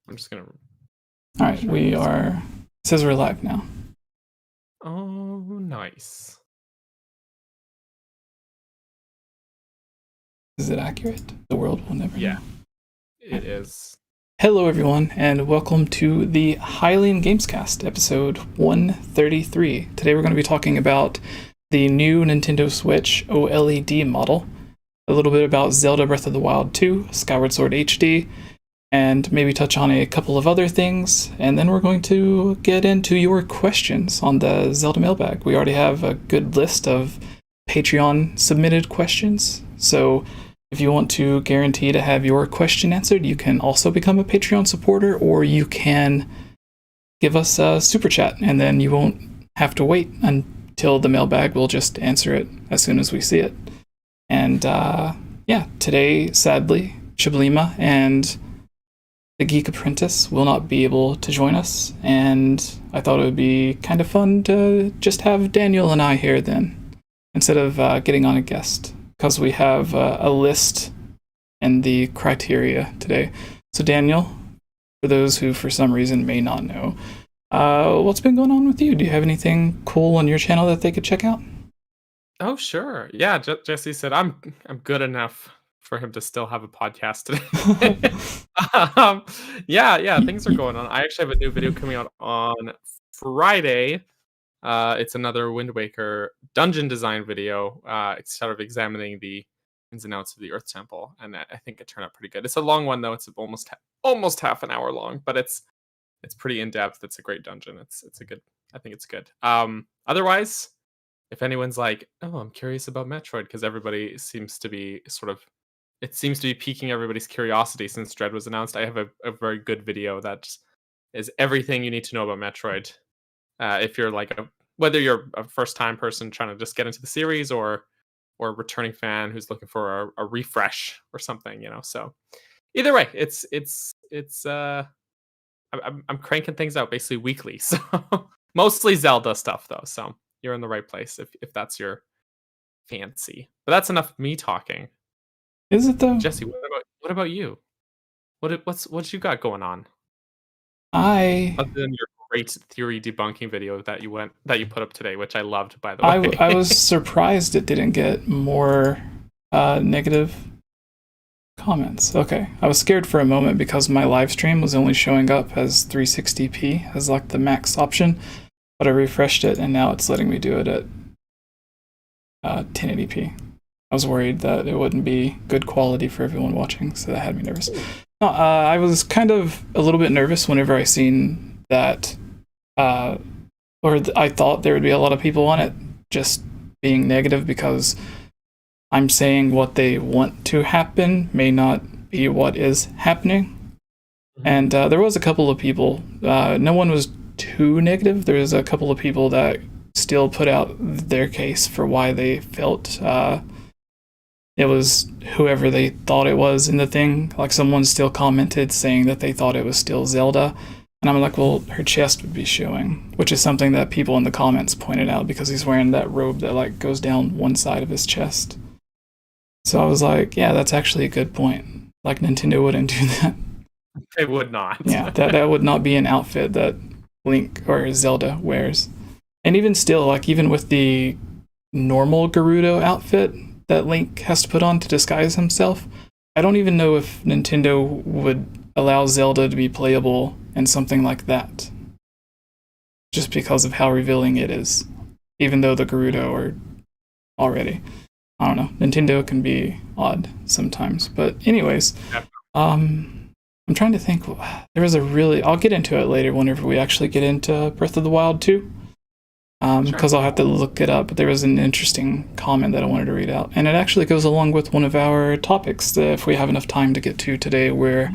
I'm just gonna. All right, we are. It says we're live now. Oh, nice. Is it accurate? The world will never know. It is. Hello, everyone, and welcome to the Hylian Gamescast, episode 133. Today we're going to be talking about the new Nintendo Switch OLED model, a little bit about Zelda Breath of the Wild 2, Skyward Sword HD, and maybe touch on a couple of other things, and then we're going to get into your questions on the Zelda mailbag. We already have a good list of Patreon submitted questions, so if you want to guarantee to have your question answered, you can also become a Patreon supporter, or you can give us a super chat, and then you won't have to wait until the mailbag. We'll just answer it as soon as we see it. And today, sadly, 𝐓𝐼𝐢 and the Geek Apprentice will not be able to join us, and I thought it would be kind of fun to just have Daniel and I here then, instead of getting on a guest, because we have a list and the criteria today. So Daniel, for those who for some reason may not know, what's been going on with you? Do you have anything cool on your channel that they could check out? Oh, sure. Yeah, Jesse said I'm good enough for him to still have a podcast today. Things are going on. I actually have a new video coming out on Friday. It's another Wind Waker dungeon design video. It's sort of examining the ins and outs of the Earth Temple, and I think it turned out pretty good. It's a long one though. It's almost half an hour long, but it's pretty in depth. It's a great dungeon. It's a good. I think it's good. Otherwise, if anyone's like, oh, I'm curious about Metroid, because everybody seems to be it seems to be piquing everybody's curiosity since Dread was announced. I have a very good video that is everything you need to know about Metroid. If you're like whether you're a first-time person trying to just get into the series, or a returning fan who's looking for a refresh or something, So either way, I'm cranking things out basically weekly. So mostly Zelda stuff though. So you're in the right place if that's your fancy. But that's enough of me talking. Is it though? Jesse, what about you? What you got going on? Other than your great theory debunking video that you put up today, which I loved, by the way. I was surprised it didn't get more negative comments. Okay, I was scared for a moment because my live stream was only showing up as 360p as like the max option, but I refreshed it and now it's letting me do it at 1080p. I was worried that it wouldn't be good quality for everyone watching, so that had me nervous. No, I was kind of a little bit nervous whenever I seen that, I thought there would be a lot of people on it just being negative, because I'm saying what they want to happen may not be what is happening. And there was a couple of people, no one was too negative. There was a couple of people that still put out their case for why they felt it was whoever they thought it was in the thing. Like, someone still commented saying that they thought it was still Zelda. And I'm like, well, her chest would be showing, which is something that people in the comments pointed out, because he's wearing that robe that like goes down one side of his chest. So I was like, yeah, that's actually a good point. Like, Nintendo wouldn't do that. They would not. Yeah, that would not be an outfit that Link or Zelda wears. And even still, like, even with the normal Gerudo outfit that Link has to put on to disguise himself, I don't even know if Nintendo would allow Zelda to be playable in something like that, just because of how revealing it is, even though the Gerudo are already, I don't know, Nintendo can be odd sometimes. But anyways, I'm trying to think. There was I'll get into it later whenever we actually get into Breath of the Wild 2. Because I'll have to look it up, but there was an interesting comment that I wanted to read out, and it actually goes along with one of our topics that if we have enough time to get to today, where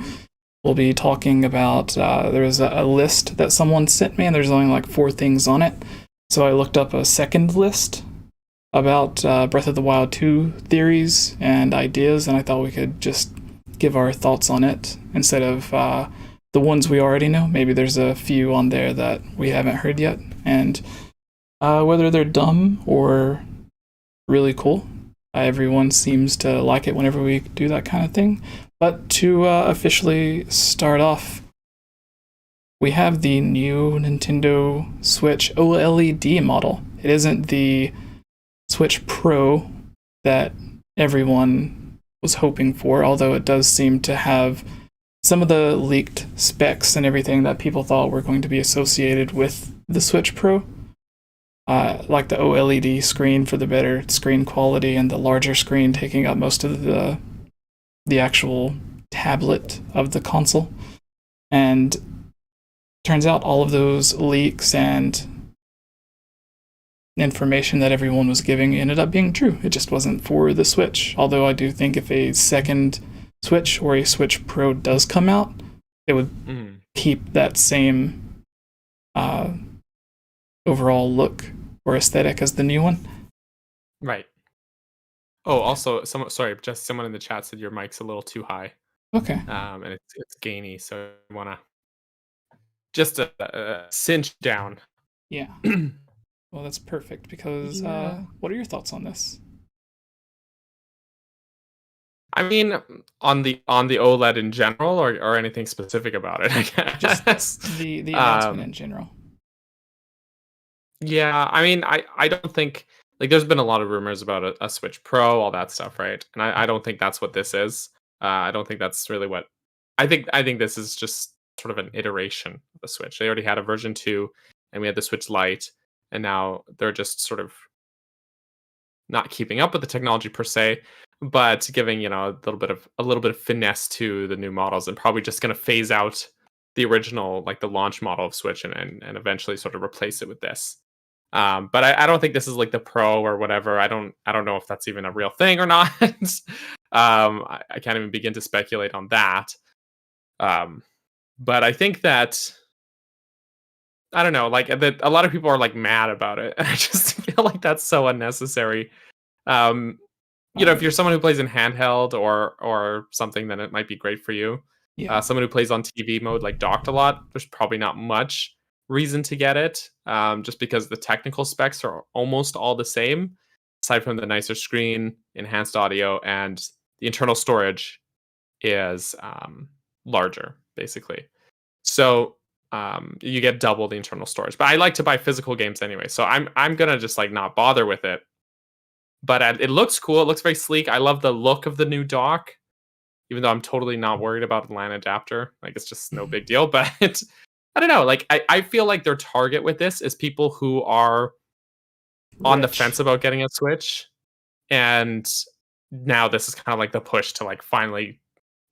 we'll be talking about, there was a list that someone sent me, and there's only like 4 things on it, so I looked up a second list about Breath of the Wild 2 theories and ideas, and I thought we could just give our thoughts on it instead of the ones we already know. Maybe there's a few on there that we haven't heard yet, and whether they're dumb or really cool. Everyone seems to like it whenever we do that kind of thing. But to officially start off, we have the new Nintendo Switch OLED model. It isn't the Switch Pro that everyone was hoping for, although it does seem to have some of the leaked specs and everything that people thought were going to be associated with the Switch Pro. Like the OLED screen for the better screen quality and the larger screen taking up most of the actual tablet of the console. And turns out all of those leaks and information that everyone was giving ended up being true. It just wasn't for the Switch. Although I do think if a second Switch or a Switch Pro does come out, it would keep that same overall look or aesthetic as the new one. Right. Oh, also, someone in the chat said your mic's a little too high. Okay. And it's gainy, so you wanna just cinch down. Yeah. Well, that's perfect because what are your thoughts on this? I mean, on the OLED in general, or anything specific about it, I guess. Just the announcement in general. Yeah, I mean, I don't think, like, there's been a lot of rumors about a Switch Pro, all that stuff, right? And I don't think that's what this is. I don't think that's really what I think this is just sort of an iteration of the Switch. They already had a version 2, and we had the Switch Lite, and now they're just sort of not keeping up with the technology per se, but giving, a little bit of finesse to the new models, and probably just going to phase out the original, like the launch model of Switch, and eventually sort of replace it with this. But I don't think this is like the Pro or whatever. I don't know if that's even a real thing or not. I can't even begin to speculate on that. But I think that, I don't know, like, that a lot of people are like mad about it, and I just feel like that's so unnecessary. If you're someone who plays in handheld or something, then it might be great for you. Yeah. Someone who plays on TV mode, like docked a lot, there's probably not much reason to get it, just because the technical specs are almost all the same, aside from the nicer screen, enhanced audio, and the internal storage is larger, basically. So you get double the internal storage. But I like to buy physical games anyway, so I'm gonna just like not bother with it. But it looks cool. It looks very sleek. I love the look of the new dock, even though I'm totally not worried about the LAN adapter. Like, it's just no big deal. But I don't know. Like, I feel like their target with this is people who are on the fence about getting a Switch, and now this is kind of like the push to like finally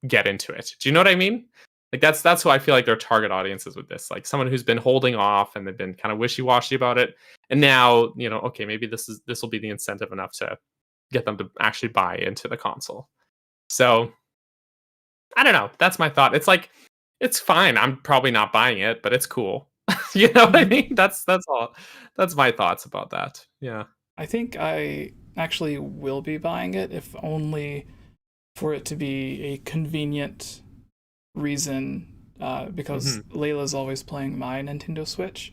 get into it. Do you know what I mean? Like, that's who I feel like their target audience is with this. Like, someone who's been holding off and they've been kind of wishy-washy about it, and now, okay, maybe this will be the incentive enough to get them to actually buy into the console. So I don't know. That's my thought. It's like, it's fine. I'm probably not buying it, but it's cool. You know what I mean? That's all. That's my thoughts about that. Yeah. I think I actually will be buying it, if only for it to be a convenient reason, because Layla's always playing my Nintendo Switch,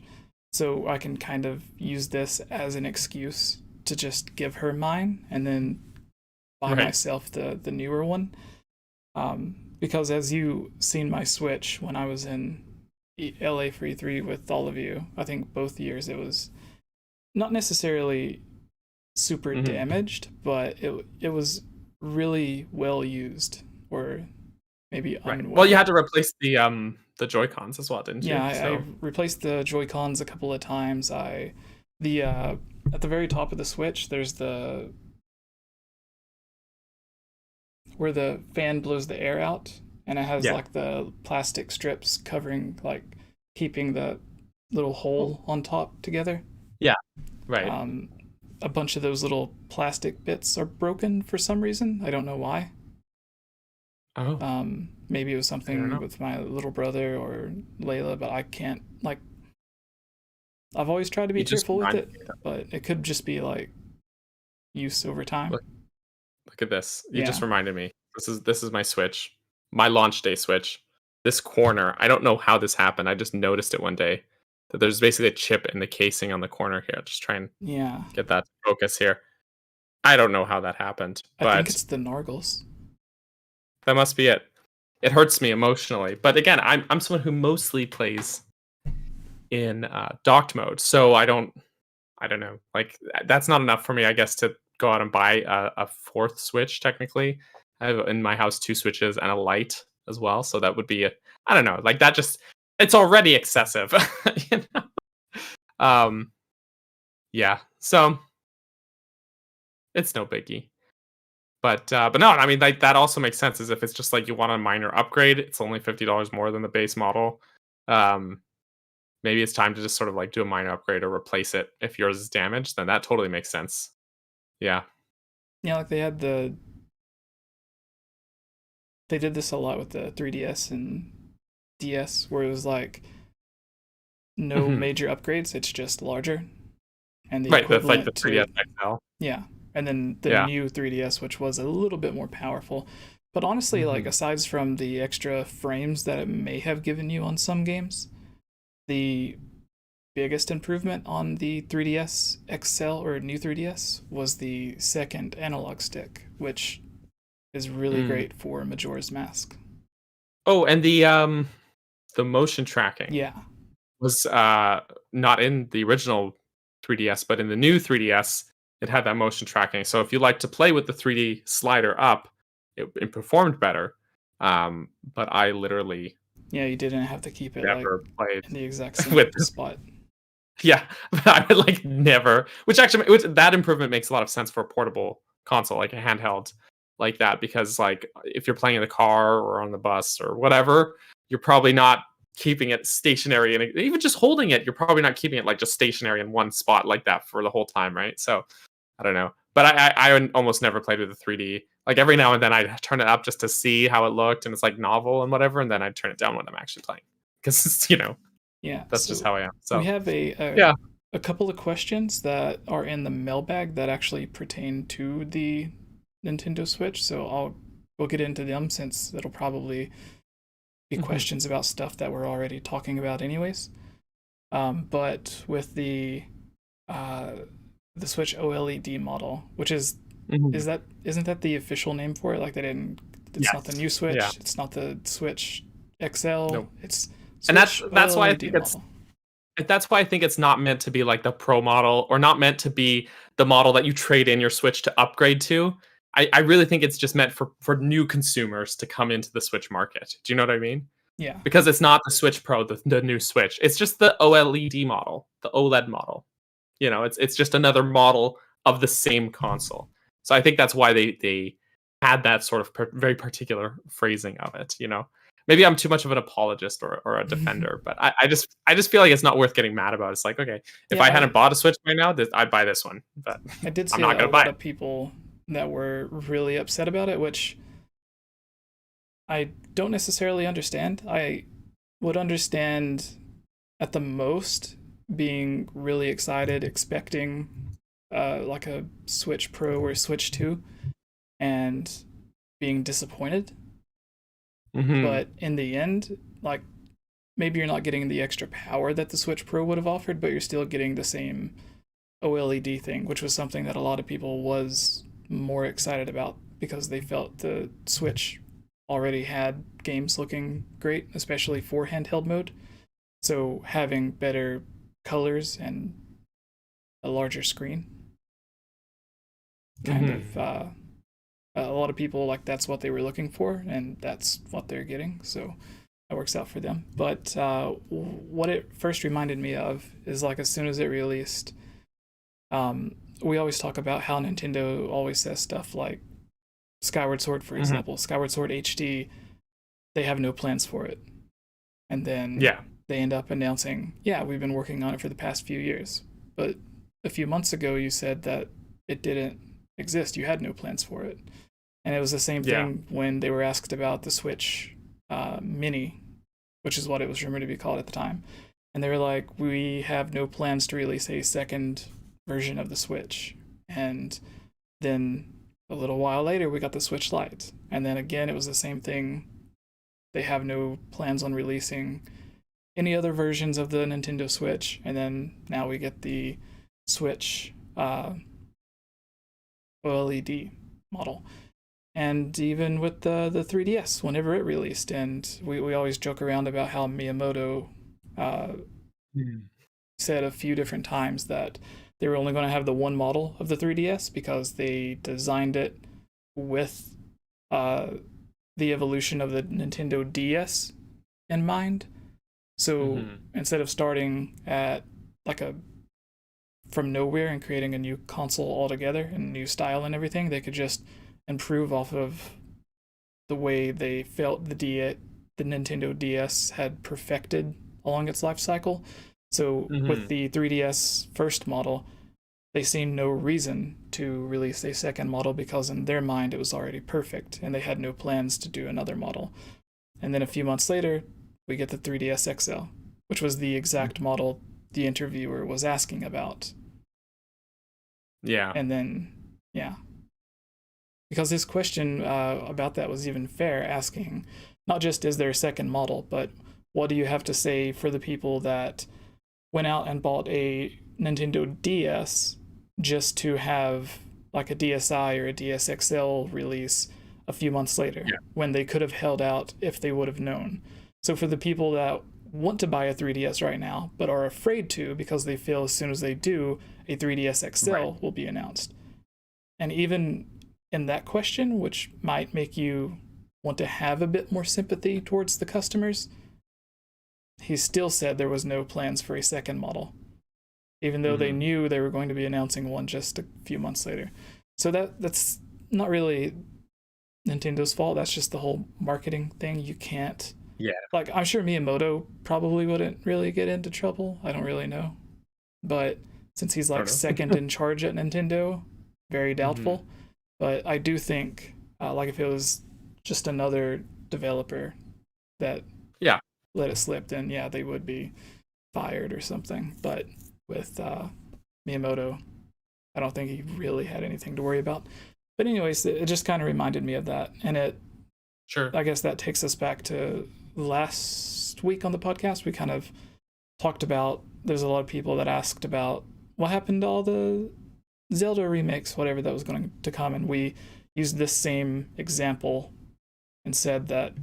so I can kind of use this as an excuse to just give her mine and then buy myself the newer one. Because as you seen my Switch when I was in LA for E3 with all of you, I think both years it was not necessarily super damaged, but it was really well used, or maybe unwell. Well, you had to replace the Joy-Cons as well, didn't you? Yeah, I replaced the Joy-Cons a couple of times. At the very top of the Switch, there's where the fan blows the air out, and it has like the plastic strips covering, like keeping the little hole on top together. Yeah, right. A bunch of those little plastic bits are broken for some reason. I don't know why. Oh. Maybe it was something with my little brother or Layla, but I can't, like, I've always tried to be careful with it, but it could just be like use over time. Look at this. You just reminded me. This is my Switch. My launch day Switch. This corner, I don't know how this happened. I just noticed it one day, that there's basically a chip in the casing on the corner here. Just try and get that to focus here. I don't know how that happened, but I think it's the Nargles. That must be it. It hurts me emotionally. But again, I'm someone who mostly plays in docked mode. So I don't know. Like that's not enough for me, I guess, to go out and buy a fourth Switch. Technically, I have in my house 2 Switches and a light as well. So that would be I don't know. Like that just it's already excessive. You know? Yeah. So it's no biggie. But no, I mean like that also makes sense. As if it's just like you want a minor upgrade, it's only $50 more than the base model. Um, Maybe it's time to just sort of like do a minor upgrade or replace it if yours is damaged. Then that totally makes sense. Yeah. Yeah, like they did this a lot with the 3DS and DS, where it was like no Mhm. major upgrades, it's just larger. And the Right. That's like the equivalent 3DS to, XL. yeah. And then the Yeah. new 3DS, which was a little bit more powerful. But honestly, like Mhm. aside from the extra frames that it may have given you on some games, the biggest improvement on the 3DS XL or new 3DS was the second analog stick, which is really Mm. great for Majora's Mask. Oh, and the motion tracking Yeah. was not in the original 3DS, but in the new 3DS, it had that motion tracking. So if you like to play with the 3D slider up, it performed better. But I literally Yeah, you didn't have to keep it like never played in the exact with same spot. yeah, I would like never. Which that improvement makes a lot of sense for a portable console, like a handheld like that, because like if you're playing in the car or on the bus or whatever, you're probably not keeping it stationary, and even just holding it, you're probably not keeping it like just stationary in one spot like that for the whole time, right? So I don't know, but I almost never played with the 3D. Like every now and then I'd turn it up just to see how it looked, and it's like novel and whatever, and then I'd turn it down when I'm actually playing because Yeah. that's just So how I am. we So have yeah. a couple of questions that are in the mailbag that actually pertain to the Nintendo Switch. So we'll get into them since it'll probably be Mhm. questions about stuff that we're already talking about anyways. But with the Switch OLED model, which Mhm. isn't that the official name for it? Like it's not the Yes. new Switch, Yeah. it's not the Switch XL, Nope. it's And Switch that's why I OLED think it's model. that's why I think it's not meant to be like the pro model, or not meant to be the model that you trade in your Switch to upgrade to. I really think it's just meant for new consumers to come into the Switch market. Do you know what I mean? Yeah. Because it's not the Switch Pro, the new Switch. It's just the OLED model, the OLED model. It's just another model of the same console. So I think that's why they had that sort of very particular phrasing of it. Maybe I'm too much of an apologist or a defender, but I just feel like it's not worth getting mad about. It's like, okay, if Yeah, I hadn't bought a Switch by now, I'd buy this one, but I did I'm see not a gonna buy lot it. of people that were really upset about it, which I don't necessarily understand. I would understand at the most being really excited, expecting like a Switch Pro or Switch 2, and being disappointed. Hmm. But in the end, like maybe you're not getting the extra power that the Switch Pro would have offered, but you're still getting the same OLED thing, which was something that a lot of people was more excited about because they felt the Switch already had games looking great, especially for handheld mode. So having better colors and a larger screen kind Hmm. of a lot of people like that's what they were looking for and that's what they're getting. So that works out for them. But what it first reminded me of is like as soon as it released, we always talk about how Nintendo always says stuff like Skyward Sword, for Hmm. example, Skyward Sword HD, they have no plans for it. And then Yeah. they end up announcing, yeah, we've been working on it for the past few years. But a few months ago, you said that it didn't exist. You had no plans for it. And it was the same Yeah. thing when they were asked about the Switch Mini, which is what it was rumored to be called at the time. And they were like, we have no plans to release a second version of the Switch. And then a little while later, we got the Switch Lite. And then again, it was the same thing. They have no plans on releasing any other versions of the Nintendo Switch. And then now we get the Switch OLED model. And even with the 3DS, whenever it released, and we always joke around about how Miyamoto said a few different times that they were only going to have the one model of the 3DS because they designed it with the evolution of the Nintendo DS in mind. So instead of starting at like a from nowhere and creating a new console altogether and a new style and everything, they could just improve off of the way they felt the Nintendo DS had perfected along its life cycle. So with the 3DS first model, they seen no reason to release a second model because in their mind it was already perfect and they had no plans to do another model. And then a few months later, we get the 3DS XL, which was the exact model the interviewer was asking about. Yeah. And then, yeah. Because his question about that was even fair, asking not just is there a second model, but what do you have to say for the people that went out and bought a Nintendo DS just to have like a DSi or a DS XL release a few months later, when they could have held out if they would have known. So for the people that want to buy a 3DS right now, but are afraid to because they feel as soon as they do, a 3DS XL will be announced. And even in that question, which might make you want to have a bit more sympathy towards the customers, he still said there was no plans for a second model, even though they knew they were going to be announcing one just a few months later. So that's not really Nintendo's fault. That's just the whole marketing thing. You can't... Yeah. Like, I'm sure Miyamoto probably wouldn't really get into trouble. I don't really know. But since he's like second in charge at Nintendo, very doubtful. But I do think, like if it was just another developer that let it slip, then yeah, they would be fired or something. But with Miyamoto, I don't think he really had anything to worry about. But anyways, it just kind of reminded me of that. And I guess that takes us back to last week on the podcast. We kind of talked about, there's a lot of people that asked about what happened to all the Zelda remakes, whatever that was going to come. And we used this same example and said that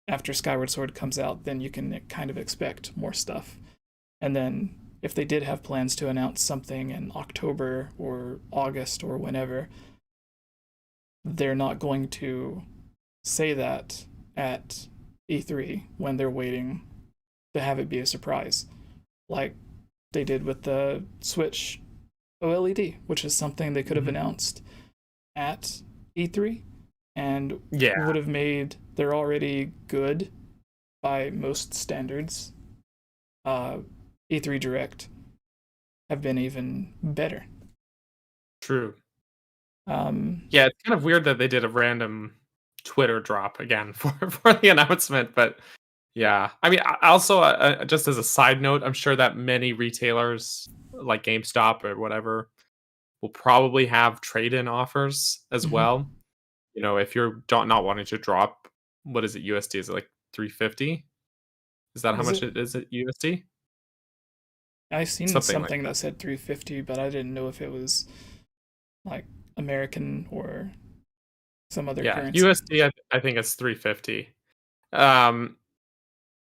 after Skyward Sword comes out, then you can kind of expect more stuff. And then if they did have plans to announce something in October or August or whenever, they're not going to say that at E3 when they're waiting to have it be a surprise, like they did with the Switch OLED, which is something they could have announced at E3 and would have made their already good by most standards E3 Direct have been even better. True. Yeah, it's kind of weird that they did a random Twitter drop again for the announcement, but yeah, I mean, also just as a side note, I'm sure that many retailers like GameStop or whatever will probably have trade-in offers as well. You know, if you're not wanting to drop, what is it USD? Is it like 350? Is that how much it is at USD? I've seen something that said 350, but I didn't know if it was like American or some other currency. USD, I think it's 350.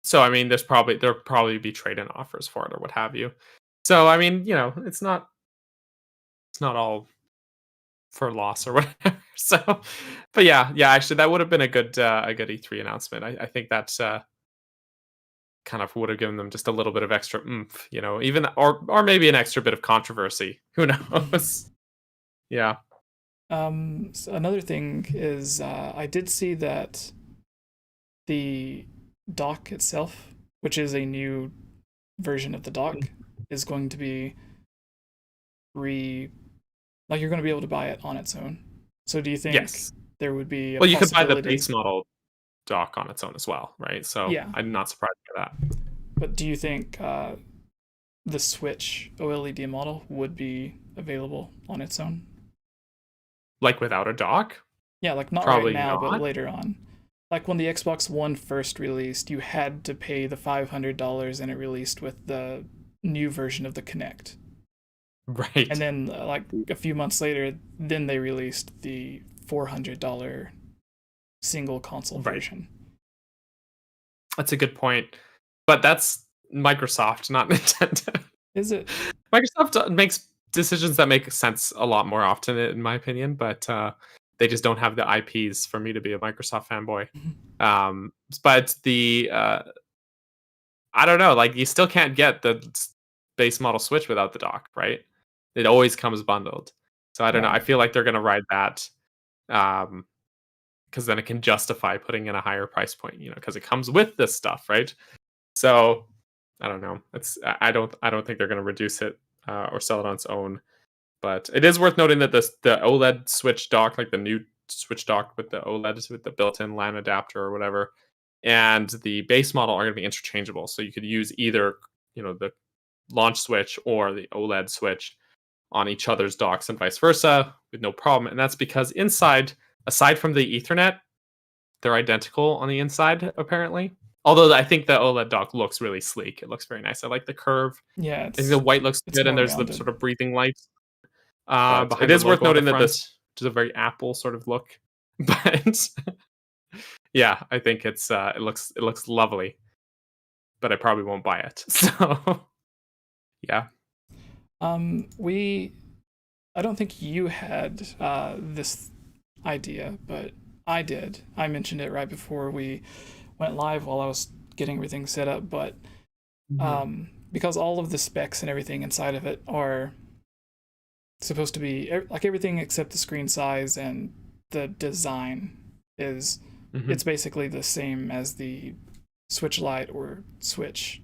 So I mean, there'll probably be trade-in offers for it or what have you. So I mean, you know, it's not all for loss or whatever. So, but yeah, actually, that would have been a good E3 announcement. I think that's kind of would have given them just a little bit of extra oomph, you know, even or maybe an extra bit of controversy. Who knows? Yeah. So another thing is I did see that the dock itself, which is a new version of the dock, is going to be like you're going to be able to buy it on its own. So do you think there would be a you could buy the base model dock on its own as well, right? So I'm not surprised by that. But do you think the Switch OLED model would be available on its own? Like without a dock? Yeah, like not Probably right now, not. but later on. Like when the Xbox One first released, you had to pay the $500 and it released with the new version of the Kinect. Right. And then like a few months later, then they released the $400 single console version. That's a good point. But that's Microsoft, not Nintendo. Is it? Microsoft makes decisions that make sense a lot more often, in my opinion, but they just don't have the IPs for me to be a Microsoft fanboy. But the I don't know, like you still can't get the base model Switch without the dock, right? It always comes bundled. So I don't know. I feel like they're gonna ride that, because then it can justify putting in a higher price point, because it comes with this stuff, right? So I don't know. I don't think they're gonna reduce it or sell it on its own. But it is worth noting that the OLED Switch dock, like the new Switch dock with the OLED with the built-in LAN adapter or whatever, and the base model are going to be interchangeable. So you could use either, the launch Switch or the OLED Switch on each other's docks and vice versa with no problem. And that's because inside, aside from the Ethernet, they're identical on the inside, apparently. Although I think the OLED dock looks really sleek. It looks very nice. I like the curve. Yeah, I think the white looks good, and there's the sort of breathing lights. But it is worth noting that this is a very Apple sort of look. But yeah, I think it looks lovely. But I probably won't buy it. So yeah. I don't think you had this idea, but I did. I mentioned it right before we went live while I was getting everything set up, but because all of the specs and everything inside of it are supposed to be like everything except the screen size and the design is it's basically the same as the Switch Lite or Switch,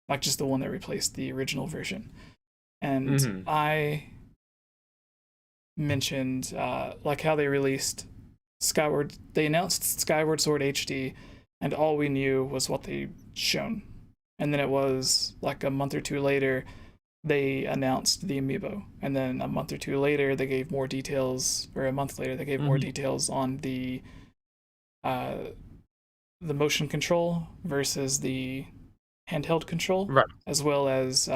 like just the one that replaced the original version. And I mentioned like how they released Skyward. They announced Skyward Sword HD, and all we knew was what they shown. And then it was like a month or two later, they announced the amiibo, and then a month or two later, they gave more details, or a month later, they gave more details on the motion control versus the handheld control, right? As well as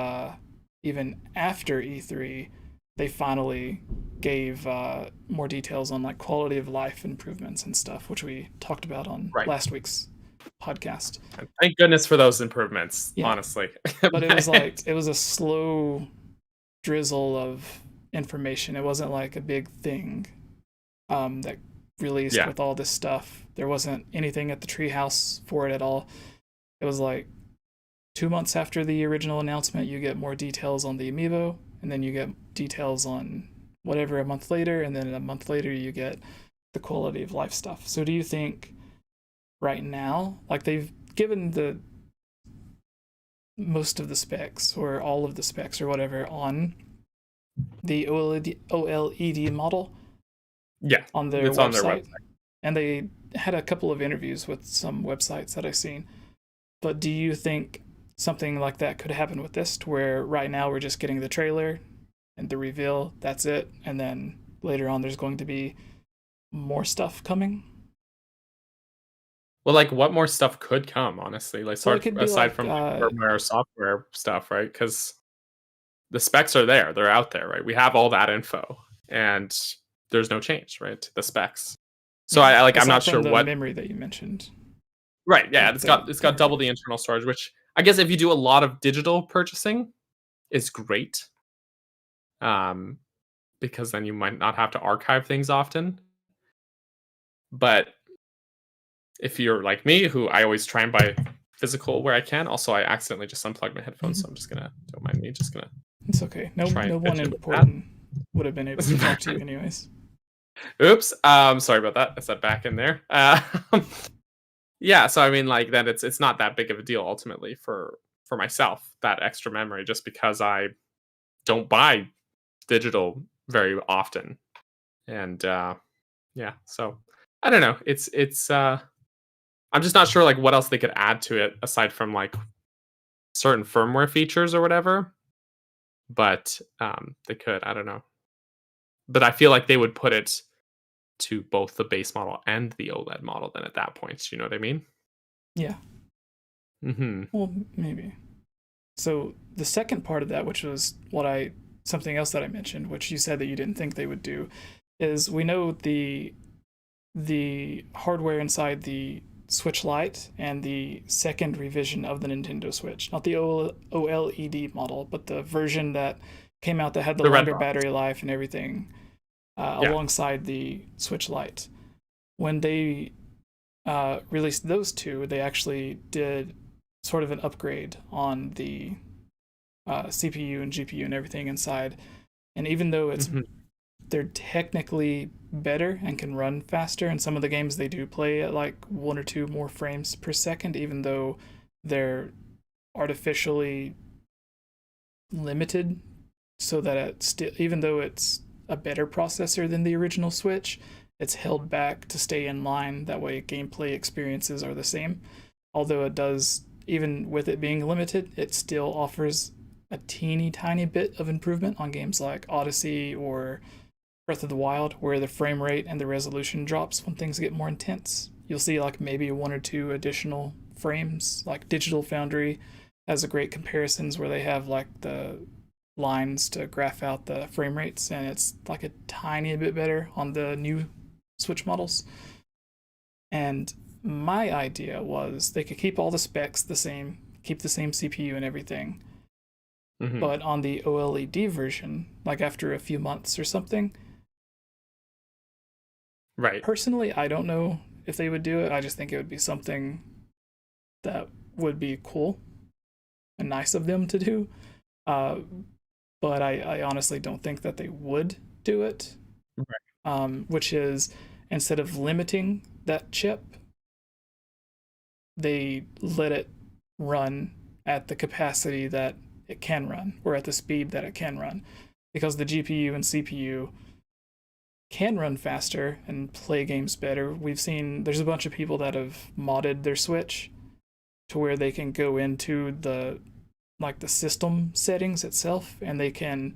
even after E3, they finally gave more details on like quality of life improvements and stuff, which we talked about on last week's podcast. Thank goodness for those improvements, honestly. But it was a slow drizzle of information. It wasn't like a big thing that released with all this stuff. There wasn't anything at the treehouse for it at all. It was like 2 months after the original announcement, you get more details on the amiibo, and then you get details on whatever a month later, and then a month later you get the quality of life stuff. So do you think right now, like they've given the most of the specs or all of the specs or whatever on the OLED model? Yeah, on their website. And they had a couple of interviews with some websites that I've seen. But do you think something like that could happen with this, to where right now we're just getting the trailer and the reveal, that's it, and then later on there's going to be more stuff coming? Well, like what more stuff could come, honestly? Like aside from firmware or software stuff, right? Because the specs are there, they're out there, right? We have all that info, and there's no change, right, to the specs. So I'm not sure what memory that you mentioned. Right, yeah, it's got double the internal storage, which I guess if you do a lot of digital purchasing is great. Because then you might not have to archive things often. But if you're like me, who I always try and buy physical where I can, also I accidentally just unplugged my headphones, so I'm just gonna, don't mind me, just gonna. It's okay. No one important would have been able to talk to you anyways. Oops. Sorry about that. I said back in there. Yeah. So I mean, like then it's not that big of a deal ultimately for myself, that extra memory, just because I don't buy digital very often, and yeah. So I don't know. It's I'm just not sure like what else they could add to it aside from like certain firmware features or whatever. But they could. I don't know. But I feel like they would put it to both the base model and the OLED model then at that point. You know what I mean? Yeah. Well, maybe. So the second part of that, which was something else that I mentioned, which you said that you didn't think they would do, is we know the hardware inside the Switch Lite and the second revision of the Nintendo Switch. Not the OLED model, but the version that came out that had the The red longer box. battery life and everything alongside the Switch Lite. When they released those two, they actually did sort of an upgrade on the CPU and GPU and everything inside. And even though they're technically better and can run faster, and some of the games they do play at like 1 or 2 more frames per second, even though they're artificially limited so that it still, even though it's a better processor than the original Switch, it's held back to stay in line. That way gameplay experiences are the same. Although it does, even with it being limited, it still offers a teeny tiny bit of improvement on games like Odyssey or Breath of the Wild, where the frame rate and the resolution drops when things get more intense. You'll see like maybe 1 or 2 additional frames. Like Digital Foundry has a great comparisons where they have like the lines to graph out the frame rates, and it's like a tiny bit better on the new Switch models. And my idea was they could keep all the specs the same, keep the same CPU and everything, but on the OLED version, like after a few months or something, right? Personally, I don't know if they would do it. I just think it would be something that would be cool and nice of them to do. But I honestly don't think that they would do it. Right. Which is, instead of limiting that chip, they let it run at the capacity that it can run, or at the speed that it can run. Because the GPU and CPU can run faster and play games better. We've seen there's a bunch of people that have modded their Switch to where they can go into the system settings itself, and they can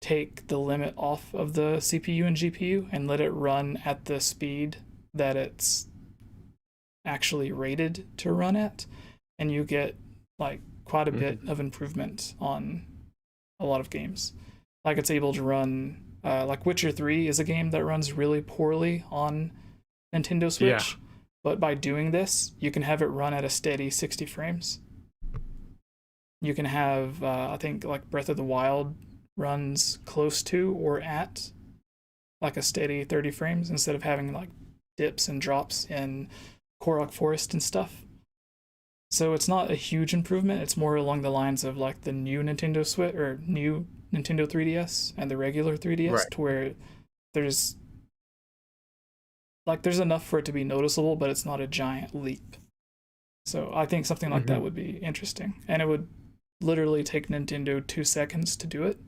take the limit off of the CPU and GPU and let it run at the speed that it's actually rated to run at, and you get like quite a bit of improvement on a lot of games. Like it's able to run like Witcher 3 is a game that runs really poorly on Nintendo Switch, but by doing this, you can have it run at a steady 60 frames. You can have, I think, like Breath of the Wild runs close to or at like a steady 30 frames instead of having like dips and drops in Korok Forest and stuff. So it's not a huge improvement. It's more along the lines of like the new Nintendo Switch or new Nintendo 3DS and the regular 3DS, right, to where there's enough for it to be noticeable, but it's not a giant leap. So I think something like that would be interesting, and it would literally take Nintendo 2 seconds to do it.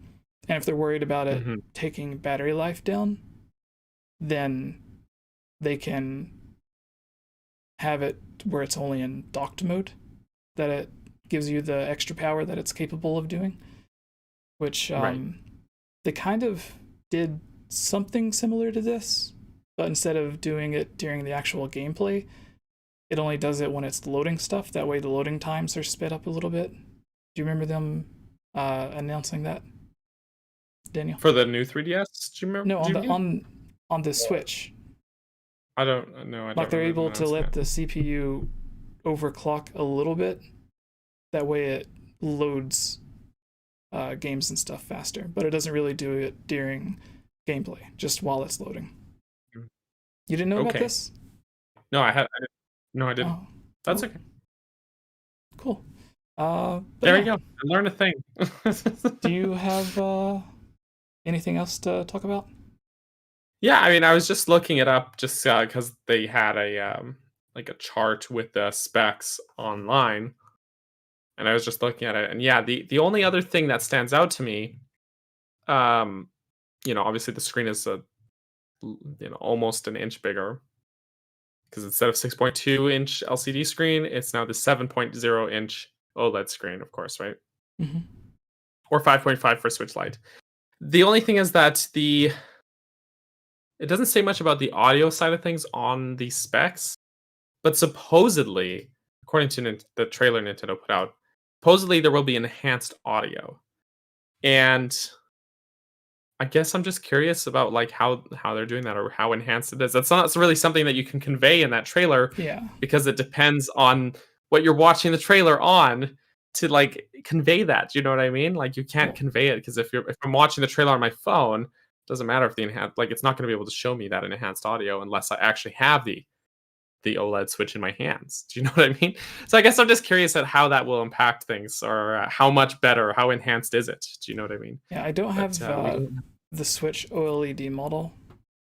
And if they're worried about it taking battery life down, then they can have it where it's only in docked mode, that it gives you the extra power that it's capable of doing, which they kind of did something similar to this, but instead of doing it during the actual gameplay, it only does it when it's loading stuff. That way the loading times are sped up a little bit. Do you remember them announcing that, Daniel? For the new 3DS? Do you remember? No, on the Switch. I don't know. Like they're able to let the CPU overclock a little bit. That way it loads games and stuff faster, but it doesn't really do it during gameplay, just while it's loading. You didn't know about this? No, I didn't. Oh, that's okay. Cool. There you go. I learned a thing. Do you have anything else to talk about? Yeah, I mean, I was just looking it up just because they had a chart with the specs online, and I was just looking at it. And yeah, the only other thing that stands out to me, obviously the screen is almost an inch bigger, because instead of 6.2 inch LCD screen, it's now the 7.0 inch OLED screen, of course, right? Or 5.5 for Switch Lite. The only thing is that it doesn't say much about the audio side of things on the specs, but supposedly, according to the trailer Nintendo put out, supposedly there will be enhanced audio. And I guess I'm just curious about like how they're doing that or how enhanced it is. That's not really something that you can convey in that trailer Yeah. because it depends on what you're watching the trailer on to like convey that. Do you know what I mean? Like you can't Well, convey it because if I'm watching the trailer on my phone, it doesn't matter if the enhanced like it's not going to be able to show me that enhanced audio unless I actually have the OLED Switch in my hands. Do you know what I mean? So I guess I'm just curious at how that will impact things, or how much better, how enhanced is it? Do you know what I mean? yeah, I don't have But we don't. the Switch OLED model,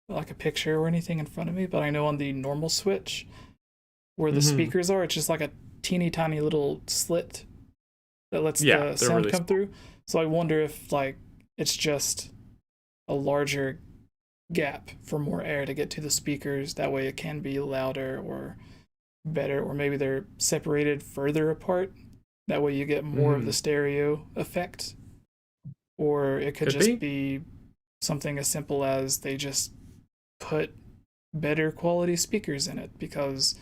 like a picture or anything in front of me, but I know on the normal Switch, where the Mhm. speakers are, it's just like a teeny tiny little slit that lets Yeah, the they're sound really come small. through. So I wonder if like it's just a larger gap for more air to get to the speakers. That way it can be louder or better, or maybe they're separated further apart. That way you get more of the Mhm. stereo effect. Or it could Could just be. be something as simple as they just put better quality speakers in it because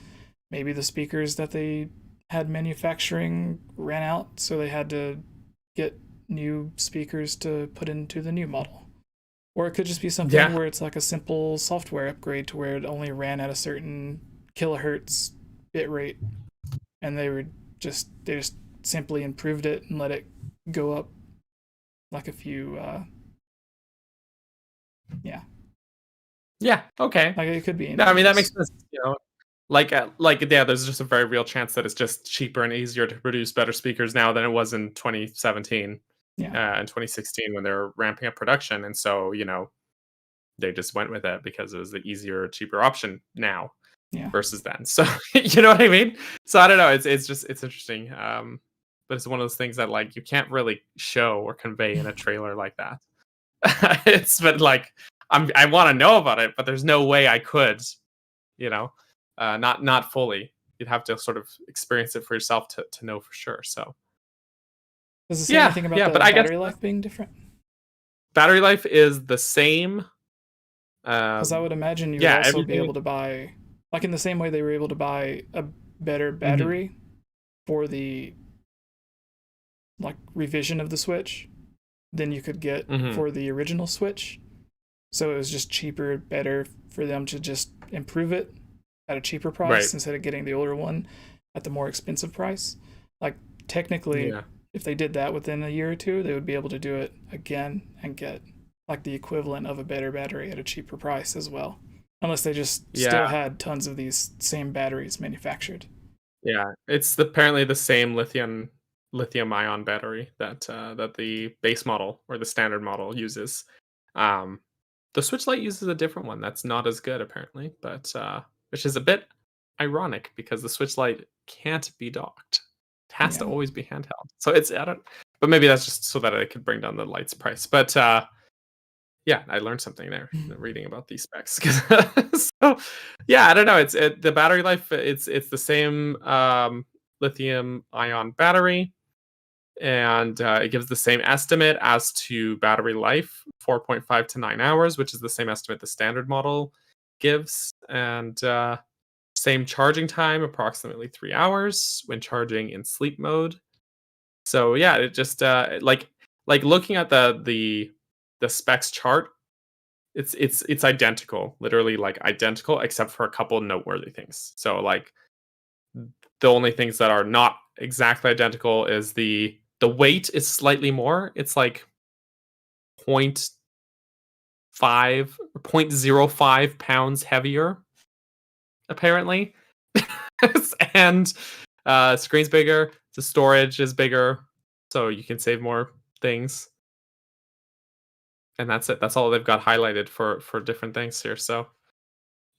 maybe the speakers that they had manufacturing ran out, so they had to get new speakers to put into the new model. Or it could just be something Yeah. where it's like a simple software upgrade to where it only ran at a certain kilohertz bit rate, and they just simply improved it and let it go up like a few yeah, Yeah. Okay. like it could be No, I mean that anything. makes sense. Like yeah, there's just a very real chance that it's just cheaper and easier to produce better speakers now than it was in 2017 Yeah, and 2016 when they were ramping up production, and so they just went with it because it was the easier, cheaper option now yeah. versus then. So you know what I mean? So I don't know. It's interesting. But it's one of those things that like you can't really show or convey in a trailer like that. It's been like I want to know about it, but there's no way I could, you know, not fully. You'd have to sort of experience it for yourself to know for sure. So Does it say yeah, anything about yeah. the But I guess battery life being different? battery life is the same. Because I Um, would imagine you would yeah, also be everything. able to buy, like in the same way they were able to buy a better Mhm, battery for the like revision of the Switch than you could get mhm. for the original Switch. So it was just cheaper, better for them to just improve it at a cheaper Right. price instead of getting the older one at the more expensive price. Like technically, Yeah. if they did that within a year or two, they would be able to do it again and get like the equivalent of a better battery at a cheaper price as well. Unless they just still Yeah. had tons of these same batteries manufactured. Yeah. It's apparently the same lithium ion battery that the base model or the standard model uses. Um, the Switch Lite uses a different one that's not as good apparently, but which is a bit ironic because the Switch Lite can't be docked. It has to Yeah. always be handheld. So it's I don't but maybe that's just so that I could bring down the Lite's price. But yeah, I learned something there reading about these specs. So yeah, I don't know. The battery life. It's the same lithium ion battery, and it gives the same estimate as to battery life, 4.5 to 9 hours, which is the same estimate the standard model gives, and same charging time, approximately 3 hours when charging in sleep mode. So yeah, it just like looking at the specs chart, it's identical, literally like identical, except for a couple noteworthy things. So like the only things that are not exactly identical is the weight is slightly more. It's like point 0.5 or 0.05 pounds heavier, apparently. And screen's bigger, the storage is bigger, so you can save more things. And that's it. That's all they've got highlighted for different things here. So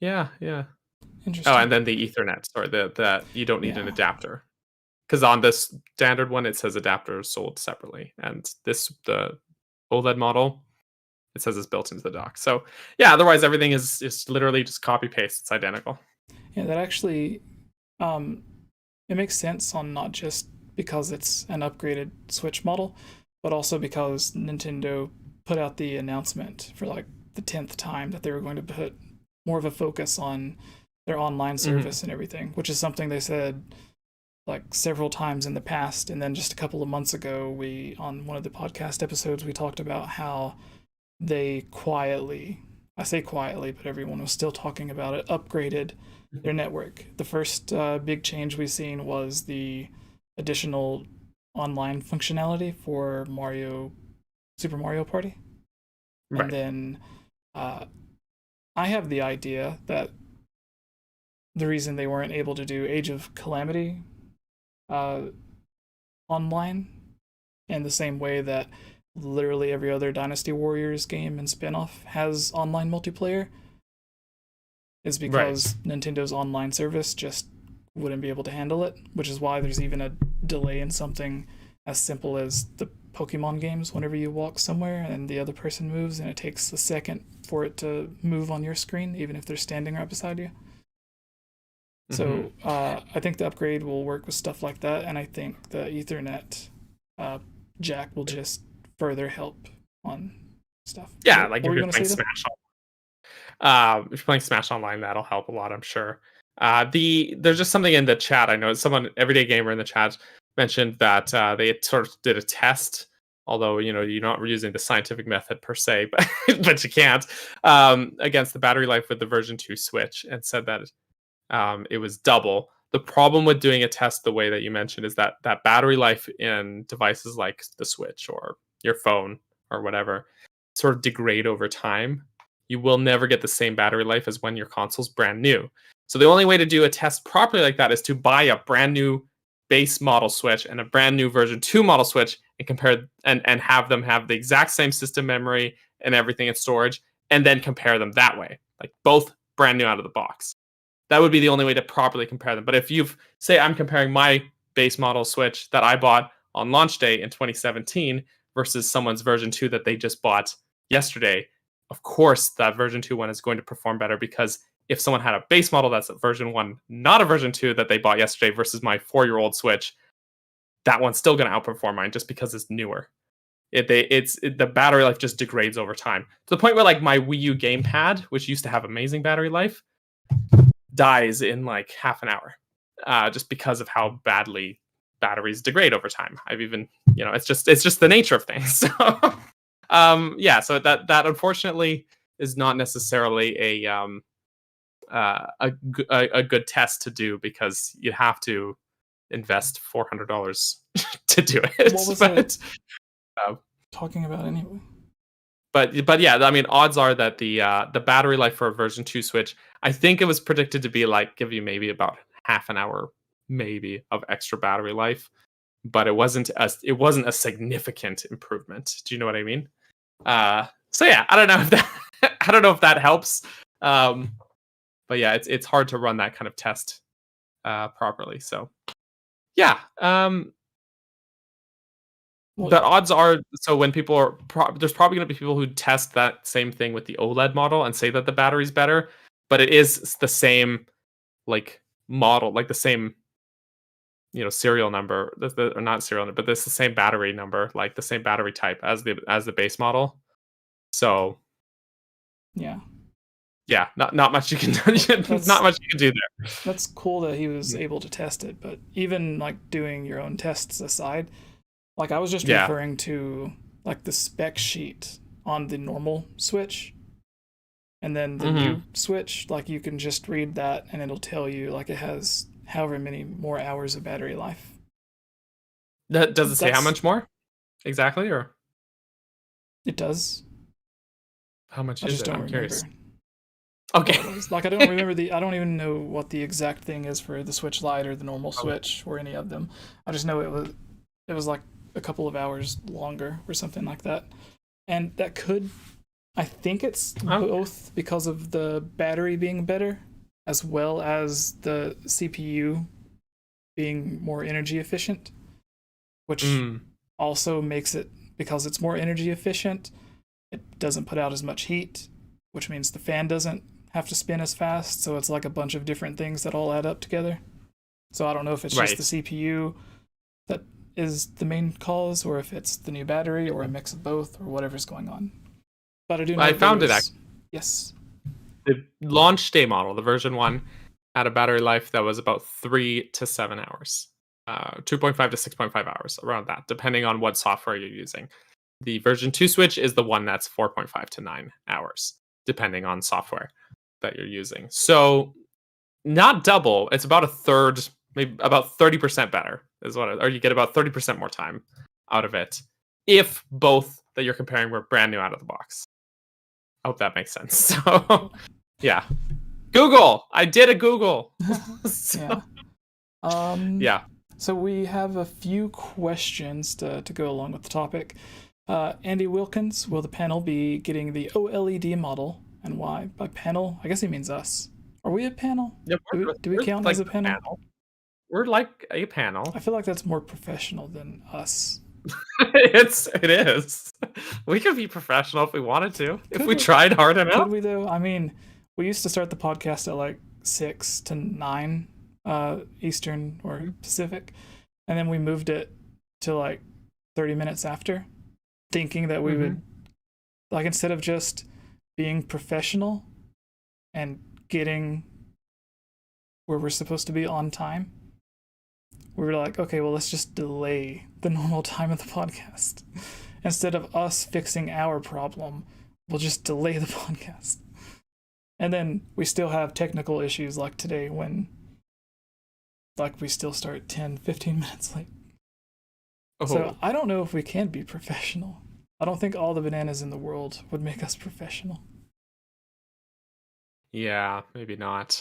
yeah, yeah. Oh, Interesting. and then the Ethernet. Sorry, the you don't need an Yeah. adapter because on this standard one it says adapter sold separately, and the OLED model it says it's built into the dock. So yeah, otherwise everything is literally just copy paste. It's identical. Yeah, that actually um it makes sense on not just because it's an upgraded Switch model, but also because Nintendo put out the announcement for like the 10th time that they were going to put more of a focus on their online Hmm. service and everything, which is something they said like several times in the past. And then just a couple of months ago, we on one of the podcast episodes we talked about how they quietly, I say quietly, but everyone was still talking about it, upgraded their network. The first big change we've seen was the additional online functionality for Super Mario Party. Right. And then I have the idea that the reason they weren't able to do Age of Calamity online in the same way that literally every other Dynasty Warriors game and spinoff has online multiplayer is because Nintendo's online service just wouldn't be able to handle it, which is why there's even a delay in something as simple as the Pokemon games. Whenever you walk somewhere and the other person moves, and it takes a second for it to move on your screen, even if they're standing right beside you. So I think the upgrade will work with stuff like that, and I think the Ethernet jack will just further help on stuff. Yeah, like if you're playing Smash if you're playing Smash Online, that'll help a lot, I'm sure. There's just something in the chat. I know someone, everyday gamer in the chat, mentioned that they sort of did a test, although you're not using the scientific method per se, but but you can't, against the battery life with the version 2 Switch, and said that it was double. The problem with doing a test the way that you mentioned is that battery life in devices like the Switch or your phone or whatever sort of degrade over time. You will never get the same battery life as when your console's brand new. So the only way to do a test properly like that is to buy a brand new base model Switch and a brand new version 2 model Switch and compare and have them have the exact same system memory and everything in storage, and then compare them that way, like both brand new out of the box. That would be the only way to properly compare them. But if say I'm comparing my base model Switch that I bought on launch day in 2017 versus someone's version 2 that they just bought yesterday, of course that version 2 one is going to perform better, because if someone had a base model that's a version 1, not a version 2 that they bought yesterday versus my 4-year-old Switch, that one's still going to outperform mine just because it's newer. The battery life just degrades over time, to the point where like my Wii U gamepad, which used to have amazing battery life, dies in like half an hour, just because of how badly batteries degrade over time. I've even, it's just the nature of things. So, so that unfortunately is not necessarily a good test to do, because you have to invest $400 to do it. What was it talking about anyway? But yeah, I mean, odds are that the battery life for a version 2 Switch, I think it was predicted to be like give you maybe about half an hour, maybe, of extra battery life, but it wasn't a significant improvement. Do you know what I mean? So yeah, I don't know if that helps. But yeah, it's hard to run that kind of test properly. So yeah. But odds are, so when people are, there's probably going to be people who test that same thing with the OLED model and say that the battery's better, but it is the same like model, like the same, serial number, or not serial number, but it's the same battery number, like the same battery type as the base model. So yeah, not much you can do. Not much you can do there. That's cool that he was able to test it, but even like doing your own tests aside, like I was just referring to like the spec sheet on the normal Switch, and then the new Switch, like you can just read that and it'll tell you like it has however many more hours of battery life. Does it say how much more exactly, or it does? How much is it? I'm curious. Okay. Like I don't even know what the exact thing is for the Switch Lite or the normal Switch or any of them. I just know it was like a couple of hours longer or something like that. And that could, I think it's both because of the battery being better as well as the CPU being more energy efficient, which also makes it, because it's more energy efficient, it doesn't put out as much heat, which means the fan doesn't have to spin as fast. So it's like a bunch of different things that all add up together. So I don't know if it's just the CPU that is the main cause, or if it's the new battery, or a mix of both, or whatever's going on. But I do know I found it. Yes. The launch day model, the version 1, had a battery life that was about 3 to 7 hours. 2.5 to 6.5 hours, around that, depending on what software you're using. The version 2 Switch is the one that's 4.5 to 9 hours, depending on software that you're using. So not double. It's about a third, maybe about 30% better is what, or you get about 30% more time out of it if both that you're comparing were brand new out of the box. I hope that makes sense. So yeah, Google. I did a Google. So, yeah. So we have a few questions to go along with the topic. Andy Wilkins, will the panel be getting the OLED model, and why? By panel, I guess he means us. Are we a panel? Yeah, do we count like as a panel? We're like a panel. I feel like that's more professional than us. It is. We could be professional if we wanted to. If we tried hard enough. Could we though? I mean, we used to start the podcast at like 6 to 9 Eastern or Pacific, and then we moved it to like 30 minutes after, thinking that we would, like, instead of just being professional and getting where we're supposed to be on time, we were like, okay, well, let's just delay the normal time of the podcast. Instead of us fixing our problem, we'll just delay the podcast. And then we still have technical issues like today when, like, we still start 10, 15 minutes late. Oh. So I don't know if we can be professional. I don't think all the bananas in the world would make us professional. Yeah, maybe not.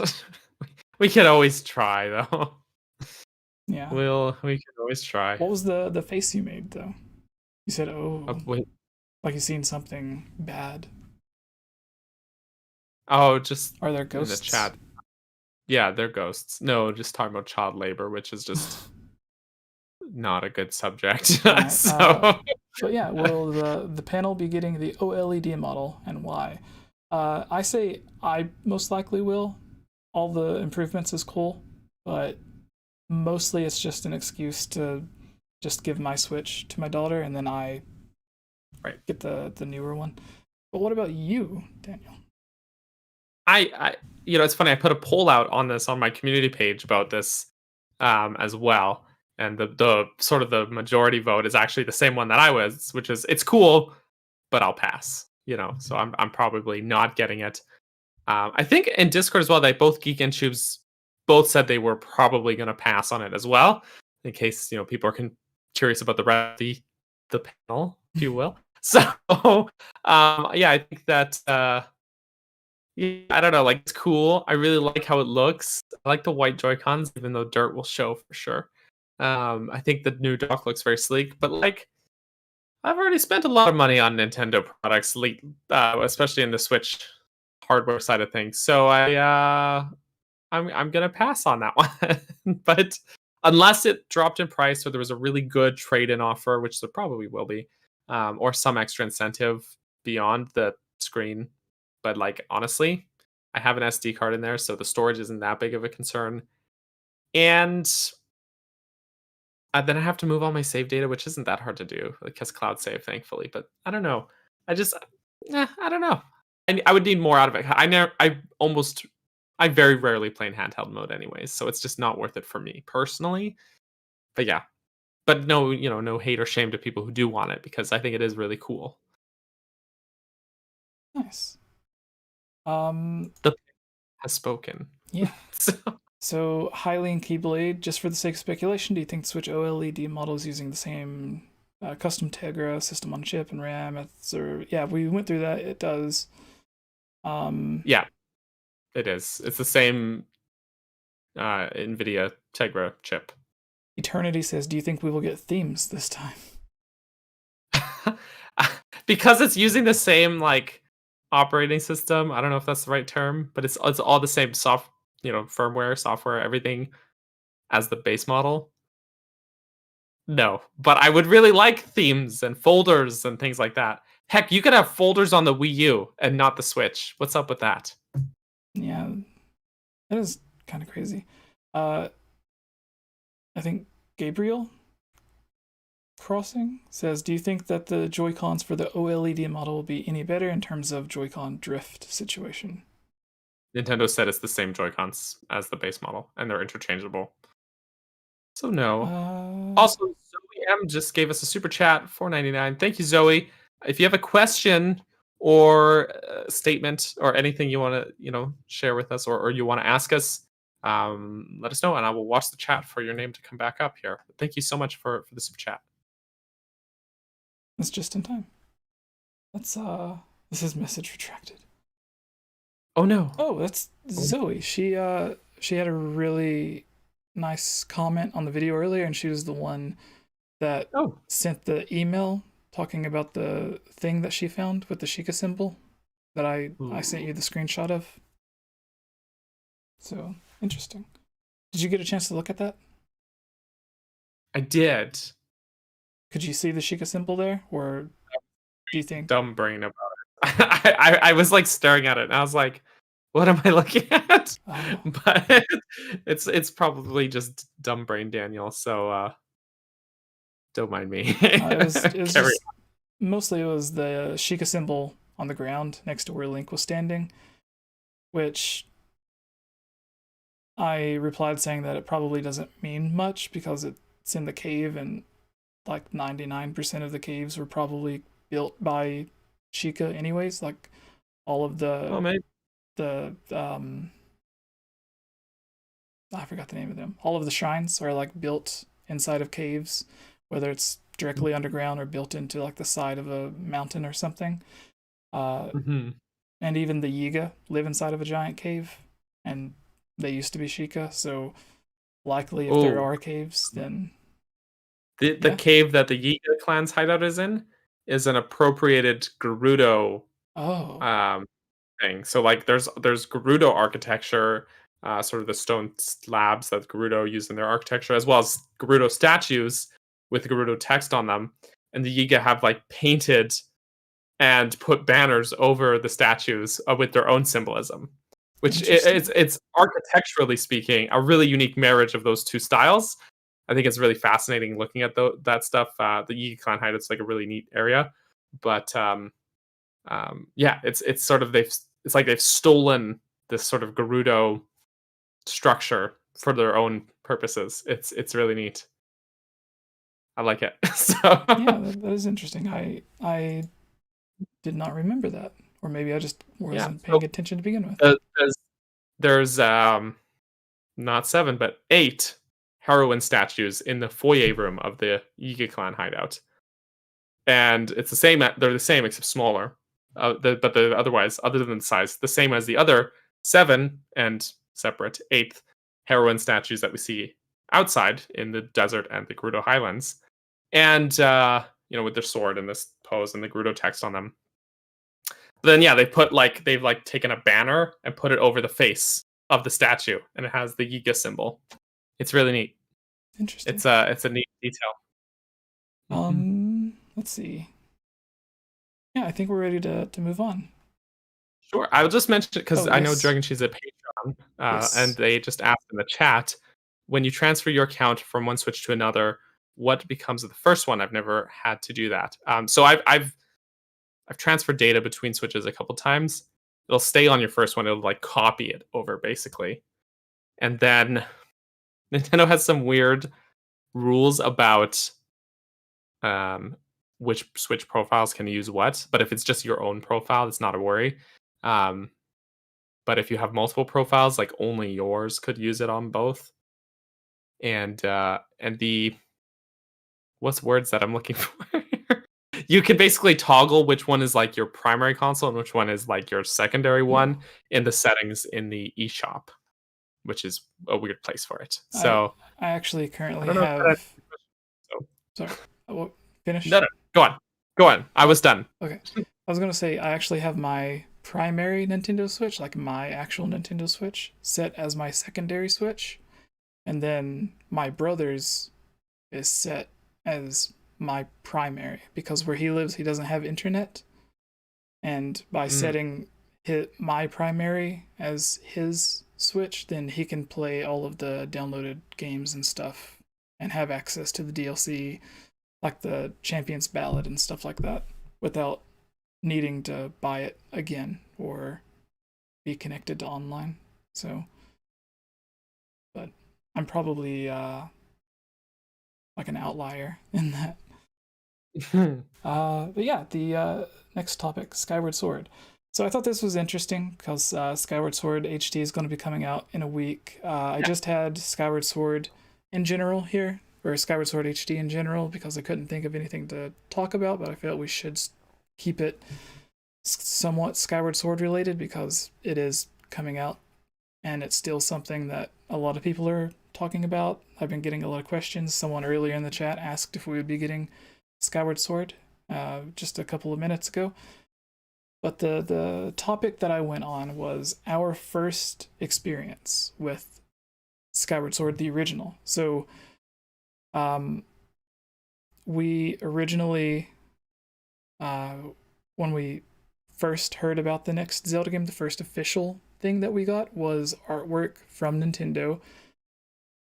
We could always try, though. Yeah. We could always try. What was the face you made, though? You said, oh, wait. Like you've seen something bad. Oh, just are there ghosts in the chat? Yeah, they're ghosts. No, just talking about child labor, which is just not a good subject. Right, so, but yeah, will the panel be getting the OLED model, and why? I say I most likely will. All the improvements is cool, but mostly it's just an excuse to just give my Switch to my daughter, and then I get the newer one. But what about you, Daniel? I it's funny, I put a poll out on this on my community page about this as well, and the sort of the majority vote is actually the same one that I was, which is it's cool, but I'll pass. So I'm probably not getting it. I think in Discord as well, they both Geek and Tubes both said they were probably going to pass on it as well, in case people are curious about the rest of the panel, if you will. So yeah, I think that yeah, I don't know, like, it's cool. I really like how it looks. I like the white Joy-Cons, even though dirt will show for sure. I think the new dock looks very sleek, but like, I've already spent a lot of money on Nintendo products, especially in the Switch hardware side of things. So I'm gonna pass on that one. But unless it dropped in price or there was a really good trade-in offer, which there probably will be, or some extra incentive beyond the screen. But like, honestly, I have an SD card in there, so the storage isn't that big of a concern. And then I have to move all my save data, which isn't that hard to do because cloud save, thankfully. But I don't know. I don't know. I would need more out of it. I very rarely play in handheld mode anyways, so it's just not worth it for me personally. But yeah, but no, no hate or shame to people who do want it, because I think it is really cool. Nice. The has spoken. Yeah. So Hylian Gamescast, just for the sake of speculation, do you think the Switch OLED model is using the same custom Tegra system on chip and RAM? Yeah, we went through that. It does. Yeah, it is. It's the same NVIDIA Tegra chip. Eternity says, do you think we will get themes this time? Because it's using the same operating system. I don't know if that's the right term, but it's all the same firmware, software, everything as the base model. No, but I would really like themes and folders and things like that. Heck, you could have folders on the Wii U and not the Switch. What's up with that? Yeah, that is kind of crazy. I think Gabriel Crossing says, do you think that the Joy-Cons for the OLED model will be any better in terms of Joy-Con drift situation? Nintendo said it's the same Joy-Cons as the base model, and they're interchangeable. So no. Also, Zoe PM just gave us a super chat, 4.99. Thank you, Zoe. If you have a question or a statement or anything you want to, share with us or you want to ask us, let us know, and I will watch the chat for your name to come back up here. But thank you so much for the super chat. It's just in time. This is message retracted. Oh no. Oh, that's Zoe. She had a really nice comment on the video earlier, and she was the one that sent the email talking about the thing that she found with the Sheikah symbol that I sent you the screenshot of. So interesting. Did you get a chance to look at that? I did. Could you see the Sheikah symbol there, or do you think dumb brain about it? I was like staring at it, and I was like, "What am I looking at?" But it's probably just dumb brain Daniel. So don't mind me. It was just, mostly it was the Sheikah symbol on the ground next to where Link was standing, which I replied saying that it probably doesn't mean much because it's in the cave, and like 99% of the caves were probably built by Sheikah anyways. Like all of the I forgot the name of them. All of the shrines are like built inside of caves, whether it's directly underground or built into like the side of a mountain or something. And even the Yiga live inside of a giant cave, and they used to be Sheikah, so likely if there are caves, then the cave that the Yiga clan's hideout is in is an appropriated Gerudo thing. So like there's Gerudo architecture, sort of the stone slabs that Gerudo used in their architecture, as well as Gerudo statues with Gerudo text on them. And the Yiga have like painted and put banners over the statues with their own symbolism, which it's architecturally speaking a really unique marriage of those two styles. I think it's really fascinating looking at that stuff. The Yiga clan hideout's like a really neat area, but it's sort of it's like they've stolen this sort of Gerudo structure for their own purposes. It's really neat. I like it. So yeah, that is interesting. I did not remember that, or maybe I just wasn't paying attention to begin with. There's not 7 but 8 heroine statues in the foyer room of the Yiga clan hideout, and it's the same. They're the same except smaller. But the otherwise, other than the size, the same as the other 7 and separate 8th heroine statues that we see outside in the desert and the Gerudo Highlands, and with their sword in this pose and the Gerudo text on them. But then they've taken a banner and put it over the face of the statue, and it has the Yiga symbol. It's really neat. Interesting. It's a neat detail. Let's see. Yeah, I think we're ready to move on. Sure. I will just mention it because I know Dragon Cheese at Patreon, and they just asked in the chat, when you transfer your account from one Switch to another, what becomes of the first one? I've never had to do that. So I've transferred data between Switches a couple times. It'll stay on your first one. It'll like copy it over basically, and then Nintendo has some weird rules about which Switch profiles can use what. But if it's just your own profile, it's not a worry. But if you have multiple profiles, like only yours could use it on both. And the what's words that I'm looking for? You can basically toggle which one is like your primary console and which one is like your secondary one in the settings in the eShop, which is a weird place for it. So I actually currently have. Sorry. Finish? No. Go on. I was done. Okay. I was gonna say I actually have my primary Nintendo Switch, like my actual Nintendo Switch, set as my secondary Switch, and then my brother's is set as my primary because where he lives he doesn't have internet, and by setting my primary as his Switch, then he can play all of the downloaded games and stuff and have access to the DLC, like the Champion's Ballad and stuff like that, without needing to buy it again or be connected to online. So, but I'm probably like an outlier in that. But yeah, the next topic, Skyward Sword. So I thought this was interesting because Skyward Sword HD is going to be coming out in a week. I just had Skyward Sword in general here, or Skyward Sword HD in general, because I couldn't think of anything to talk about, but I felt we should keep it somewhat Skyward Sword related because it is coming out and it's still something that a lot of people are talking about. I've been getting a lot of questions. Someone earlier in the chat asked if we would be getting Skyward Sword just a couple of minutes ago. But the topic that I went on was our first experience with Skyward Sword, the original. So we originally, when we first heard about the next Zelda game, the first official thing that we got was artwork from Nintendo.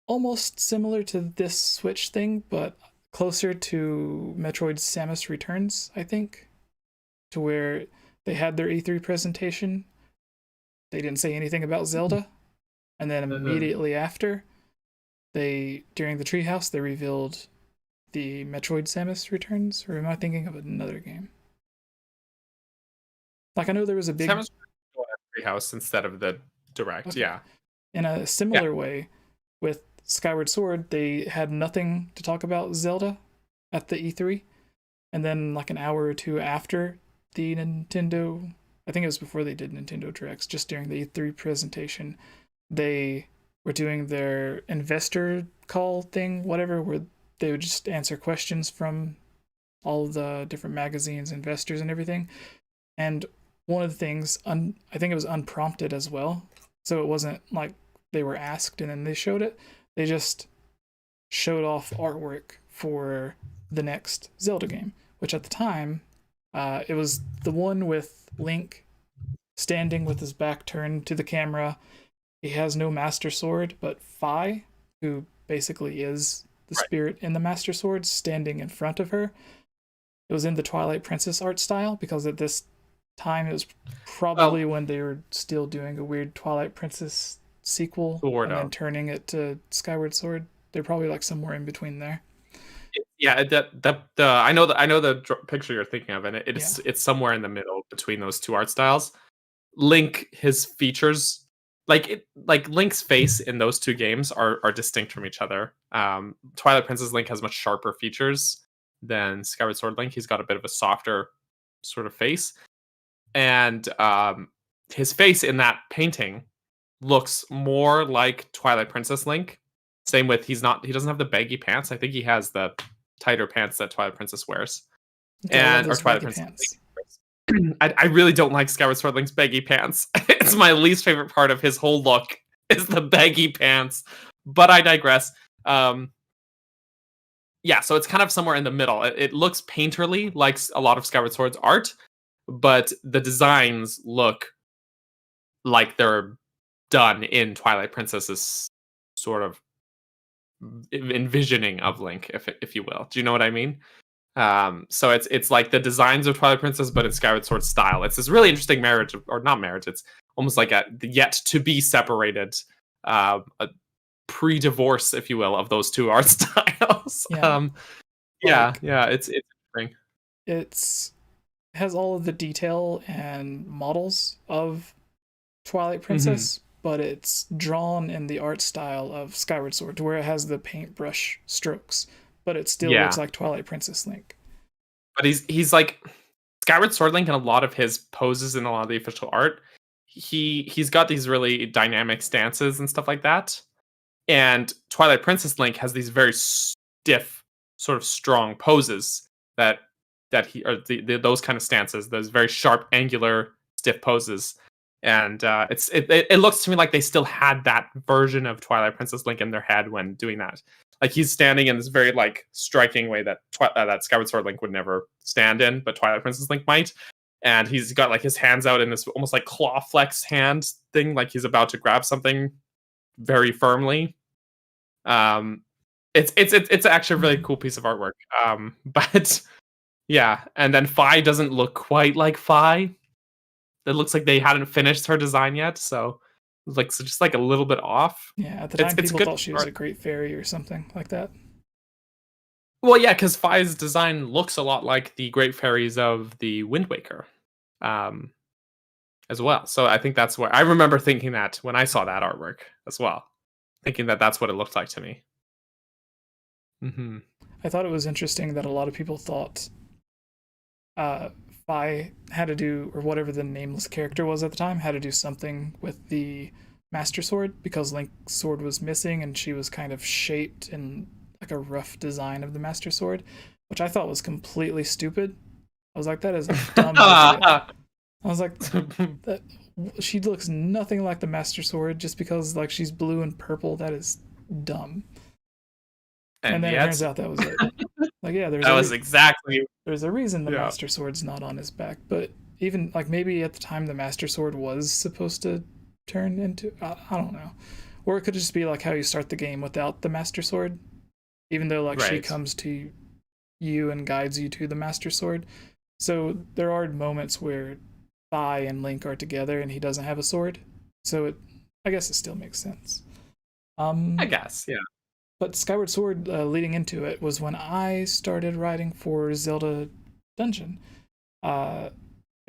Almost similar to this Switch thing, but closer to Metroid Samus Returns, I think, to where they had their E3 presentation. They didn't say anything about Zelda, and then immediately after, during the treehouse, they revealed the Metroid Samus Returns. Or am I thinking of another game? Like, I know there was a big Samus treehouse instead of the direct. Okay. Yeah. In a similar way, with Skyward Sword, they had nothing to talk about Zelda at the E3, and then like an hour or two after the Nintendo, I think it was before they did Nintendo Directs, just during the E3 presentation, they were doing their investor call thing, whatever, where they would just answer questions from all the different magazines, investors, and everything. And one of the things, I think it was unprompted as well, so it wasn't like they were asked and then they showed it. They just showed off artwork for the next Zelda game, which at the time, it was the one with Link standing with his back turned to the camera. He has no Master Sword, but Fi, who basically is the spirit in the Master Sword, standing in front of her. It was in the Twilight Princess art style, because at this time it was probably when they were still doing a weird Twilight Princess sequel and then turning it to Skyward Sword. They're probably like somewhere in between there. Yeah, I know the picture you're thinking of, and it's somewhere in the middle between those two art styles. Link, his features, like Link's face in those two games are distinct from each other. Twilight Princess Link has much sharper features than Skyward Sword Link. He's got a bit of a softer sort of face, and his face in that painting looks more like Twilight Princess Link. Same with he doesn't have the baggy pants. I think he has the tighter pants that Twilight Princess wears. Or Twilight Princess. I really don't like Skyward Sword Link's baggy pants. It's my least favorite part of his whole look is the baggy pants. But I digress. So it's kind of somewhere in the middle. It looks painterly like a lot of Skyward Sword's art, but the designs look like they're done in Twilight Princess's sort of envisioning of Link, if you will. Do you know what I mean? So it's like the designs of Twilight Princess, but in Skyward Sword style. It's this really interesting marriage, or not marriage. It's almost like a yet to be separated, a pre-divorce, if you will, of those two art styles. It's interesting. It has all of the detail and models of Twilight Princess, but it's drawn in the art style of Skyward Sword, to where it has the paintbrush strokes, but it still looks like Twilight Princess Link. But he's like Skyward Sword Link in a lot of his poses in a lot of the official art. He's got these really dynamic stances and stuff like that. And Twilight Princess Link has these very stiff, sort of strong poses that those kind of stances, those very sharp, angular, stiff poses. And it looks to me like they still had that version of Twilight Princess Link in their head when doing that. Like he's standing in this very like striking way that that Skyward Sword Link would never stand in, but Twilight Princess Link might. And he's got like his hands out in this almost like claw flex hand thing, like he's about to grab something very firmly. It's actually a really cool piece of artwork. But yeah, and then Fi doesn't look quite like Fi. It looks like they hadn't finished her design yet, so just like a little bit off. Yeah, at the time people thought she was a great fairy or something like that. Well, yeah, because Phi's design looks a lot like the Great Fairies of the Wind Waker, um, as well. So I think that's where I remember thinking that when I saw that artwork as well, thinking that that's what it looked like to me. Hmm. I thought it was interesting that a lot of people thought Phi had to do, or whatever the nameless character was at the time, had to do something with the Master Sword because Link's sword was missing and she was kind of shaped in like a rough design of the Master Sword, which I thought was completely stupid. I was like, that is a dumb idea. I was like, that she looks nothing like the Master Sword just because like she's blue and purple. That is dumb. And then it turns out that was it. Like, yeah, that was exactly. There's a reason the Master Sword's not on his back, but even like maybe at the time the Master Sword was supposed to turn into I don't know, or it could just be like how you start the game without the Master Sword, even though like she comes to you and guides you to the Master Sword. So there are moments where Phi and Link are together and he doesn't have a sword, so I guess it still makes sense. I guess, yeah. But Skyward Sword, leading into it, was when I started writing for Zelda Dungeon. It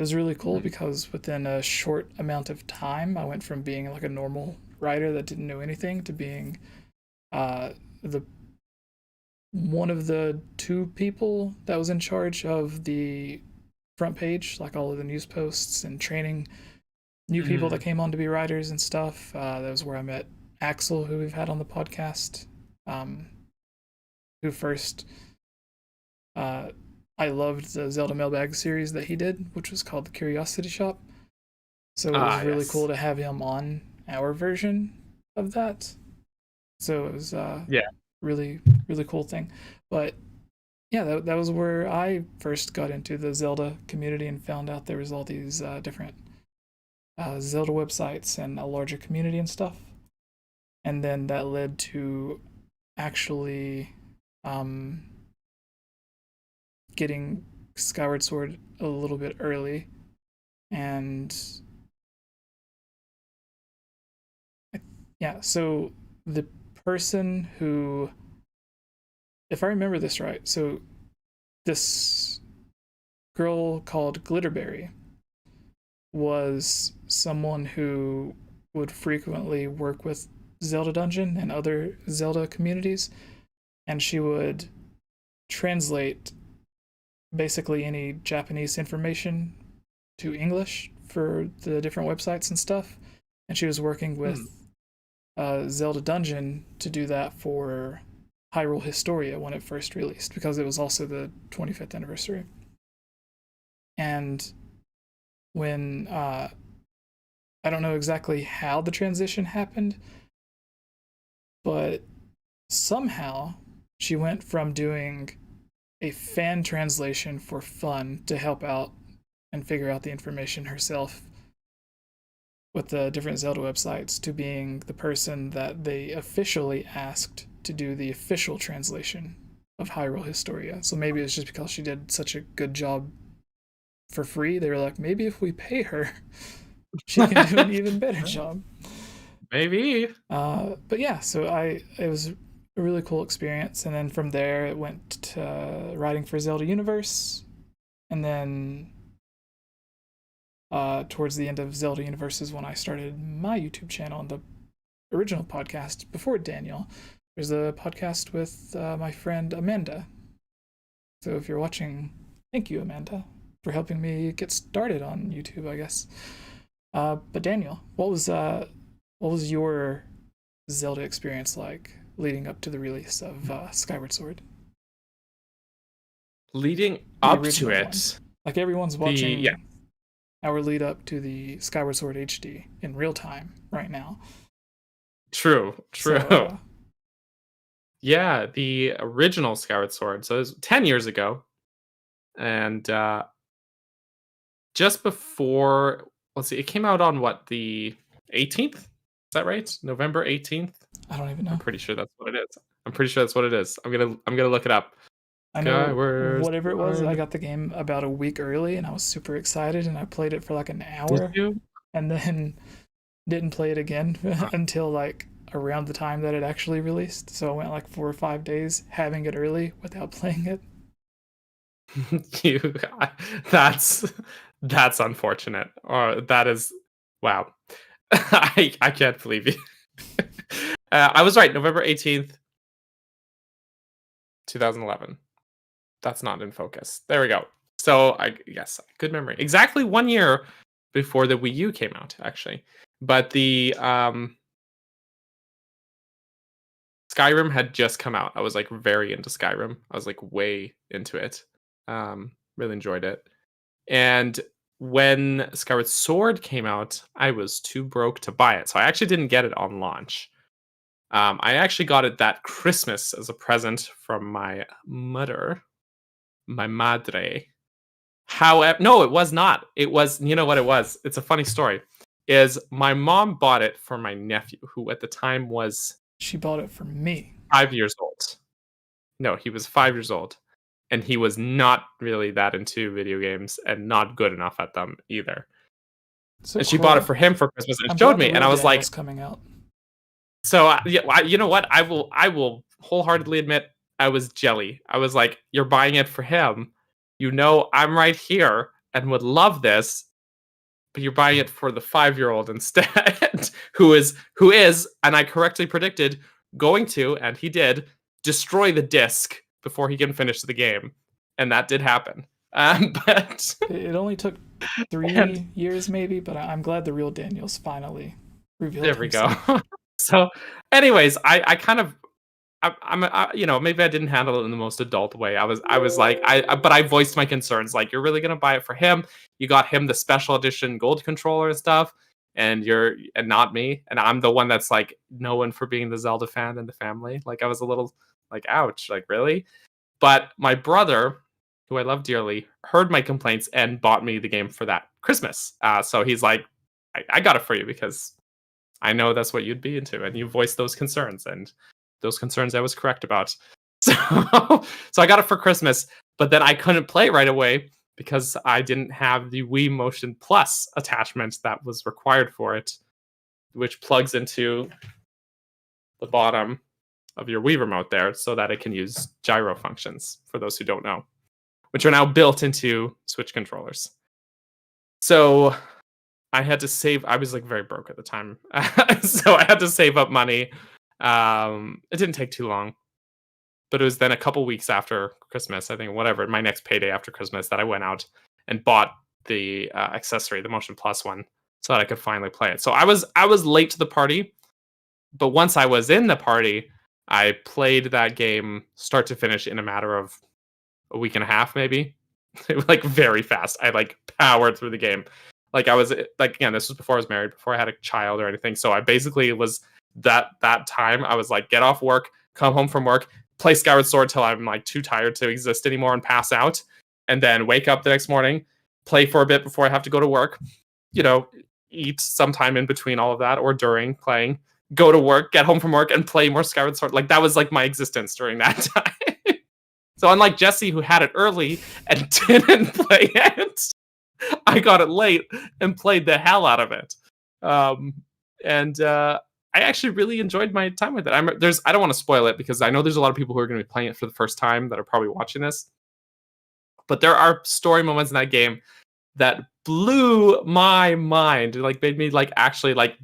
was really cool because within a short amount of time, I went from being like a normal writer that didn't know anything to being the one of the two people that was in charge of the front page, like all of the news posts and training new people that came on to be writers and stuff. That was where I met Axel, who we've had on the podcast. Who first I loved the Zelda mailbag series that he did, which was called the Curiosity Shop. So it was really cool to have him on our version of that. So it was really, really cool thing. But yeah, that was where I first got into the Zelda community and found out there was all these different Zelda websites and a larger community and stuff. And then that led to actually getting Skyward Sword a little bit early, and so the person who, if I remember this right, so this girl called Glitterberry was someone who would frequently work with Zelda Dungeon and other Zelda communities, and she would translate basically any Japanese information to English for the different websites and stuff. And she was working with Zelda Dungeon to do that for Hyrule Historia when it first released, because it was also the 25th anniversary. And when I don't know exactly how the transition happened, but somehow she went from doing a fan translation for fun to help out and figure out the information herself with the different Zelda websites to being the person that they officially asked to do the official translation of Hyrule Historia. So maybe it's just because she did such a good job for free. They were like, maybe if we pay her, she can do an even better job. Maybe. But yeah, so it was a really cool experience, and then from there it went to writing for Zelda Universe, and then towards the end of Zelda Universe is when I started my YouTube channel and the original podcast before Daniel. There's a podcast with my friend Amanda. So if you're watching, thank you, Amanda, for helping me get started on YouTube, I guess. But Daniel, what was your Zelda experience like leading up to the release of Skyward Sword? Leading up to it, like everyone's watching our lead up to the Skyward Sword HD in real time right now. True. So, yeah, the original Skyward Sword. So it was 10 years ago, and just before, let's see, it came out on what, the 18th? Is that right? November 18th? I don't even know. I'm pretty sure that's what it is. I'm gonna look it up. I know whatever it was, I got the game about a week early and I was super excited and I played it for like an hour and then didn't play it again until like around the time that it actually released. So I went like 4 or 5 days having it early without playing it. You, that's unfortunate. Or that is, wow. I can't believe you. I was right. November 18th, 2011. That's not in focus. There we go. So yes, good memory. Exactly 1 year before the Wii U came out, actually. But the Skyrim had just come out. I was like very into Skyrim. I was like way into it. Really enjoyed it. And when Skyward Sword came out, I was too broke to buy it. So I actually didn't get it on launch. I actually got it that Christmas as a present from my mother, my madre. However, no, it was not. It was, you know what it was? It's a funny story. Is my mom bought it for my nephew, who at the time was... She bought it for me. 5 years old. No, he was 5 years old. And he was not really that into video games and not good enough at them either. So and she bought it for him for Christmas and showed me, and I was like, coming out. So yeah, you know what? I will wholeheartedly admit I was jelly. I was like, you're buying it for him. You know, I'm right here and would love this, but you're buying it for the 5-year-old instead, who is, and I correctly predicted, going to, and he did, destroy the disc before he can finish the game, and that did happen. But it only took 3 years, maybe. But I'm glad the real Daniel's finally revealed. There we himself. go. So, anyways, I kind of, you know, maybe I didn't handle it in the most adult way. I was like, but I voiced my concerns. Like, you're really gonna buy it for him? You got him the special edition gold controller and stuff, and not me, and I'm the one that's like known for being the Zelda fan in the family. Like, I was a little like, ouch, like really. But my brother, who I love dearly, heard my complaints and bought me the game for that Christmas. So he's like, I got it for you because I know that's what you'd be into, and you voiced those concerns, and those concerns I was correct about. So I got it for Christmas, but then I couldn't play right away because I didn't have the Wii Motion Plus attachment that was required for it, which plugs into the bottom of your Wii remote there so that it can use gyro functions, for those who don't know, which are now built into Switch controllers. So I had to save. I was like very broke at the time. So I had to save up money. It didn't take too long, but it was then a couple weeks after Christmas, I think, whatever, my next payday after Christmas, that I went out and bought the accessory, the Motion Plus one, so that I could finally play it. So I was late to the party, but once I was in the party, I played that game start to finish in a matter of a week and a half, maybe. Like very fast. I like powered through the game. Like I was like, again, this was before I was married, before I had a child or anything. So I basically was that time. I was like, get off work, come home from work, play Skyward Sword till I'm like too tired to exist anymore and pass out, and then wake up the next morning, play for a bit before I have to go to work. You know, eat sometime in between all of that or during playing. Go to work, get home from work, and play more Skyward Sword. Like that was like my existence during that time. So unlike Jesse, who had it early and didn't play it, I got it late and played the hell out of it. I actually really enjoyed my time with it. I don't want to spoil it because I know there's a lot of people who are going to be playing it for the first time that are probably watching this. But there are story moments in that game that blew my mind. It like made me like actually like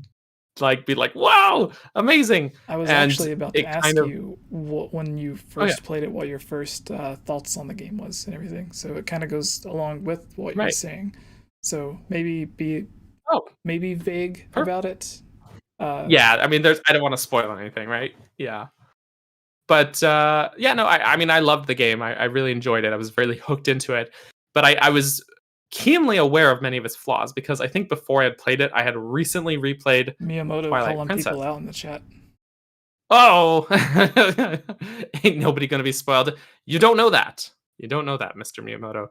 be like, wow, amazing. I was actually about to ask you when you first played it, what your first thoughts on the game was and everything. So it kind of goes along with what you're saying. So maybe be vague about it. Yeah, I mean, I don't want to spoil anything, right? Yeah. But yeah, no, I mean, I loved the game. I really enjoyed it. I was really hooked into it. But I was keenly aware of many of its flaws because I think before I had played it, I had recently replayed Miyamoto Twilight calling Princess. people out in the chat. Oh, ain't nobody going to be spoiled. You don't know that. You don't know that, Mr. Miyamoto.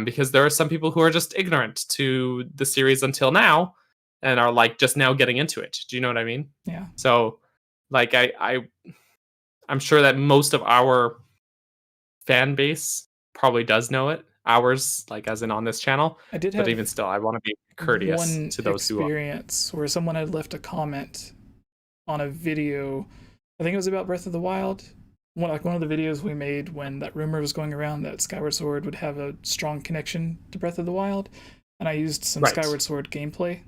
Because there are some people who are just ignorant to the series until now and are like just now getting into it. Do you know what I mean? Yeah. So like I'm sure that most of our fan base probably does know it. Ours, like as in on this channel. I did but even still, I want to be courteous to those who experience where someone had left a comment on a video. I think it was about Breath of the Wild. One of the videos we made when that rumor was going around that Skyward Sword would have a strong connection to Breath of the Wild, and I used some Right. Skyward Sword gameplay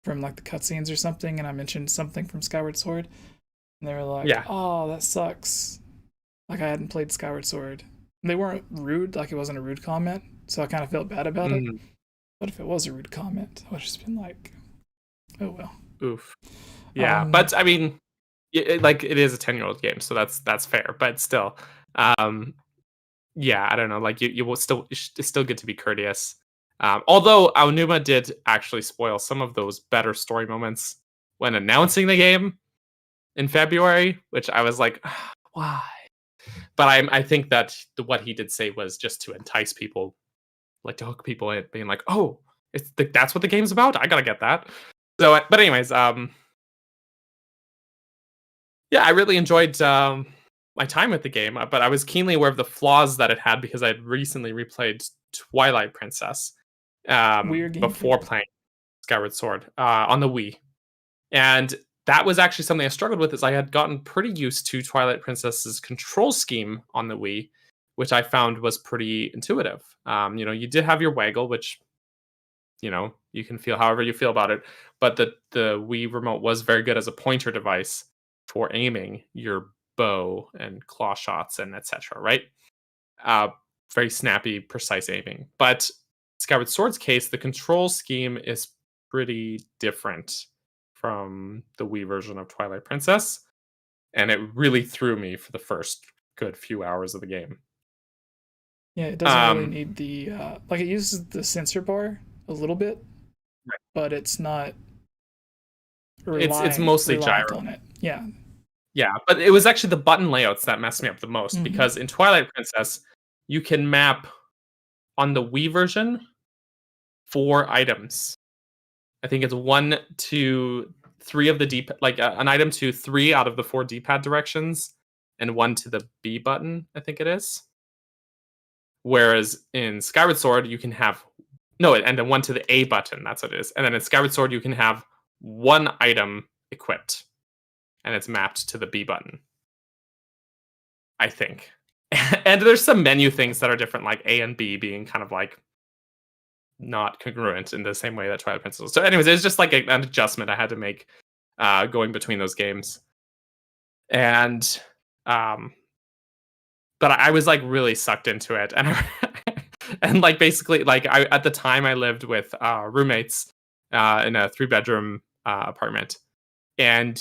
from like the cutscenes or something, and I mentioned something from Skyward Sword, and they were like, Yeah. "Oh, that sucks." Like I hadn't played Skyward Sword. They weren't rude, like it wasn't a rude comment, so I kind of felt bad about it. Mhm. But if it was a rude comment, I would have just been like, "Oh well." Oof. Yeah, but I mean, like it is a 10-year-old game, so that's fair. But still, yeah, I don't know. Like you will still it's still good to be courteous. Although Aonuma did actually spoil some of those better story moments when announcing the game in February, which I was like, why? But I think that what he did say was just to entice people, like to hook people in, being like, oh, that's what the game's about. I gotta get that. So, but anyways, yeah, I really enjoyed my time with the game, but I was keenly aware of the flaws that it had because I had recently replayed Twilight Princess Weird before gameplay. playing Skyward Sword on the Wii, and that was actually something I struggled with. Is I had gotten pretty used to Twilight Princess's control scheme on the Wii, which I found was pretty intuitive. You did have your waggle, which you can feel however you feel about it, but the Wii remote was very good as a pointer device for aiming your bow and claw shots and etc. Right? Uh, Very snappy, precise aiming. But Skyward Sword's case, the control scheme is pretty different from the Wii version of Twilight Princess, and it really threw me for the first good few hours of the game. Yeah, it doesn't really need the like it uses the sensor bar a little bit, Right. but it's not. It's mostly reliant gyro. on it. Yeah. Yeah, but it was actually the button layouts that messed me up the most Mhm. because in Twilight Princess, you can map on the Wii version 4 items. I think it's 1 to 3 of the D, like an item to 3 out of the 4 D-pad directions, and 1 to the B button. I think it is. Whereas in Skyward Sword, you can have and then 1 to the A button. That's what it is. And then in Skyward Sword, you can have 1 item equipped, and it's mapped to the B button, I think. And there's some menu things that are different, like A and B being kind of like not congruent in the same way that Twilight Princess was. So, anyways, it's just like an adjustment I had to make going between those games. And but I was like really sucked into it, and and like basically like I at the time I lived with roommates in a 3-bedroom apartment, and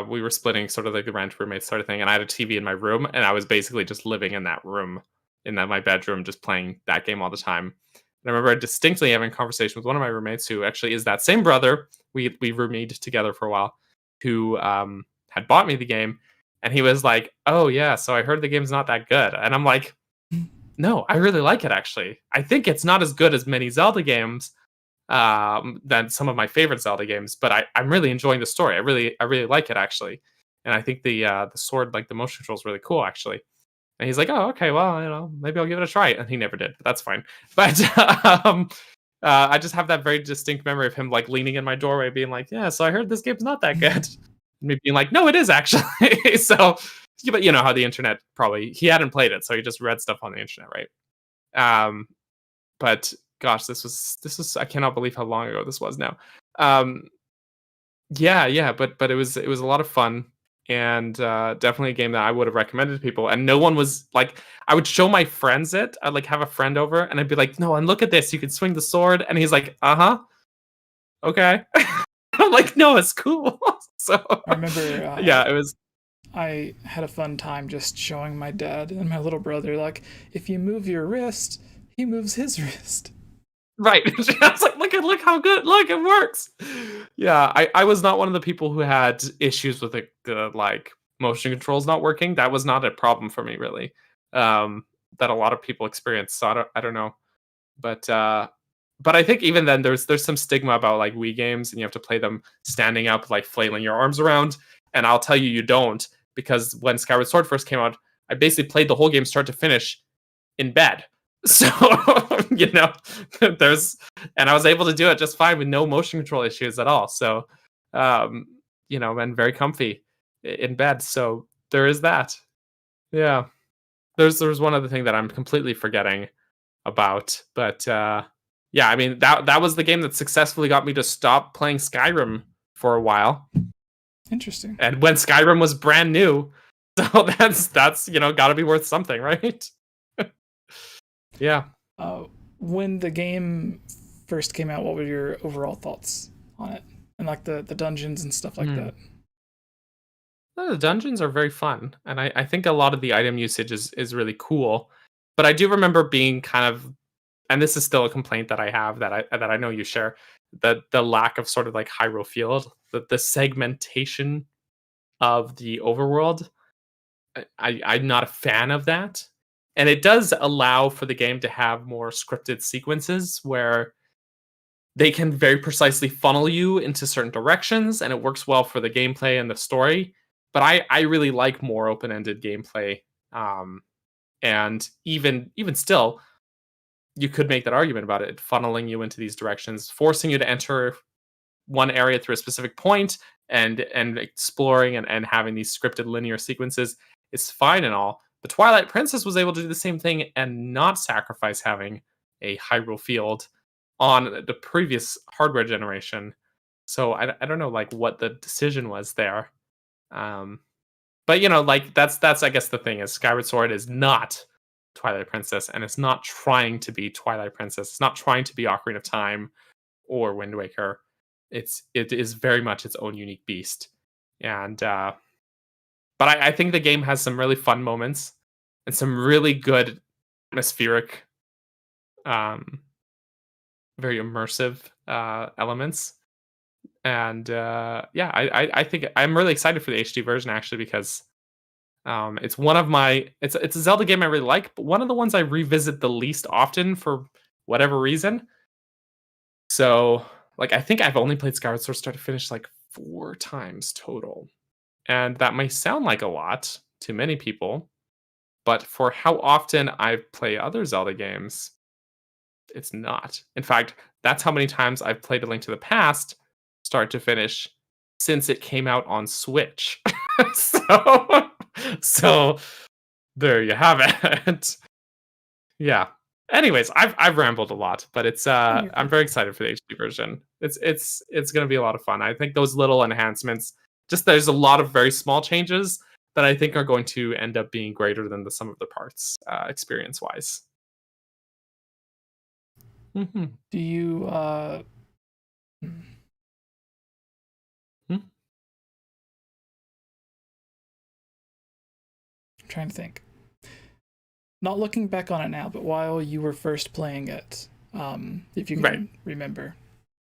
we were splitting sort of like the rent roommates sort of thing, and I had a TV in my room, and I was basically just living in that room, my bedroom, just playing that game all the time. And I remember distinctly having a conversation with one of my roommates, who actually is that same brother. We roommated together for a while, who had bought me the game, and he was like, "Oh yeah, so I heard the game's not that good," and I'm like, "No, I really like it actually. I think it's not as good as many Zelda games." Than some of my favorite Zelda games, but I'm really enjoying the story. I really like it actually, and I think the sword, like the motion control, is really cool actually. And he's like, "Oh, okay, well, maybe I'll give it a try." And he never did, but that's fine. But I just have that very distinct memory of him like leaning in my doorway, being like, "Yeah, so I heard this game's not that good," and me being like, "No, it is actually." So, but you know how the internet he hadn't played it, so he just read stuff on the internet, right? But gosh, this was I cannot believe how long ago this was now. Yeah, but it was a lot of fun, and definitely a game that I would have recommended to people. And no one was like, I would show my friends it. I'd like have a friend over, and I'd be like, "No, and look at this, you can swing the sword," and he's like, "Uh-huh, okay." I'm like, "No, it's cool." So I remember yeah, it was I had a fun time just showing my dad and my little brother, like, if you move your wrist, he moves his wrist. right. I was like, look how good, look, it works. Yeah, I was not one of the people who had issues with the like motion controls not working. That was not a problem for me really. That a lot of people experience. So I don't know. But I think even then there's some stigma about like Wii games, and you have to play them standing up, like flailing your arms around. And I'll tell you, you don't, because when Skyward Sword first came out, I basically played the whole game start to finish in bed. So you know, and I was able to do it just fine with no motion control issues at all. So and very comfy in bed. So there is that. Yeah. There's one other thing that I'm completely forgetting about, but yeah, I mean that was the game that successfully got me to stop playing Skyrim for a while. Interesting. And when Skyrim was brand new, so that's got to be worth something, right? Yeah. When the game first came out, what were your overall thoughts on it, and like the dungeons and stuff like that? The dungeons are very fun, and I think a lot of the item usage is really cool. But I do remember being kind of, and this is still a complaint that I have that I know you share, the lack of sort of like Hyrule Field, the segmentation of the overworld. I'm not a fan of that. And it does allow for the game to have more scripted sequences where they can very precisely funnel you into certain directions, and it works well for the gameplay and the story. But I really like more open-ended gameplay. And even still, you could make that argument about it funneling you into these directions, forcing you to enter one area through a specific point and exploring and having these scripted linear sequences is fine and all. But Twilight Princess was able to do the same thing and not sacrifice having a Hyrule Field on the previous hardware generation. So I don't know like what the decision was there. But like that's I guess the thing is Skyward Sword is not Twilight Princess, and it's not trying to be Twilight Princess. It's not trying to be Ocarina of Time or Wind Waker. It is very much its own unique beast. And but I think the game has some really fun moments and some really good atmospheric, very immersive elements. And yeah, I think I'm really excited for the HD version actually because it's one of my it's a Zelda game I really like, but one of the ones I revisit the least often for whatever reason. So like I think I've only played Skyward Sword start to finish like 4 times total. And that may sound like a lot to many people, but for how often I play other Zelda games, it's not. In fact, that's how many times I've played A Link to the Past start to finish since it came out on Switch. so so there you have it. Yeah. Anyways, I've rambled a lot, but it's I'm very excited for the HD version. It's going to be a lot of fun. I think those little enhancements, just there's a lot of very small changes that I think are going to end up being greater than the sum of the parts experience wise. Mm-hmm. Do you I'm trying to think. Not looking back on it now, but while you were first playing it, if you can remember,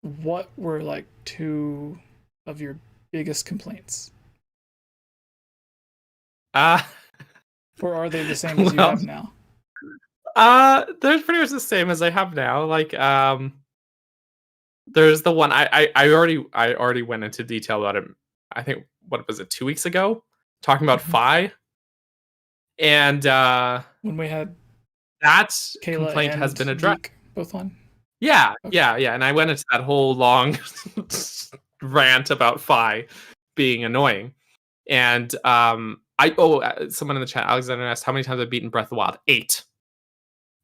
what were like 2 of your biggest complaints? Or are they the same as you have now? They're pretty much the same as I have now. Like, there's the one I already went into detail about it. I think what was it 2 weeks ago, talking about Phi, and when we had that Kayla complaint has been addressed. Geek both on. Yeah, okay. yeah, and I went into that whole long rant about Phi being annoying, and someone in the chat, Alexander asked how many times I've beaten Breath of the Wild. 8.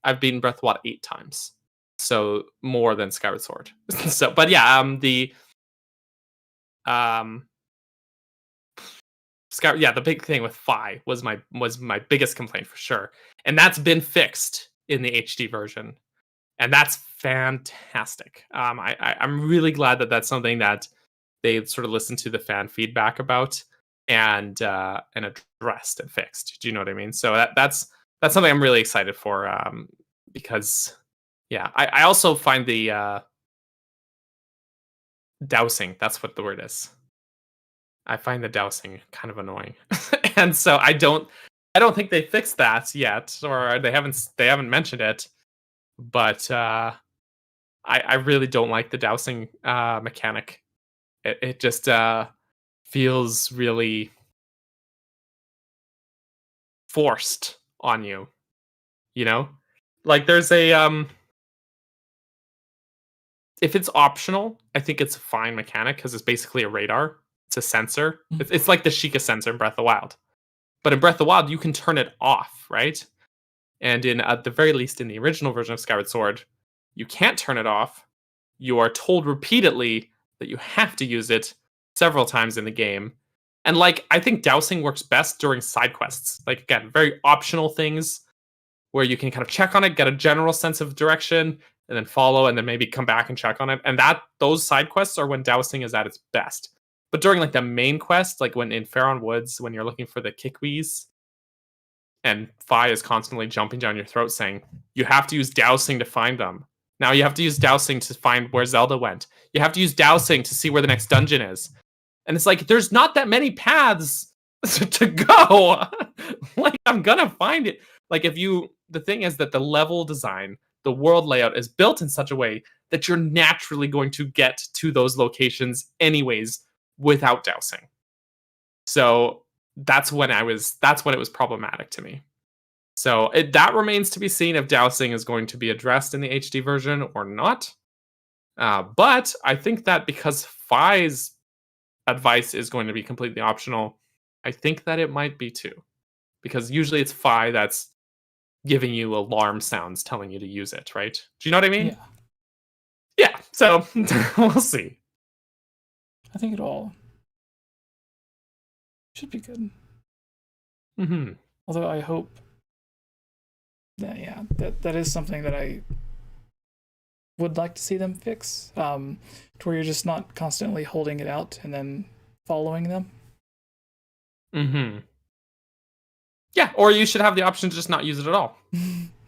I've beaten Breath of the Wild 8 times, so more than Skyward Sword. So, but yeah, the the big thing with Phi was my biggest complaint for sure, and that's been fixed in the HD version, and that's fantastic. I'm really glad that that's something that they sort of listened to the fan feedback about and addressed and fixed. Do you know what I mean? So that's something I'm really excited for, because yeah, I also find the dowsing, that's what the word is. I find the dowsing kind of annoying. And so I don't think they fixed that yet, or they haven't mentioned it. But I really don't like the dowsing mechanic. It just feels really forced on you. You know? Like there's a if it's optional, I think it's a fine mechanic because it's basically a radar. It's a sensor. It's like the Sheikah sensor in Breath of the Wild. But in Breath of the Wild, you can turn it off, right? And in at the very least in the original version of Skyward Sword, you can't turn it off. You are told repeatedly that you have to use it several times in the game. And like I think dowsing works best during side quests. Like again, very optional things where you can kind of check on it, get a general sense of direction, and then follow, and then maybe come back and check on it. And that those side quests are when dowsing is at its best. But during like the main quest, like when in Faron Woods, when you're looking for the 𝐭𝐭𝐞𝐫s, and Fi is constantly jumping down your throat saying, you have to use dowsing to find them. Now you have to use dowsing to find where Zelda went. You have to use dowsing to see where the next dungeon is. And it's like, there's not that many paths to go. Like, I'm gonna find it. Like, the thing is that the level design, the world layout is built in such a way that you're naturally going to get to those locations anyways without dowsing. So that's when it was problematic to me. So that remains to be seen if dowsing is going to be addressed in the HD version or not. But I think that because Fi's advice is going to be completely optional, I think that it might be too. Because usually it's Fi that's giving you alarm sounds telling you to use it, right? Do you know what I mean? Yeah. Yeah, so we'll see. I think it all should be good. Mm-hmm. Although I hope that is something that I would like to see them fix, to where you're just not constantly holding it out and then following them. Mm-hmm. Yeah, or you should have the option to just not use it at all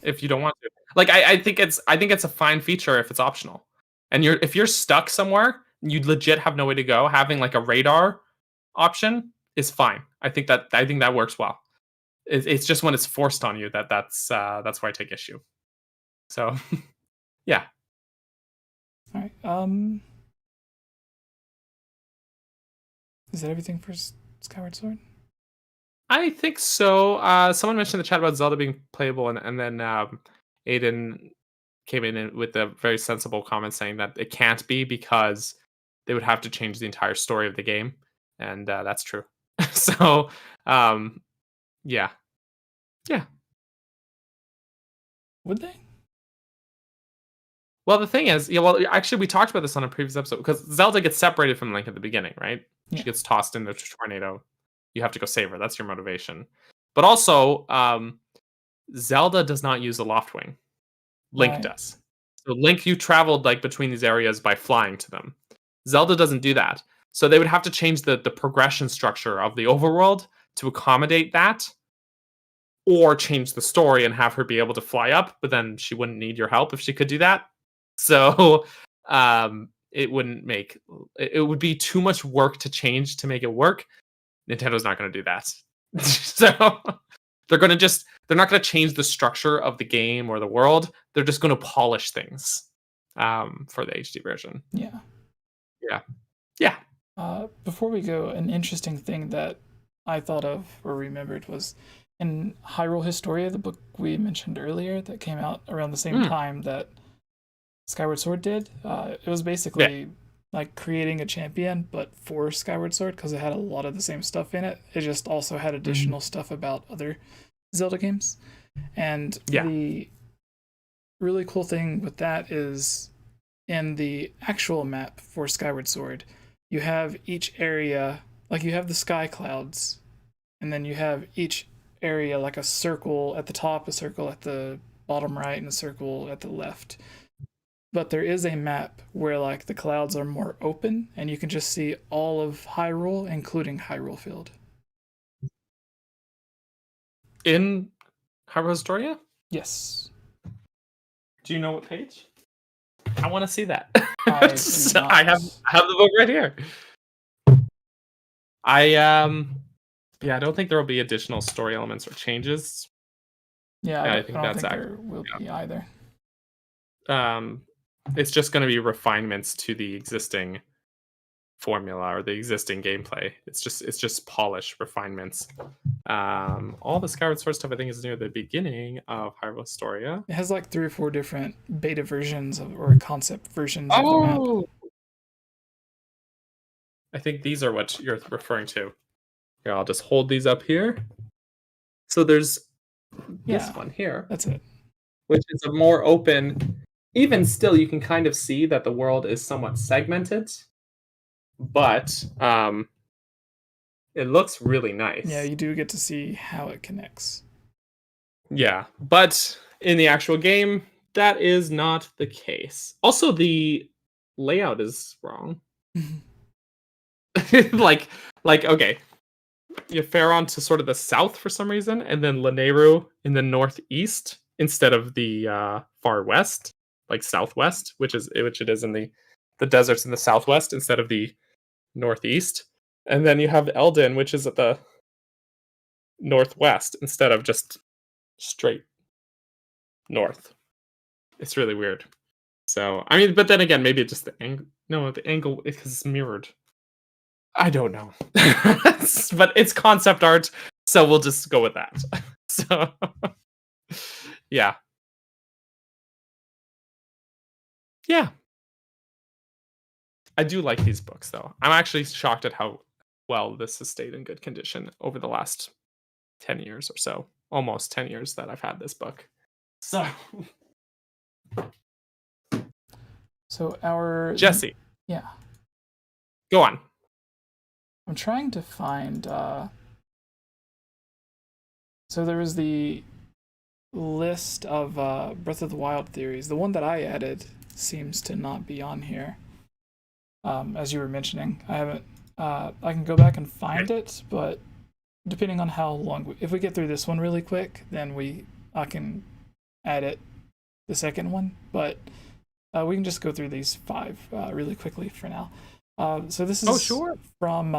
if you don't want to. Like I think it's a fine feature if it's optional. And if you're stuck somewhere, you legit have no way to go, having like a radar option is fine. I think that works well. It's just when it's forced on you that's where I take issue. So, yeah. All right. Is that everything for Skyward Sword? I think so. Someone mentioned in the chat about Zelda being playable, and then Aiden came in with a very sensible comment saying that it can't be because they would have to change the entire story of the game, and that's true. So, yeah. Would they? Well, the thing is, actually, we talked about this on a previous episode because Zelda gets separated from Link at the beginning, right? Yeah. She gets tossed in the tornado. You have to go save her. That's your motivation. But also, Zelda does not use a loft wing. Link does. So Link, you traveled like between these areas by flying to them. Zelda doesn't do that. So they would have to change the progression structure of the overworld to accommodate that, or change the story and have her be able to fly up, but then she wouldn't need your help if she could do that. So it would be too much work to change to make it work. Nintendo's not going to do that. So they're not going to change the structure of the game or the world. They're just going to polish things for the HD version. Yeah. Before we go, an interesting thing that I thought of or remembered was in Hyrule Historia, the book we mentioned earlier that came out around the same time that Skyward Sword did. It was basically like creating a champion, but for Skyward Sword, because it had a lot of the same stuff in it. It just also had additional stuff about other Zelda games. And the really cool thing with that is in the actual map for Skyward Sword, you have each area, like you have the sky clouds, and then you have each area like a circle at the top, a circle at the bottom right, and a circle at the left. But there is a map where like the clouds are more open and you can just see all of Hyrule, including Hyrule Field. In Hyrule Historia? Yes. Do you know what page? I want to see that. I I have the book right here. I don't think there will be additional story elements or changes. Yeah, I think don't think there will be either. It's just going to be refinements to the existing formula or the existing gameplay. It's just polish, refinements. All the Skyward Sword stuff I think is near the beginning of Hyrule Historia. It has like 3 or 4 different beta versions or concept versions of the map. Oh, I think these are what you're referring to. Here, I'll just hold these up here. So there's this one here. That's it. Which is a more open. Even still, you can kind of see that the world is somewhat segmented, but it looks really nice. Yeah, you do get to see how it connects. Yeah, but in the actual game, that is not the case. Also, the layout is wrong. like okay, you have Faron to sort of the south for some reason, and then Lanayru in the northeast instead of the far west, like southwest, which it is in the deserts in the southwest instead of the northeast. And then you have Eldin, which is at the northwest instead of just straight north. It's really weird. So, I mean, but then again, maybe it's just the angle. No, the angle is because it's mirrored. I don't know. But it's concept art, so we'll just go with that. So, yeah. Yeah. I do like these books, though. I'm actually shocked at how well this has stayed in good condition over the last 10 years or so. Almost 10 years that I've had this book. So, our... Jesse. Yeah. Go on. I'm trying to find... So there was the list of Breath of the Wild theories. The one that I added seems to not be on here. As you were mentioning. I haven't... I can go back and find it, but depending on how long... If we get through this one really quick, then I can add it, the second one. But we can just go through these 5 really quickly for now. So this is from...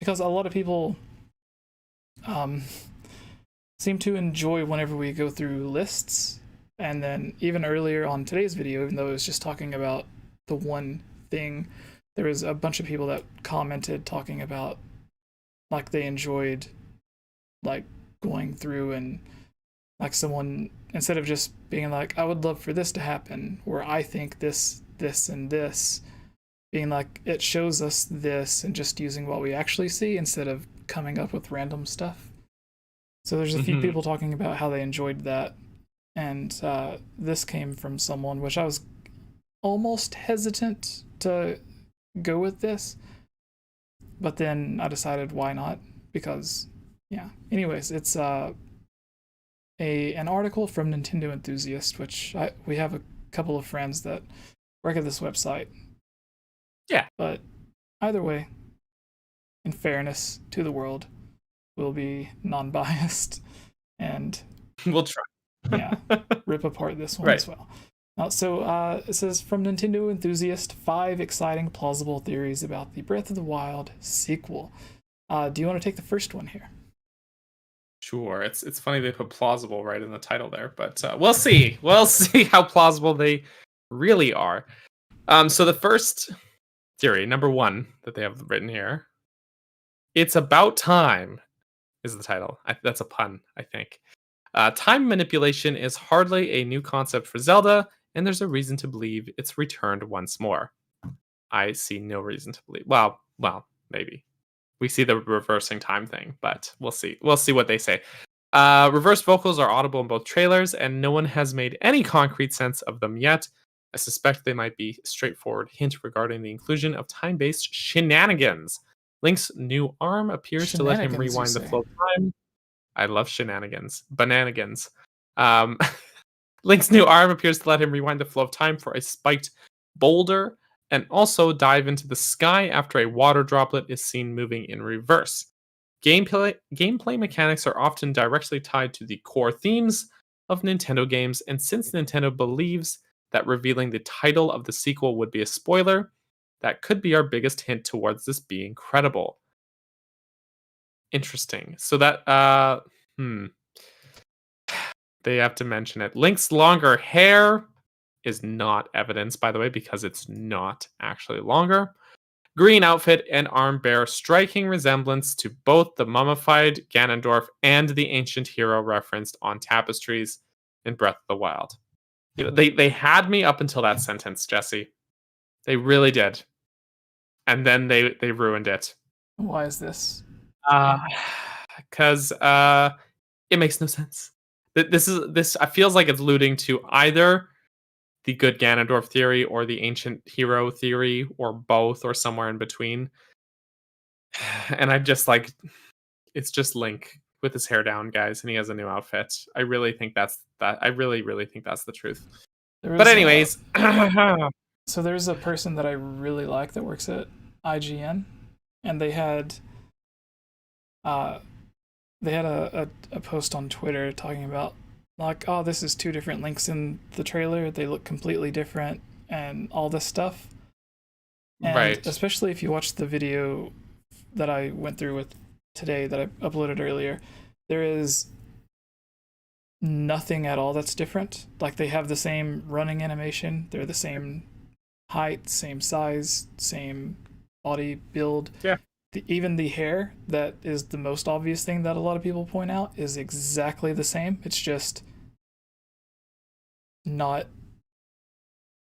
because a lot of people seem to enjoy whenever we go through lists. And then even earlier on today's video, even though it was just talking about the one thing, there was a bunch of people that commented talking about like they enjoyed like going through and like someone, instead of just being like, I would love for this to happen, or I think this, and this, being like, it shows us this, and just using what we actually see instead of coming up with random stuff. So there's a few people talking about how they enjoyed that. And this came from someone, which I was almost hesitant to go with this. But then I decided why not? Because, yeah. Anyways, it's an article from Nintendo Enthusiast, which we have a couple of friends that work at this website. Yeah. But either way, in fairness to the world, we'll be non-biased and we'll try. Yeah, rip apart this one as well. So it says, from Nintendo Enthusiast, 5 exciting plausible theories about the Breath of the Wild sequel. Do you want to take the first one here? Sure. It's funny they put plausible right in the title there, but we'll see. We'll see how plausible they really are. So the first theory, number 1, that they have written here, it's about time, is the title. That's a pun, I think. Time manipulation is hardly a new concept for Zelda, and there's a reason to believe it's returned once more. I see no reason to believe. Well, maybe. We see the reversing time thing, but we'll see. We'll see what they say. Reverse vocals are audible in both trailers, and no one has made any concrete sense of them yet. I suspect they might be a straightforward hint regarding the inclusion of time-based shenanigans. Link's new arm appears to let him rewind the flow of time. I love shenanigans. Bananigans. Link's new arm appears to let him rewind the flow of time for a spiked boulder, and also dive into the sky after a water droplet is seen moving in reverse. Gameplay mechanics are often directly tied to the core themes of Nintendo games, and since Nintendo believes that revealing the title of the sequel would be a spoiler, that could be our biggest hint towards this being credible. Interesting. So that, they have to mention it. Link's longer hair is not evidence, by the way, because it's not actually longer. Green outfit and arm bear striking resemblance to both the mummified Ganondorf and the ancient hero referenced on tapestries in Breath of the Wild. You know, they had me up until that sentence, Jesse. They really did. And then they ruined it. Why is this? Because it makes no sense. This feels like it's alluding to either the good Ganondorf theory or the ancient hero theory or both or somewhere in between. And I'm just like, it's just Link with his hair down, guys, and he has a new outfit. I really think that's that. I really think that's the truth. But anyways, so there's a person that I really like that works at IGN, and they had a post on Twitter talking about like, oh, this is two different Links in the trailer. They look completely different and all this stuff. And right. Especially if you watch the video that I went through with today that I uploaded earlier, there is nothing at all that's different. Like, they have the same running animation. They're the same height, same size, same body build. Yeah. Even the hair, that is the most obvious thing that a lot of people point out, is exactly the same. It's just not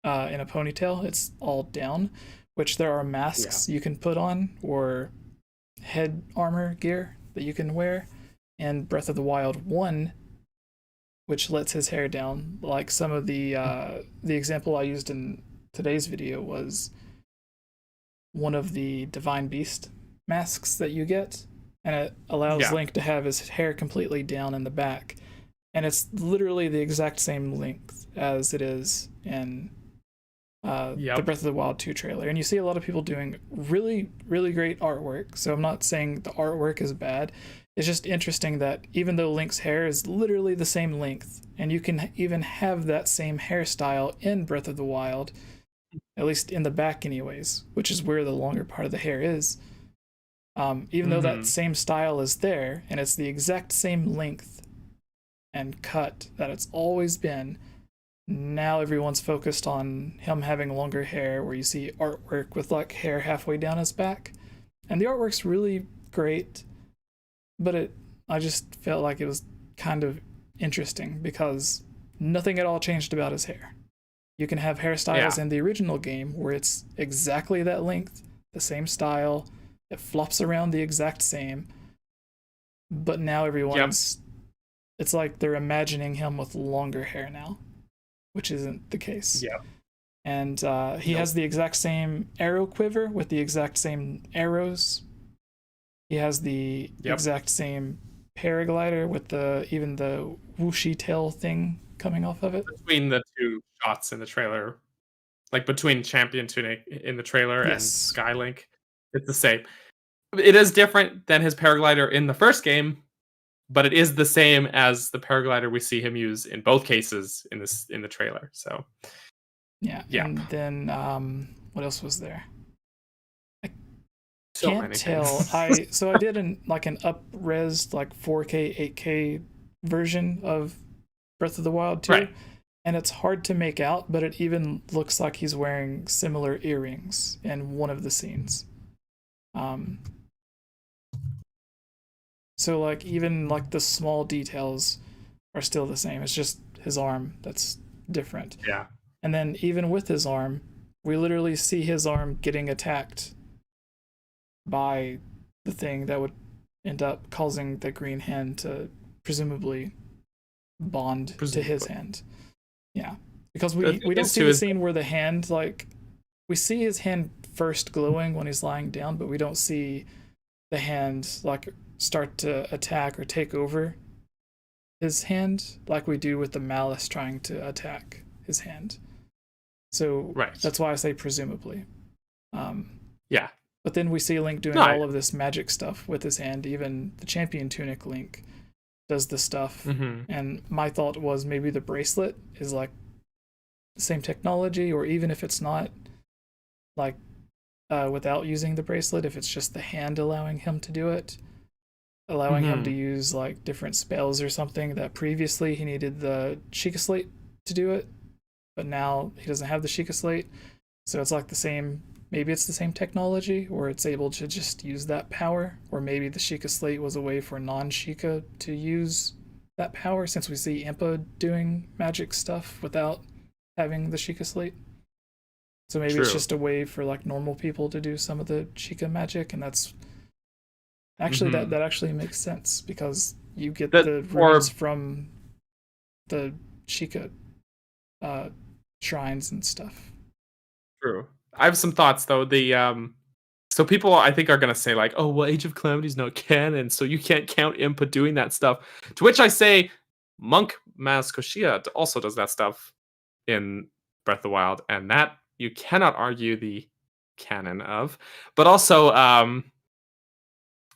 in a ponytail. It's all down, which there are masks you can put on or head armor gear that you can wear. And Breath of the Wild 1, which lets his hair down. Like some of the example I used in today's video was one of the Divine Beast masks that you get, and it allows Link to have his hair completely down in the back, and it's literally the exact same length as it is in the Breath of the Wild 2 trailer. And you see a lot of people doing really great artwork, so I'm not saying the artwork is bad. It's just interesting that even though Link's hair is literally the same length, and you can even have that same hairstyle in Breath of the Wild, at least in the back anyways, which is where the longer part of the hair is. Even though that same style is there, and it's the exact same length and cut that it's always been, now everyone's focused on him having longer hair, where you see artwork with like hair halfway down his back. And the artwork's really great, but I just felt like it was kind of interesting because nothing at all changed about his hair. You can have hairstyles in the original game where it's exactly that length, the same style, it flops around the exact same, but now everyone's it's like they're imagining him with longer hair now, which isn't the case. And he has the exact same arrow quiver with the exact same arrows. He has the exact same paraglider with even the whooshy tail thing coming off of it. Between the two shots in the trailer, like between Champion Tunic in the trailer and Skylink, it's the same. It is different than his paraglider in the first game, but it is the same as the paraglider we see him use in both cases in the trailer. So and then what else was there? I so can't tell. So I did an up-res like 4K 8K version of Breath of the Wild 2, and it's hard to make out, but it even looks like he's wearing similar earrings in one of the scenes. So like even like the small details are still the same. It's just his arm that's different. And then even with his arm, we literally see his arm getting attacked by the thing that would end up causing the green hand to presumably bond to his hand. Because we don't see the scene where the hand, like, we see his hand first glowing when he's lying down, but we don't see the hand like start to attack or take over his hand like we do with the Malice trying to attack his hand. So that's why I say presumably. But then we see Link doing all of this magic stuff with his hand. Even the Champion Tunic Link does the stuff. And my thought was maybe the bracelet is like the same technology, or even if it's not, like without using the bracelet, if it's just the hand allowing him to do it, allowing him to use like different spells or something that previously he needed the Sheikah Slate to do it, but now he doesn't have the Sheikah Slate, so it's like the same maybe it's the same technology, or it's able to just use that power, or maybe the Sheikah Slate was a way for non-Sheikah to use that power, since we see Impa doing magic stuff without having the Sheikah Slate. So maybe it's just a way for like normal people to do some of the Sheikah magic, and that's actually that actually makes sense, because you get the runes from the Sheikah shrines and stuff. True. I have some thoughts though. So people I think are gonna say like, oh well, Age of Calamity is not canon, so you can't count Impa doing that stuff. To which I say, Monk Maz Koshia also does that stuff in Breath of the Wild, and that you cannot argue the canon of. But also,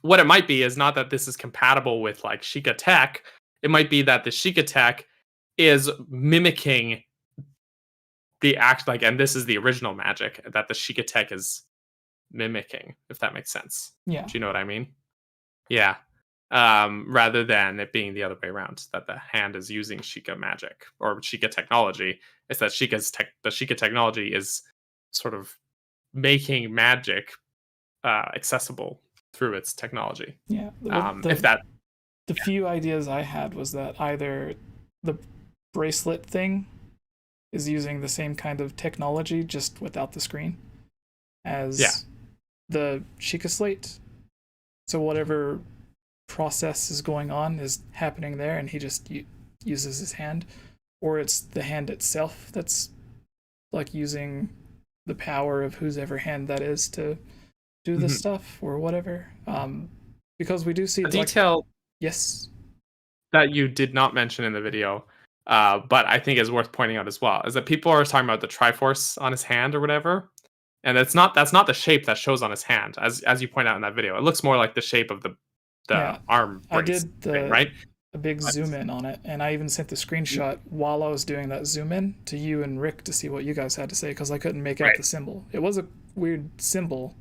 what it might be is not that this is compatible with like Sheikah tech. It might be that the Sheikah tech is mimicking the act, like, and this is the original magic that the Sheikah tech is mimicking, if that makes sense. Yeah. Do you know what I mean? Yeah. Rather than it being the other way around, that the hand is using Sheikah magic or Sheikah technology. It's that the Sheikah technology is sort of making magic accessible through its technology. Yeah. The few ideas I had was that either the bracelet thing is using the same kind of technology, just without the screen, as the Sheikah Slate. So whatever process is going on is happening there, and he just uses his hand, or it's the hand itself that's like using the power of whose ever hand that is to do the stuff or whatever. Because we do see a detail, yes, that you did not mention in the video, but I think is worth pointing out as well, is that people are talking about the Triforce on his hand or whatever, and that's not the shape that shows on his hand, as you point out in that video. It looks more like the shape of the arm brace. I did right? A big zoom in on it, and I even sent the screenshot while I was doing that zoom in to you and Rick to see what you guys had to say, because I couldn't make out the symbol. It was a weird symbol.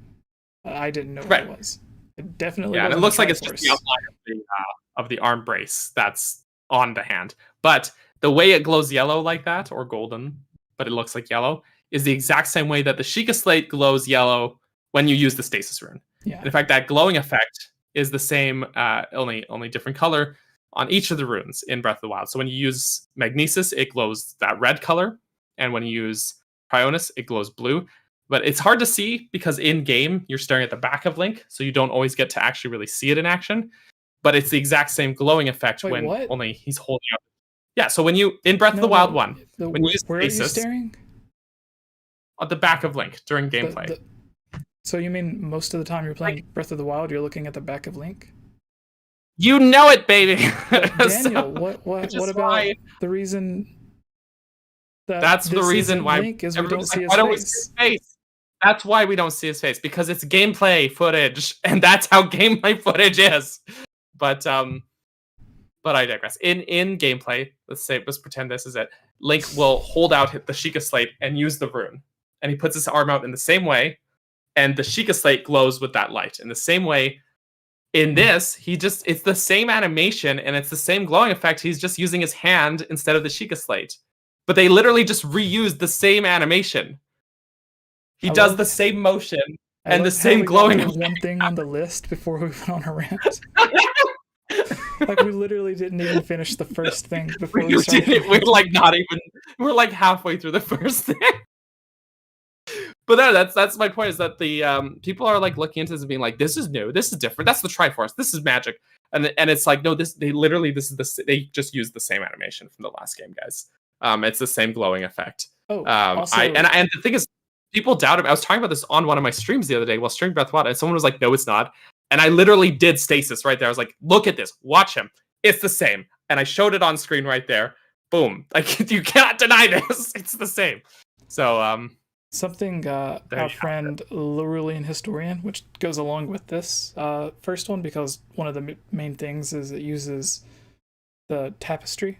I didn't know what it was. It definitely and it looks like it's just the outline of the arm brace that's on the hand. But the way it glows yellow like that, or golden, but it looks like yellow, is the exact same way that the Sheikah Slate glows yellow when you use the stasis rune. Yeah. And in fact, that glowing effect is the same, only different color on each of the runes in Breath of the Wild. So when you use Magnesis, it glows that red color, and when you use Cryonis, it glows blue. But it's hard to see because in game you're staring at the back of Link, so you don't always get to actually really see it in action. But it's the exact same glowing effect only he's holding up. Yeah, so when you in Breath of the Wild 1, when you use where Stasis, are you staring? At the back of Link during gameplay. So you mean most of the time you're playing Breath of the Wild, you're looking at the back of Link? You know it, baby. Daniel, what about the reason that's the reason why Link is we don't see his face? That's why we don't see his face, because it's gameplay footage, and that's how gameplay footage is. But I digress. In gameplay, let's pretend this is it. Link will hold out the Sheikah Slate and use the rune, and he puts his arm out in the same way, and the Sheikah Slate glows with that light. In the same way, in this, it's the same animation and it's the same glowing effect. He's just using his hand instead of the Sheikah Slate. But they literally just reused the same animation. He does the same motion and the same glowing effect. One thing on the list before we went on a rant. Like, we literally didn't even finish the first thing before we started. We're like halfway through the first thing. But that's my point, is that the people are like looking into this and being like, this is new, this is different, that's the Triforce, this is magic, and it's like, no, they just used the same animation from the last game, guys. It's the same glowing effect. Also, and the thing is, people doubted. I was talking about this on one of my streams the other day while streaming Breath of the Wild, and someone was like, no, it's not. And I literally did stasis right there. I was like, look at this, watch him, it's the same. And I showed it on screen right there. Boom. Like, you cannot deny this. It's the same. So something our friend Larulian Historian, which goes along with this first one, because one of the main things is it uses the tapestry,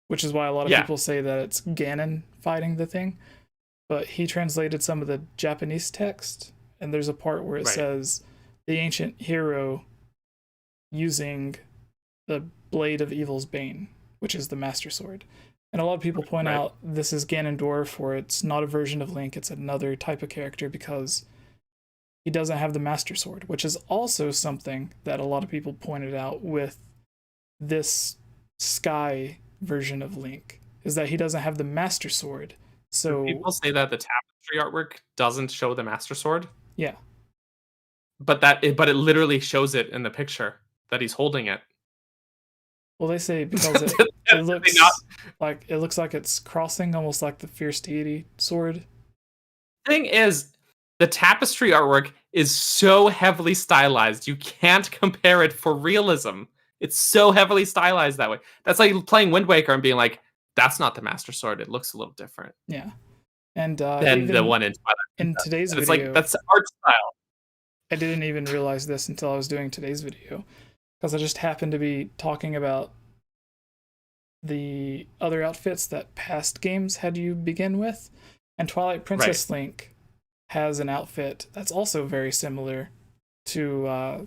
which is why a lot of people say that it's Ganon fighting the thing. But he translated some of the Japanese text, and there's a part where it says the ancient hero using the blade of evil's bane, which is the Master Sword. And a lot of people point out this is Ganondorf, or it's not a version of Link, it's another type of character because he doesn't have the Master Sword, which is also something that a lot of people pointed out with this Sky version of Link, is that he doesn't have the Master Sword. So people say that the tapestry artwork doesn't show the Master Sword. Yeah. But it literally shows it in the picture that he's holding it. Well, they say because it looks like it's crossing, almost like the Fierce Deity sword. Thing is, the tapestry artwork is so heavily stylized, you can't compare it for realism. It's so heavily stylized that way. That's like playing Wind Waker and being like, that's not the Master Sword. It looks a little different. Yeah. And than the one in Twilight. In today's video, it's like, that's art style. I didn't even realize this until I was doing today's video, because I just happened to be talking about the other outfits that past games had you begin with, and Twilight Princess Link has an outfit that's also very similar to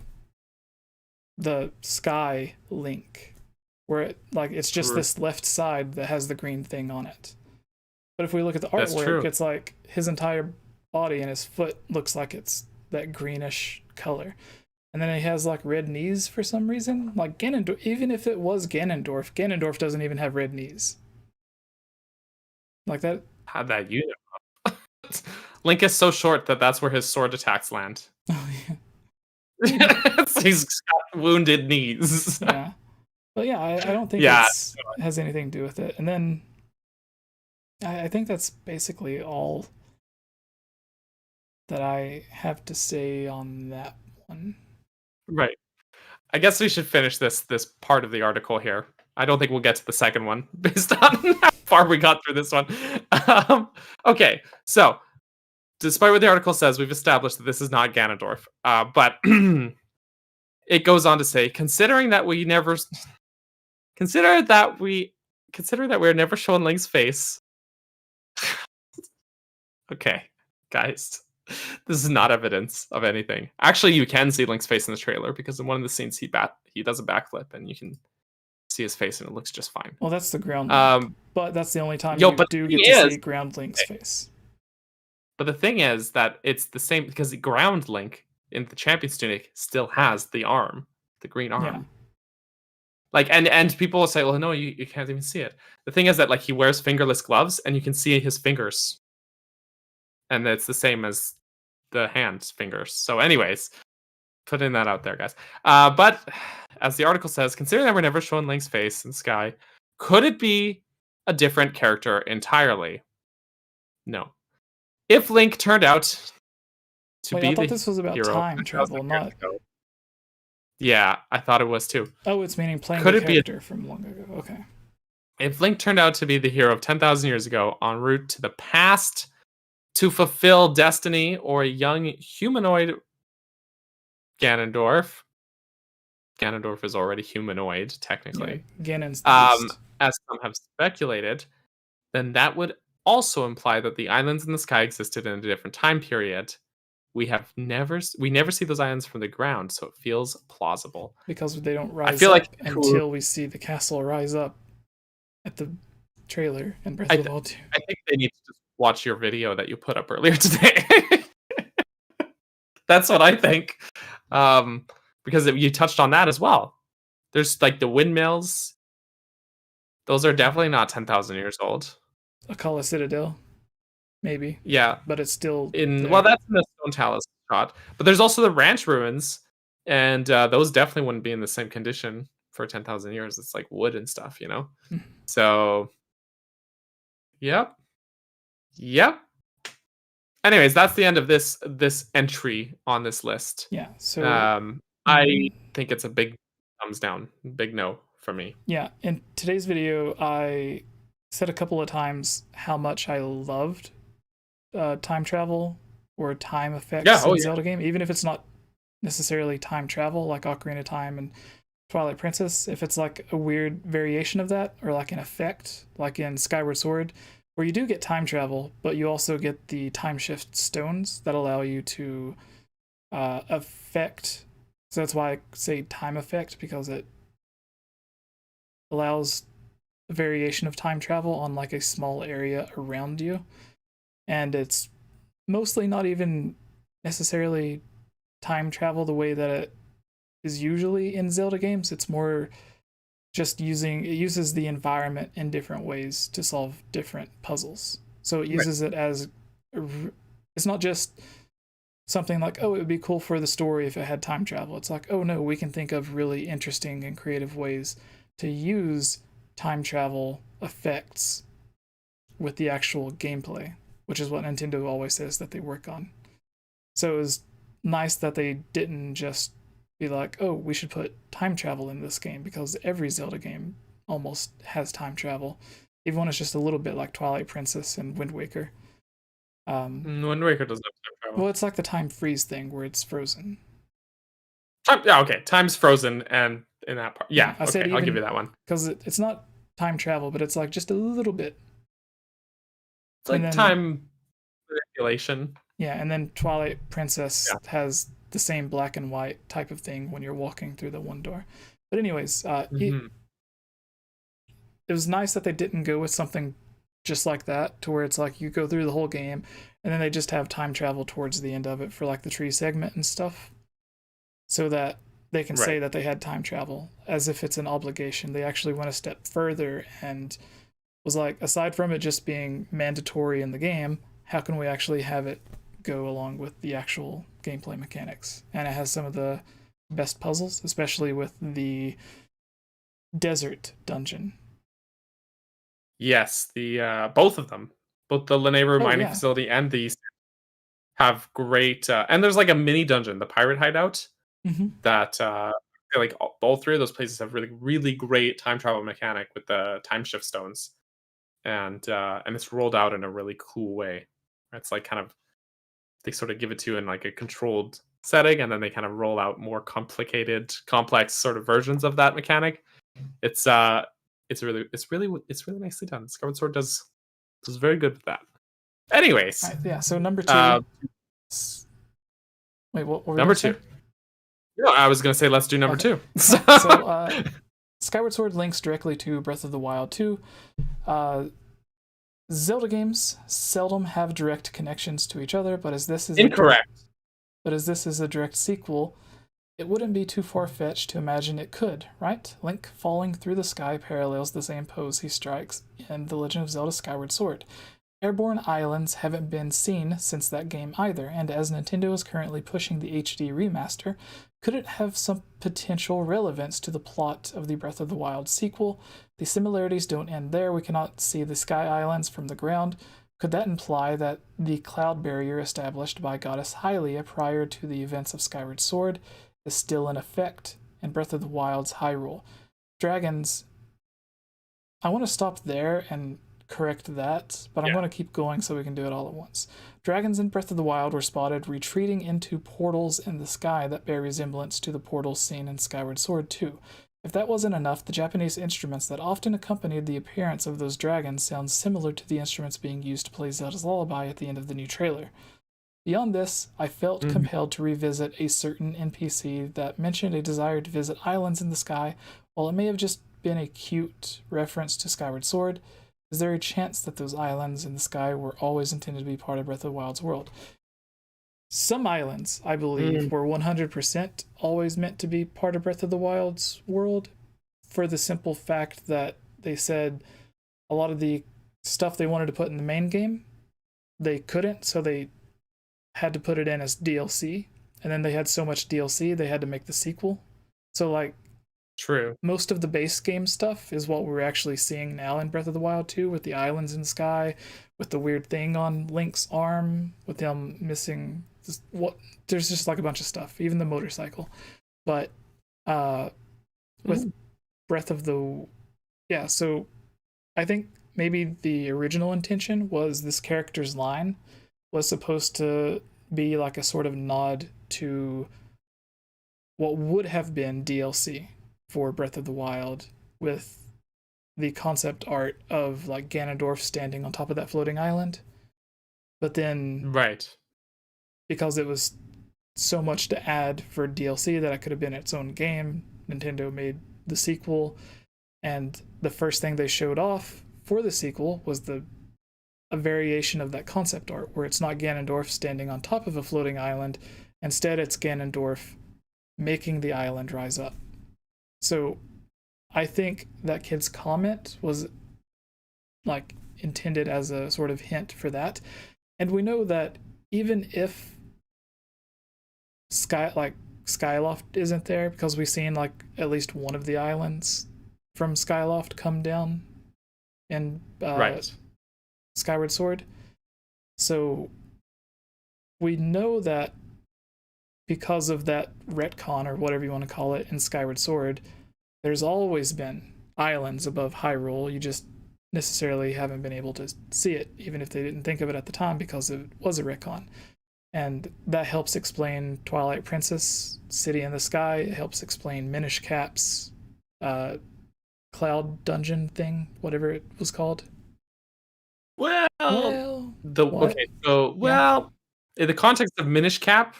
the Sky Link, where it's just this left side that has the green thing on it. But if we look at the artwork, it's like his entire body and his foot looks like it's that greenish color. And then he has like red knees for some reason. Like Ganondorf, even if it was Ganondorf doesn't even have red knees. Like that. How'd that you know? Link is so short that that's where his sword attacks land. Oh, yeah. He's got wounded knees. Yeah. But yeah, I don't think it has anything to do with it. And then I think that's basically all that I have to say on that one. Right. I guess we should finish this part of the article here. I don't think we'll get to the second one based on how far we got through this one. Okay, so despite what the article says, we've established that this is not Ganondorf. But it goes on to say, considering that we're never shown Link's face. Okay, guys. This is not evidence of anything. Actually, you can see Link's face in the trailer because in one of the scenes he does a backflip and you can see his face and it looks just fine. Well, that's the ground Link, but that's the only time you do get to see ground Link's face. But the thing is that it's the same because the ground Link in the Champion's Tunic still has the arm, the green arm. Yeah. Like and people will say, well, no, you can't even see it. The thing is that like he wears fingerless gloves and you can see his fingers. And it's the same as the hand's fingers. So anyways, putting that out there, guys. But as the article says, considering that we're never shown Link's face in Sky, could it be a different character entirely? No. If Link turned out to be I thought this was about time travel, not... Yeah, I thought it was too. Oh, it's meaning playing the character from long ago. Okay. If Link turned out to be the hero of 10,000 years ago en route to the past to fulfill destiny, or a young humanoid Ganondorf is already humanoid, technically. Yeah, Ganon's as some have speculated, then that would also imply that the islands in the sky existed in a different time period. We never see those islands from the ground, so it feels plausible. Because they don't rise up until we see the castle rise up at the trailer in Breath of the Wild 2. I think they need to just watch your video that you put up earlier today. That's what I think. Because you touched on that as well. There's like the windmills. Those are definitely not 10,000 years old. Akala Citadel, maybe. Yeah. But it's still... Well, that's in the Stone Talus shot. But there's also the ranch ruins. And those definitely wouldn't be in the same condition for 10,000 years. It's like wood and stuff, you know? So, yep. Anyways, that's the end of this entry on this list. Yeah. So I think it's a big thumbs down, big no for me. Yeah. In today's video, I said a couple of times how much I loved time travel or time effects in Zelda game, even if it's not necessarily time travel like Ocarina of Time and Twilight Princess. If it's like a weird variation of that, or like an effect, like in Skyward Sword, where you do get time travel, but you also get the time shift stones that allow you to affect. So that's why I say time effect, because it allows variation of time travel on like a small area around you, and it's mostly not even necessarily time travel the way that it is usually in Zelda games. It's more just it uses the environment in different ways to solve different puzzles. So it uses it as, it's not just something like, oh, it would be cool for the story if it had time travel. It's like, oh no, we can think of really interesting and creative ways to use time travel effects with the actual gameplay, which is what Nintendo always says that they work on. So it was nice that they didn't just be like, oh, we should put time travel in this game, because every Zelda game almost has time travel, even when it's just a little bit, like Twilight Princess and Wind Waker. Wind Waker doesn't have time travel. Well, it's like the time freeze thing where it's frozen. Yeah, okay. Time's frozen, and in that part, yeah, I said okay, I'll give you that one. Because it's not time travel, but it's like just a little bit. It's like time manipulation. Yeah, and then Twilight Princess has the same black and white type of thing when you're walking through the one door. But anyways, it was nice that they didn't go with something just like that, to where it's like you go through the whole game and then they just have time travel towards the end of it for like the tree segment and stuff, so that they can say that they had time travel as if it's an obligation. They actually went a step further and was like, aside from it just being mandatory in the game, how can we actually have it go along with the actual gameplay mechanics? And it has some of the best puzzles, especially with the desert dungeon. Yes, the both of them, both the Lanayru mining facility and these have great, and there's like a mini dungeon, the pirate hideout, that like all three of those places have really, really great time travel mechanic with the time shift stones, and it's rolled out in a really cool way. It's like kind of, they sort of give it to you in like a controlled setting, and then they kind of roll out more complicated, complex sort of versions of that mechanic. It's really nicely done. Skyward Sword does very good with that. Anyways, yeah. So number two. Wait, what were number two? No, I was gonna say let's do number two. So Skyward Sword links directly to Breath of the Wild 2. Zelda games seldom have direct connections to each other, but as this is incorrect. But as this is a direct sequel, it wouldn't be too far-fetched to imagine it could, right? Link falling through the sky parallels the same pose he strikes in The Legend of Zelda Skyward Sword. Airborne islands haven't been seen since that game either, and as Nintendo is currently pushing the HD remaster, could it have some potential relevance to the plot of the Breath of the Wild sequel? The similarities don't end there. We cannot see the sky islands from the ground. Could that imply that the cloud barrier established by goddess Hylia prior to the events of Skyward Sword is still in effect in Breath of the Wild's Hyrule? Dragons, I want to stop there and correct that, but I'm going to keep going so we can do it all at once. Dragons in Breath of the Wild were spotted retreating into portals in the sky that bear resemblance to the portals seen in Skyward Sword 2. If that wasn't enough, the Japanese instruments that often accompanied the appearance of those dragons sound similar to the instruments being used to play Zelda's Lullaby at the end of the new trailer. Beyond this, I felt compelled to revisit a certain NPC that mentioned a desire to visit islands in the sky. While it may have just been a cute reference to Skyward Sword, is there a chance that those islands in the sky were always intended to be part of Breath of the Wild's world? Some islands, I believe, were 100% always meant to be part of Breath of the Wild's world, for the simple fact that they said a lot of the stuff they wanted to put in the main game, they couldn't, so they had to put it in as DLC, and then they had so much DLC, they had to make the sequel. So, like, true. Most of the base game stuff is what we're actually seeing now in Breath of the Wild 2, with the islands in the sky, with the weird thing on Link's arm, with them missing there's just like a bunch of stuff, even the motorcycle. But with Breath of the so I think maybe the original intention was this character's line was supposed to be like a sort of nod to what would have been DLC for Breath of the Wild, with the concept art of like Ganondorf standing on top of that floating island. But then because it was so much to add for DLC that it could have been its own game, Nintendo made the sequel, And the first thing they showed off for the sequel was a variation of that concept art, where it's not Ganondorf standing on top of a floating island. Instead, it's Ganondorf making the island rise up. So I think that kid's comment was like intended as a sort of hint for that. And we know that even if Skyloft isn't there, because we've seen like at least one of the islands from Skyloft come down in Skyward Sword. So we know that because of that retcon, or whatever you want to call it, in Skyward Sword, there's always been islands above Hyrule. You just necessarily haven't been able to see it, even if they didn't think of it at the time, because it was a retcon. And that helps explain Twilight Princess, City in the Sky. It helps explain Minish Cap's cloud dungeon thing, whatever it was called. In the context of Minish Cap,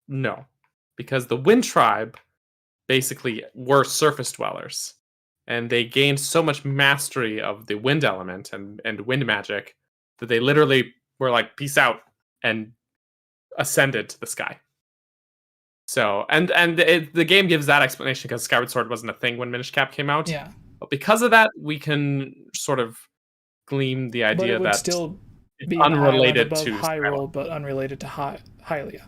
no, because the Wind Tribe basically were surface dwellers, and they gained so much mastery of the wind element and wind magic that they literally were like, peace out, and ascended to the sky. So, the game gives that explanation because Skyward Sword wasn't a thing when Minish Cap came out. Yeah. But because of that, we can sort of glean the idea that still it's be unrelated above to Hyrule, but unrelated to Hylia.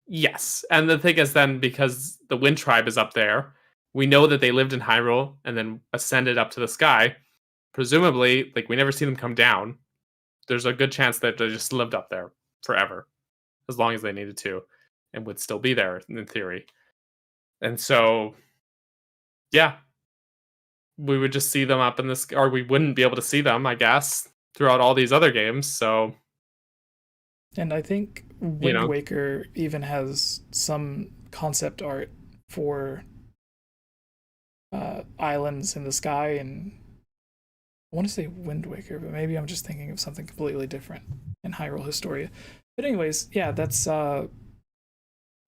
Yes, and the thing is then, because the Wind Tribe is up there, we know that they lived in Hyrule and then ascended up to the sky. Presumably, like, we never see them come down. There's a good chance that they just lived up there forever, as long as they needed to, and would still be there in theory. And so, yeah, we would just see them up in this, or we wouldn't be able to see them, I guess, throughout all these other games. So, and I think Wind Waker even has some concept art for islands in the sky, and I want to say Wind Waker, but maybe I'm just thinking of something completely different in Hyrule Historia. But anyways, yeah, that's the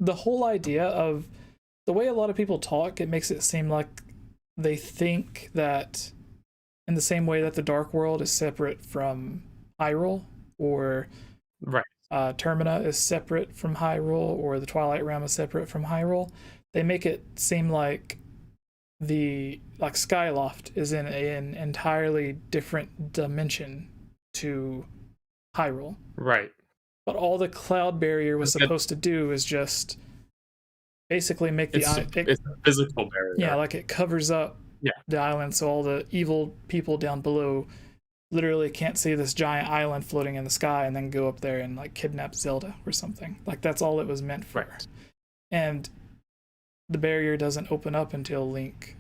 whole idea of the way a lot of people talk. It makes it seem like they think that in the same way that the Dark World is separate from Hyrule, or Termina is separate from Hyrule, or the Twilight Realm is separate from Hyrule, they make it seem like Skyloft is in an entirely different dimension to Hyrule. Right. But all the cloud barrier was supposed to do is just basically make it's a physical barrier. Yeah, like it covers up the island, so all the evil people down below literally can't see this giant island floating in the sky and then go up there and like kidnap Zelda or something. Like, that's all it was meant for. Right. And the barrier doesn't open up until Link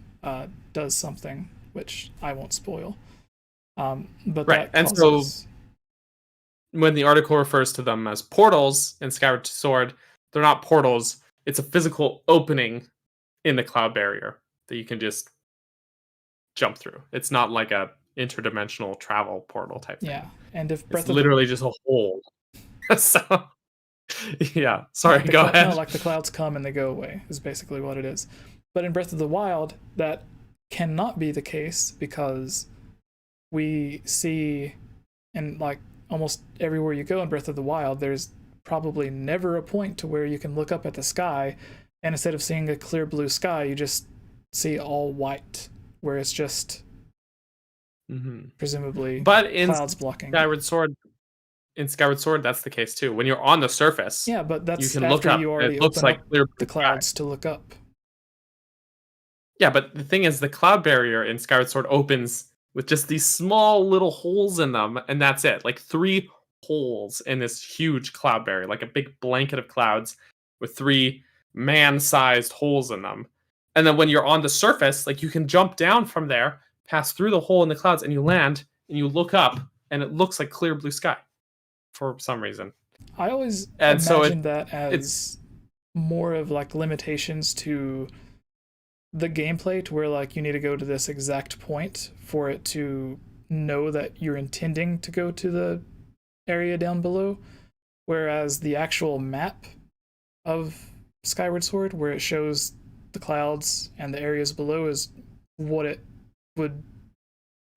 does something, which I won't spoil. But that and so when the article refers to them as portals in Skyward Sword, they're not portals. It's a physical opening in the cloud barrier that you can just jump through. It's not like a interdimensional travel portal type thing. Yeah, and if it's literally just a hole. So, yeah, sorry, like go ahead. No, like the clouds come and they go away is basically what it is. But in Breath of the Wild, that cannot be the case, because we see in like almost everywhere you go in Breath of the Wild, there's probably never a point to where you can look up at the sky, and instead of seeing a clear blue sky, you just see all white, where it's just presumably clouds blocking. In Skyward Sword, that's the case too. When you're on the surface, yeah, but that's you can look up. You already it looks open like up clear the clouds to look up. Yeah, but the thing is, the cloud barrier in Skyward Sword opens with just these small little holes in them, and that's it. Like 3 holes in this huge cloud barrier, like a big blanket of clouds with 3 man-sized holes in them. And then when you're on the surface, like, you can jump down from there, pass through the hole in the clouds, and you land, and you look up, and it looks like clear blue sky for some reason. I always imagined that as more of like limitations to the gameplay, to where like you need to go to this exact point for it to know that you're intending to go to the area down below, whereas the actual map of Skyward Sword, where it shows the clouds and the areas below, is what it would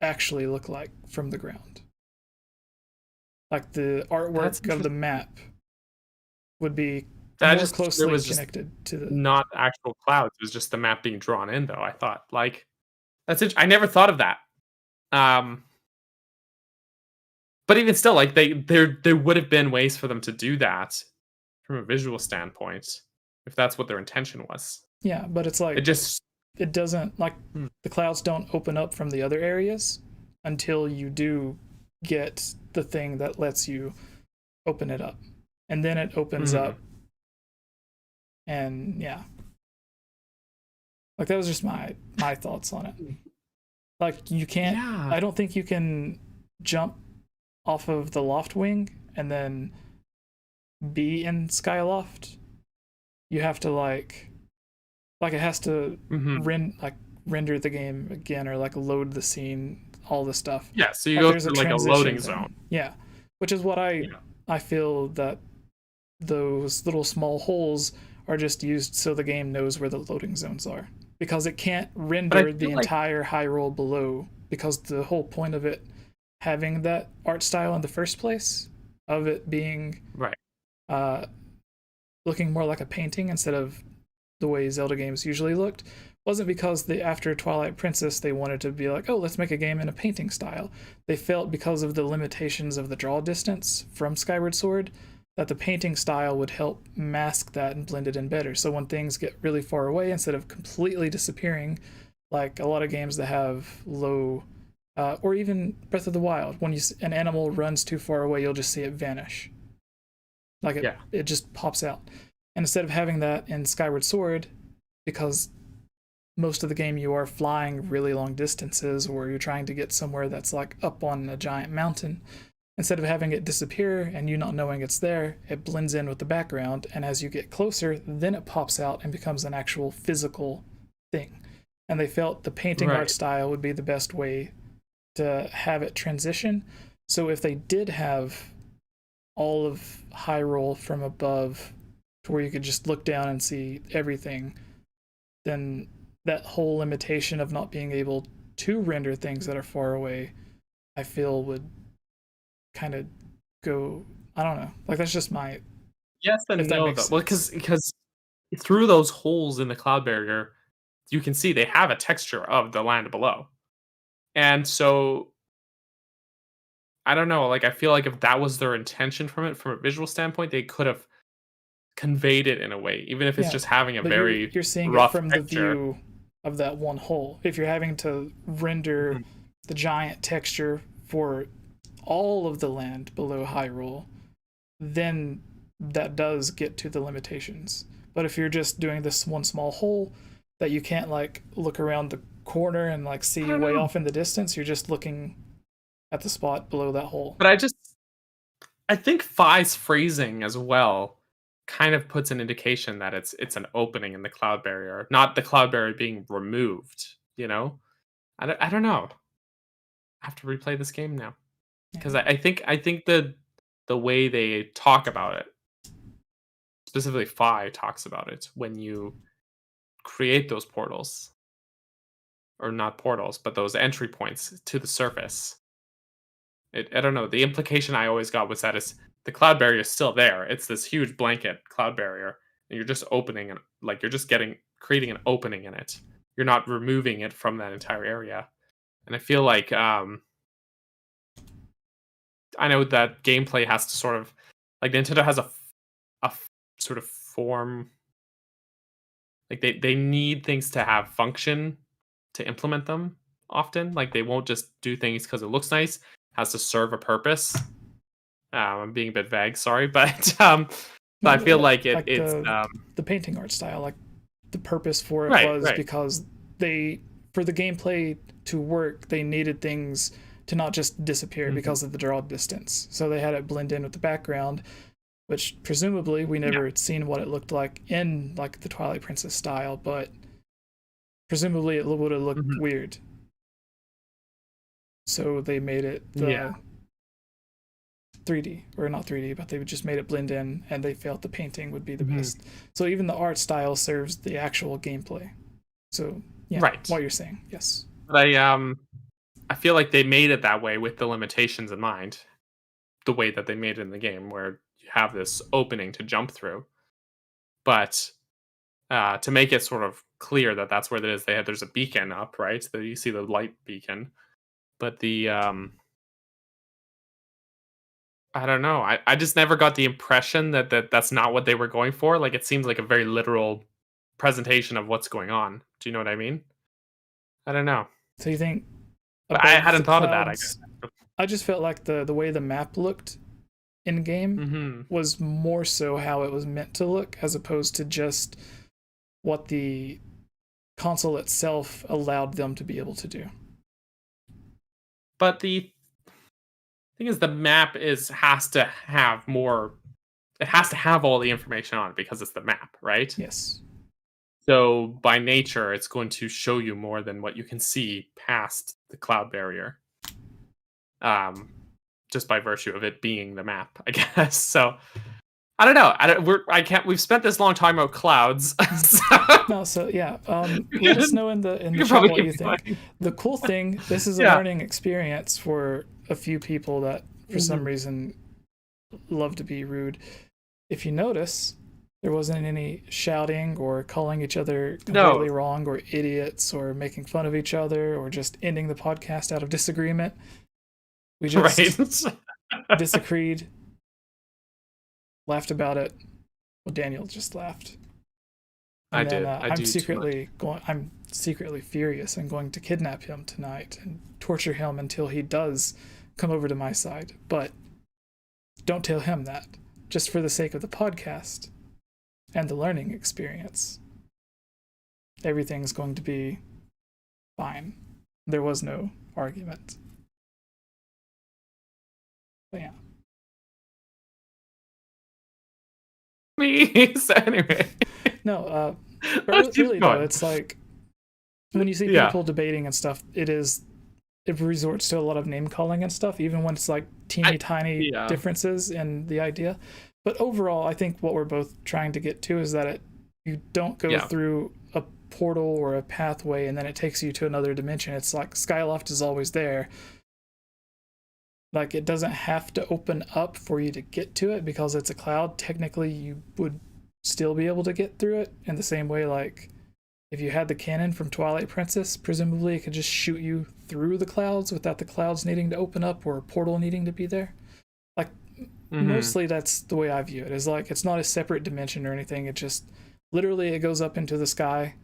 actually look like from the ground. Like the artwork of the map would be more closely connected to the... Not actual clouds. It was just the map being drawn in, though. I thought, like, that's it. I never thought of that. But even still, like, there would have been ways for them to do that from a visual standpoint, if that's what their intention was. Yeah, but it's like it doesn't, like, the clouds don't open up from the other areas until you do get the thing that lets you open it up, and then it opens up. And yeah, like, that was just my thoughts on it. Like, you can't, I don't think you can jump off of the loft wing and then be in Skyloft. You have to like it has to render the game again, or like load the scene, all the stuff. Yeah, so you go through like a loading zone. Yeah, which is what I feel that those little small holes are just used so the game knows where the loading zones are, because it can't render the entire Hyrule below, because the whole point of it having that art style in the first place, of it being looking more like a painting instead of the way Zelda games usually looked, wasn't because after Twilight Princess they wanted to be like, oh, let's make a game in a painting style. They felt, because of the limitations of the draw distance from Skyward Sword, that the painting style would help mask that and blend it in better. So when things get really far away, instead of completely disappearing, like a lot of games that have low, or even Breath of the Wild, when an animal runs too far away, you'll just see it vanish. Like it just pops out. And instead of having that in Skyward Sword, because most of the game you are flying really long distances, or you're trying to get somewhere that's like up on a giant mountain, instead of having it disappear and you not knowing it's there, it blends in with the background, and as you get closer, then it pops out and becomes an actual physical thing. And they felt the painting art style would be the best way to have it transition. So if they did have all of Hyrule from above, to where you could just look down and see everything, then that whole limitation of not being able to render things that are far away, I feel would kind of go, I don't know, like, that's just my... Yes and no, though. Well, because through those holes in the cloud barrier, you can see they have a texture of the land below. And so, I don't know, like, I feel like if that was their intention from it, from a visual standpoint, they could have conveyed it in a way, even if it's just having a very you're seeing rough it from texture. the view of that one hole. If you're having to render the giant texture for all of the land below Hyrule, then that does get to the limitations. But if you're just doing this one small hole that you can't like look around the corner and like see way off in the distance, you're just looking at the spot below that hole. But I think 𝐵's phrasing as well kind of puts an indication that it's an opening in the cloud barrier, not the cloud barrier being removed, you know? I don't know. I have to replay this game now, because I think the way they talk about it, specifically 𝐵 talks about it, when you create those portals, or not portals, but those entry points to the surface. I don't know. The implication I always got was that the cloud barrier is still there. It's this huge blanket cloud barrier, and you're just opening it, like you're just creating an opening in it. You're not removing it from that entire area. And I feel like I know that gameplay has to sort of, like, Nintendo has a sort of form. Like they need things to have function to implement them often. Like, they won't just do things because it looks nice. It has to serve a purpose. I'm being a bit vague, sorry, but I feel like it's the painting art style, like the purpose for it was because for the gameplay to work, they needed things to not just disappear because of the draw distance. So they had it blend in with the background, which presumably we never had seen what it looked like in like the Twilight Princess style, but presumably it would have looked weird. So they made it 3D, or not 3D, but they just made it blend in, and they felt the painting would be the best. So even the art style serves the actual gameplay. So Yeah, Right. what you're saying, yes. But I feel like they made it that way with the limitations in mind. The way that they made it in the game, where you have this opening to jump through, but to make it sort of clear that that's where it is, there's a beacon up, right? That you see the light beacon, but the I don't know. I just never got the impression that's not what they were going for. Like, it seems like a very literal presentation of what's going on. Do you know what I mean? I don't know. So you think But I above hadn't the thought of that, I clouds- guess. I just felt like the way the map looked in game Mhm. was more so how it was meant to look, as opposed to just what the console itself allowed them to be able to do. But the thing is, the map has to have more. It has to have all the information on it because it's the map, right? Yes. So by nature, it's going to show you more than what you can see past the cloud barrier. Just by virtue of it being the map, I guess. So I don't know. I can't. We've spent this long time about clouds. So No, so yeah. Let us know in the we could chat probably what you keep think. going. The cool thing, this is a Yeah. learning experience for a few people that for some reason love to be rude. If you notice, there wasn't any shouting or calling each other completely wrong or idiots or making fun of each other or just ending the podcast out of disagreement. We just Right. disagreed, laughed about it. Well, Daniel just laughed. I And then, did. I I'm do secretly I'm secretly furious and going to kidnap him tonight and torture him until he does come over to my side. But don't tell him that, just for the sake of the podcast and the learning experience. Everything's going to be fine. There was no argument. But yeah. Me. So anyway, No, but Let's keep really though, going. it's like when you see Yeah. people debating and stuff, it resorts to a lot of name calling and stuff, even when it's like teeny tiny yeah. differences in the idea. But overall, I think what we're both trying to get to is that you don't go through a portal or a pathway and then it takes you to another dimension. It's like Skyloft is always there. Like, it doesn't have to open up for you to get to it because it's a cloud. Technically, you would still be able to get through it in the same way, like if you had the cannon from Twilight Princess, presumably it could just shoot you through the clouds without the clouds needing to open up or a portal needing to be there. Like, mostly that's the way I view it. Is like, it's not a separate dimension or anything. It just literally it goes up into the sky.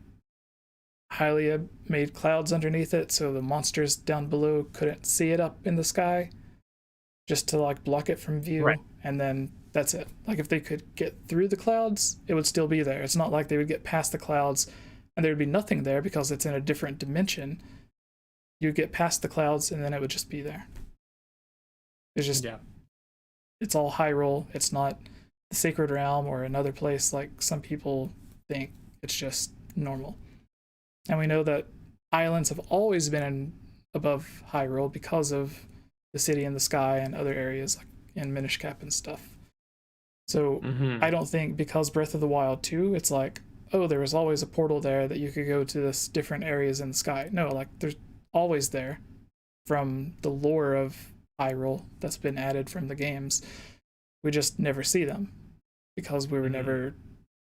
Hylia made clouds underneath it, so the monsters down below couldn't see it up in the sky, just to like block it from view. Right. And then that's it. Like, if they could get through the clouds, it would still be there. It's not like they would get past the clouds and there would be nothing there because it's in a different dimension. You'd get past the clouds and then it would just be there. It's just, it's all Hyrule. It's not the Sacred Realm or another place like some people think. It's just normal. And we know that islands have always been above Hyrule because of the city in the sky and other areas like in Minish Cap and stuff. So I don't think because Breath of the Wild 2, it's like, oh, there was always a portal there that you could go to this different areas in the sky. No, like, there's always there from the lore of Hyrule that's been added from the games. We just never see them because we were never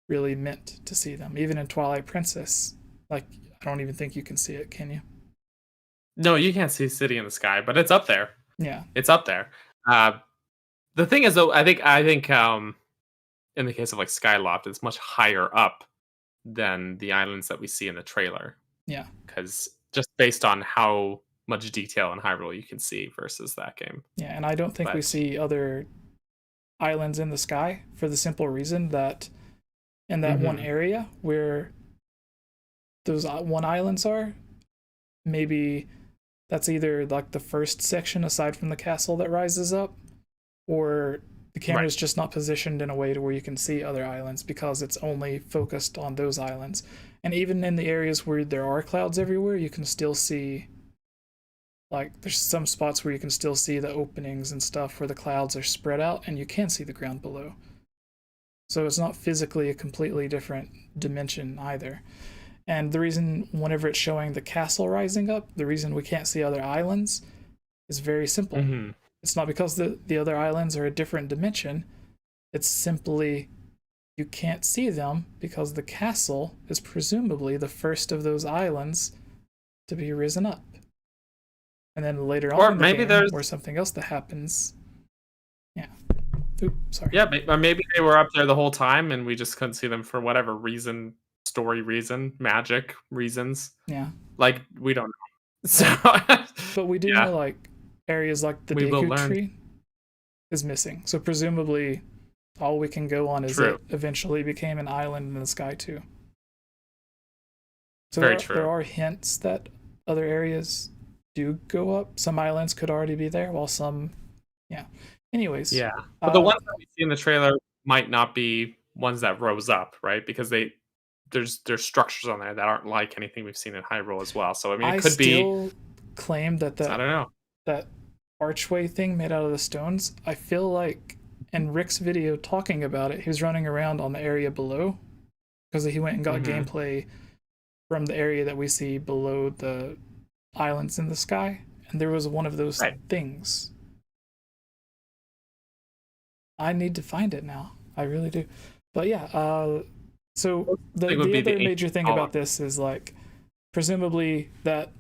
really meant to see them. Even in Twilight Princess, like, I don't even think you can see it, can you? No, you can't see city in the sky, but it's up there. Yeah, it's up there. The thing is, though, I think in the case of like Skyloft, it's much higher up than the islands that we see in the trailer. Yeah, because just based on how much detail in Hyrule you can see versus that game. Yeah, and I don't think we see other islands in the sky for the simple reason that in that one area where those one islands are, maybe that's either like the first section aside from the castle that rises up, or the camera is just not positioned in a way to where you can see other islands because it's only focused on those islands. And even in the areas where there are clouds everywhere, you can still see, like, there's some spots where you can still see the openings and stuff where the clouds are spread out and you can see the ground below. So it's not physically a completely different dimension either. And the reason, whenever it's showing the castle rising up, the reason we can't see other islands is very simple. Mm-hmm. It's not because the other islands are a different dimension. It's simply you can't see them because the castle is presumably the first of those islands to be risen up. And then later on in the maybe game, there's or something else that happens. Yeah. Oops, sorry. Yeah, or maybe they were up there the whole time and we just couldn't see them for whatever reason, story reason, magic reasons. Yeah. Like, we don't know. So, but we do know, like, areas like the Deku tree is missing. So presumably all we can go on is it eventually became an island in the sky too. So there are hints that other areas do go up. Some islands could already be there, while some, Anyways. Yeah. But the ones that we see in the trailer might not be ones that rose up, right? Because there's structures on there that aren't like anything we've seen in Hyrule as well. So I mean, it could be. I still claim that I don't know, that archway thing made out of the stones. I feel like in Rick's video talking about it, he was running around on the area below because he went and got gameplay from the area that we see below the islands in the sky, and there was one of those things. I need to find it now. I really do. But yeah, so the other major thing about this is, like, presumably that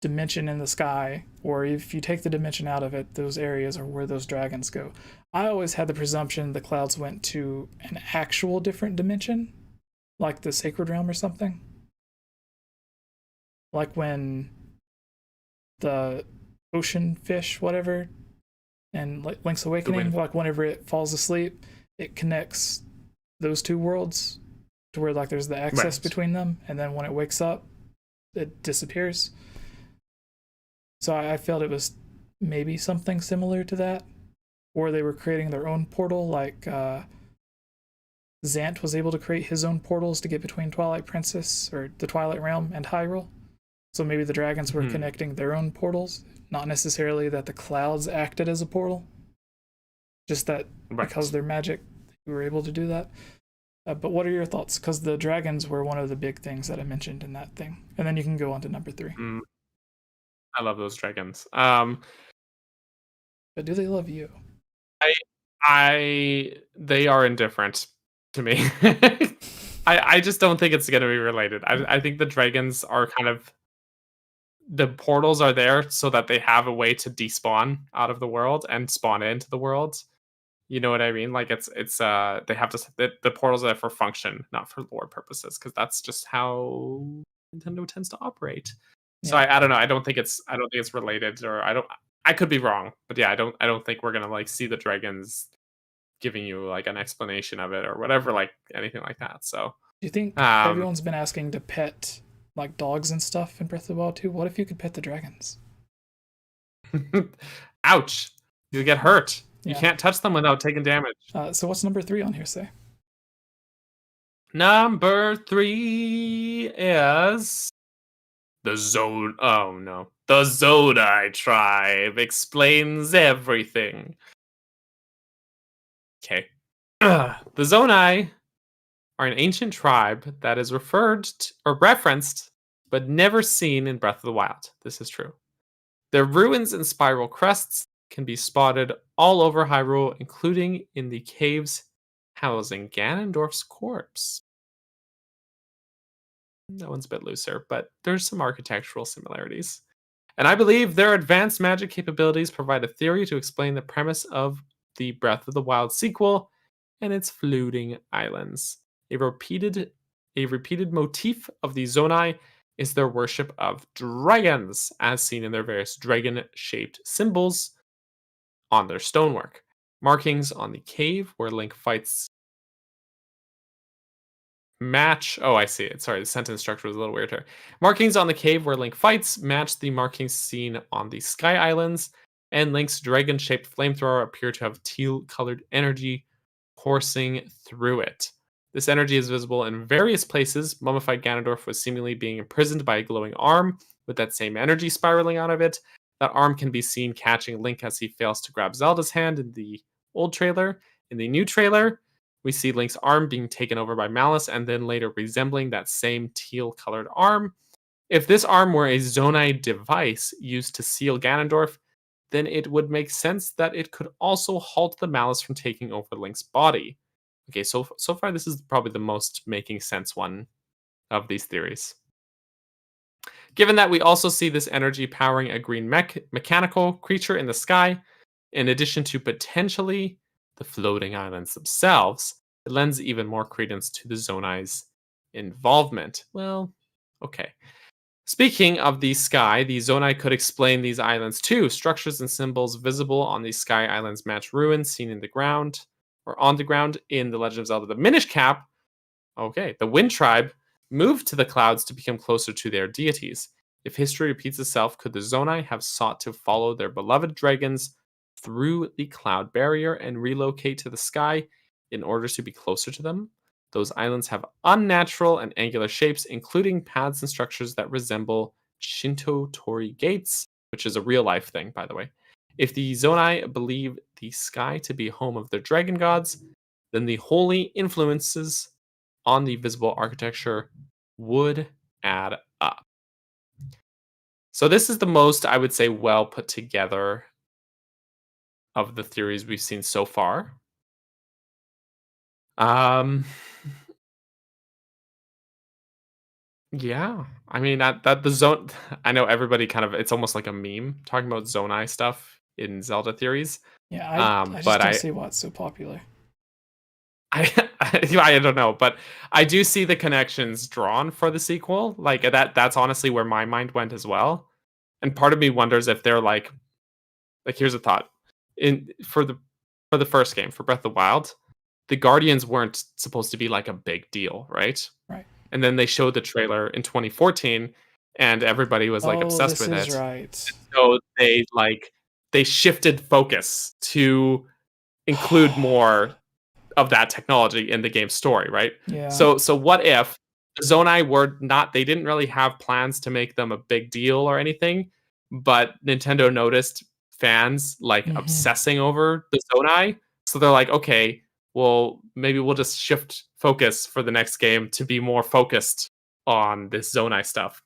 dimension in the sky, or if you take the dimension out of it, those areas are where those dragons go. I always had the presumption the clouds went to an actual different dimension, like the Sacred Realm or something. Like when the ocean fish, whatever, and Link's Awakening, like whenever it falls asleep, it connects those two worlds to where, like, there's the access between them, and then when it wakes up, it disappears. So I felt it was maybe something similar to that, or they were creating their own portal, like Zant was able to create his own portals to get between Twilight Princess, or the Twilight Realm, and Hyrule. So maybe the dragons were connecting their own portals, not necessarily that the clouds acted as a portal, just that because they're magic, we were able to do that. But what are your thoughts? Because the dragons were one of the big things that I mentioned in that thing. And then you can go on to number 3. I love those dragons. But do they love you? They are indifferent to me. I just don't think it's going to be related. I think the dragons are kind of, the portals are there so that they have a way to despawn out of the world and spawn into the world. You know what I mean? Like, it's they have to, the portals are there for function, not for lore purposes, because that's just how Nintendo tends to operate. So I don't know. I don't think it's related, or I could be wrong, but yeah, I don't think we're gonna, like, see the dragons giving you, like, an explanation of it or whatever, like anything like that. So do you think everyone's been asking to pet, like, dogs and stuff in Breath of the Wild 2? What if you could pet the dragons? Ouch! You get hurt. You can't touch them without taking damage. So what's number 3 on here say? Number 3 is the Zone. Oh no, the Zonai tribe explains everything. Okay, the Zonai are an ancient tribe that is referred to, or referenced, but never seen in Breath of the Wild. This is true. Their ruins and spiral crests can be spotted all over Hyrule, including in the caves housing Ganondorf's corpse. That one's a bit looser, but there's some architectural similarities. And I believe their advanced magic capabilities provide a theory to explain the premise of the Breath of the Wild sequel and its floating islands. A repeated motif of the Zonai is their worship of dragons, as seen in their various dragon-shaped symbols on their stonework. Markings on the cave where Link fights match. Oh, I see it. Sorry, the sentence structure was a little weird here. Markings on the cave where Link fights match the markings seen on the Sky Islands, and Link's dragon-shaped flamethrower appear to have teal-colored energy coursing through it. This energy is visible in various places. Mummified Ganondorf was seemingly being imprisoned by a glowing arm with that same energy spiraling out of it. That arm can be seen catching Link as he fails to grab Zelda's hand in the old trailer. In the new trailer, we see Link's arm being taken over by Malice and then later resembling that same teal-colored arm. If this arm were a Zonai device used to seal Ganondorf, then it would make sense that it could also halt the Malice from taking over Link's body. Okay, so far this is probably the most making sense one of these theories. Given that we also see this energy powering a green mechanical creature in the sky, in addition to potentially the floating islands themselves, it lends even more credence to the Zonai's involvement. Well, okay. Speaking of the sky, the Zonai could explain these islands too. Structures and symbols visible on these sky islands match ruins seen in the ground or on the ground in The Legend of Zelda: The Minish Cap. Okay, the Wind Tribe moved to the clouds to become closer to their deities. If history repeats itself, could the Zonai have sought to follow their beloved dragons through the cloud barrier and relocate to the sky in order to be closer to them? Those islands have unnatural and angular shapes, including paths and structures that resemble Shinto torii gates, which is a real-life thing, by the way. If the Zonai believe the sky to be home of their dragon gods, then the holy influences on the visible architecture would add up. So this is the most, I would say, well put together of the theories we've seen so far. Yeah, I mean that the zone. I know everybody kind of. It's almost like a meme talking about Zonai stuff in Zelda theories. Yeah, I just but don't see why it's so popular. I don't know, but I do see the connections drawn for the sequel. Like that's honestly where my mind went as well. And part of me wonders if they're like here's a thought. For the first game, for Breath of the Wild, the Guardians weren't supposed to be like a big deal, right? Right. And then they showed the trailer in 2014 and everybody was like obsessed with it. Right. So they shifted focus to include more of that technology in the game's story, right? Yeah. So what if Zonai were not, they didn't really have plans to make them a big deal or anything, but Nintendo noticed fans obsessing over the Zonai. So they're like, okay, well, maybe we'll just shift focus for the next game to be more focused on this Zonai stuff.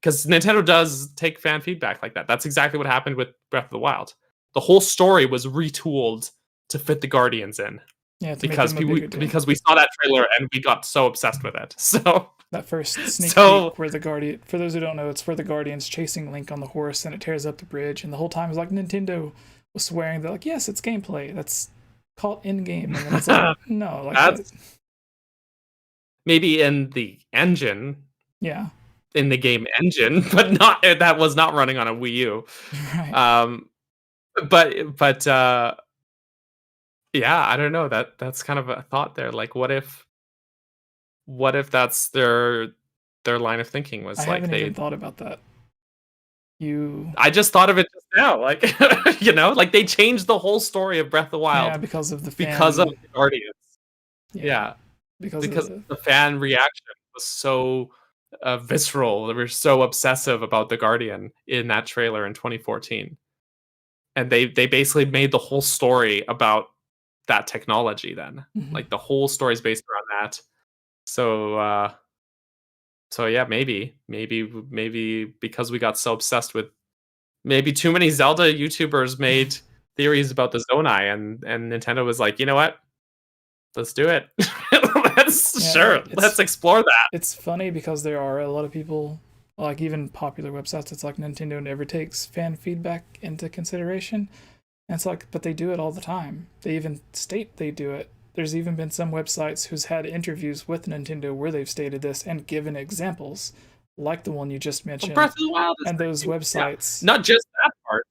Because Nintendo does take fan feedback like that. That's exactly what happened with Breath of the Wild. The whole story was retooled to fit the Guardians in. Yeah, because we saw that trailer and we got so obsessed with it. So that first sneak peek where the Guardian, for those who don't know, it's where the Guardian's chasing Link on the horse and it tears up the bridge, and the whole time it's like Nintendo was swearing that like, yes, it's gameplay. That's called in-game. And then it's like, no, like that's maybe in the engine. Yeah. In the game engine, but that was not running on a Wii U. Right. But yeah, I don't know. That's kind of a thought there. Like, what if that's their line of thinking was I haven't even thought about that. I just thought of it just now. Like, like they changed the whole story of Breath of the Wild. Yeah, because of the Guardians. Yeah. Because the fan reaction was so visceral. They were so obsessive about the Guardian in that trailer in 2014. And they basically made the whole story about that technology then. Mm-hmm. Like the whole story is based around that. So yeah, maybe because we got so obsessed with, maybe too many Zelda YouTubers made theories about the Zonai and Nintendo was like, you know what? Let's do it. Let's explore that. It's funny because there are a lot of people, like even popular websites, it's like Nintendo never takes fan feedback into consideration. And it's like, but they do it all the time. They even state they do it. There's even been some websites who's had interviews with Nintendo where they've stated this and given examples, like the one you just mentioned. Breath of the Wild and those websites. Yeah. Not just that part.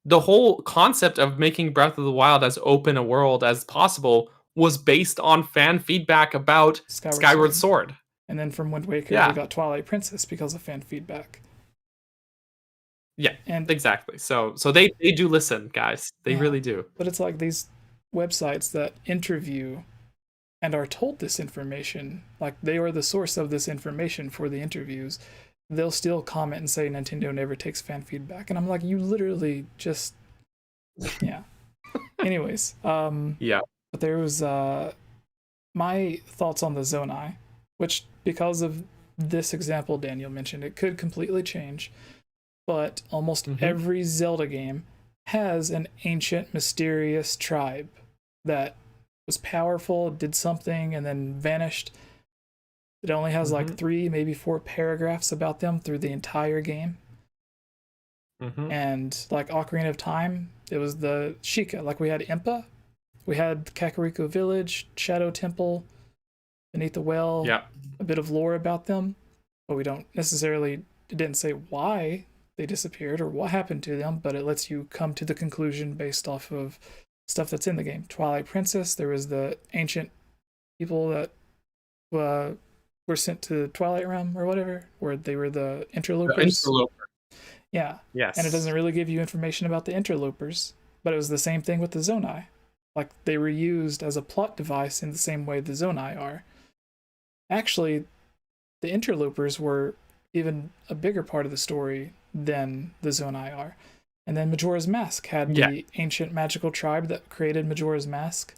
The whole concept of making Breath of the Wild as open a world as possible was based on fan feedback about Skyward Sword. And then from Wind Waker, we got Twilight Princess because of fan feedback. Yeah, and exactly. So they do listen, guys. They really do. But it's like these websites that interview and are told this information, like they are the source of this information for the interviews, they'll still comment and say Nintendo never takes fan feedback. And I'm like, you literally just... Yeah. Anyways. Yeah. But there was my thoughts on the Zonai, which because of this example Daniel mentioned, it could completely change. But almost every Zelda game has an ancient, mysterious tribe that was powerful, did something, and then vanished. It only has like 3, maybe 4 paragraphs about them through the entire game. And like Ocarina of Time, it was the Sheikah. Like we had Impa, we had Kakariko Village, Shadow Temple, Beneath the Well, a bit of lore about them, but we don't necessarily, it didn't say why they disappeared or what happened to them, but it lets you come to the conclusion based off of stuff that's in the game. Twilight Princess, there was the ancient people that were sent to the Twilight Realm or whatever, where they were the interlopers. The interloper. Yeah. Yes. And it doesn't really give you information about the interlopers, but it was the same thing with the Zonai. Like, they were used as a plot device in the same way the Zonai are. Actually, the interlopers were even a bigger part of the story than the Zonai are. And then Majora's Mask had the ancient magical tribe that created Majora's Mask.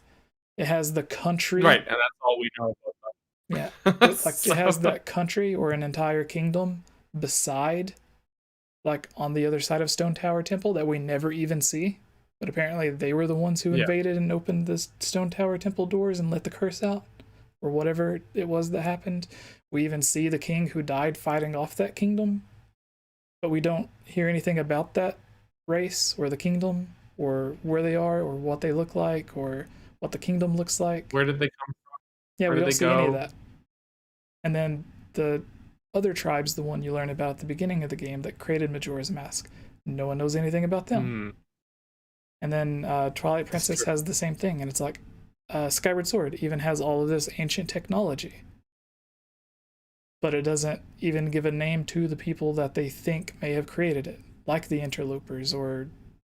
It has the country. Right, and that's all we know about that. Yeah. It has that country or an entire kingdom beside, like on the other side of Stone Tower Temple that we never even see. But apparently they were the ones who invaded and opened the Stone Tower Temple doors and let the curse out. Or whatever it was that happened. We even see the king who died fighting off that kingdom. But we don't hear anything about that race or the kingdom or where they are or what they look like or what the kingdom looks like. Where did they come from? Yeah, Where we don't see any of go? that. And then the other tribes, the one you learn about at the beginning of the game that created Majora's Mask, no one knows anything about them. And then Twilight Princess has the same thing, and it's like Skyward Sword even has all of this ancient technology. But it doesn't even give a name to the people that they think may have created it, like the interlopers or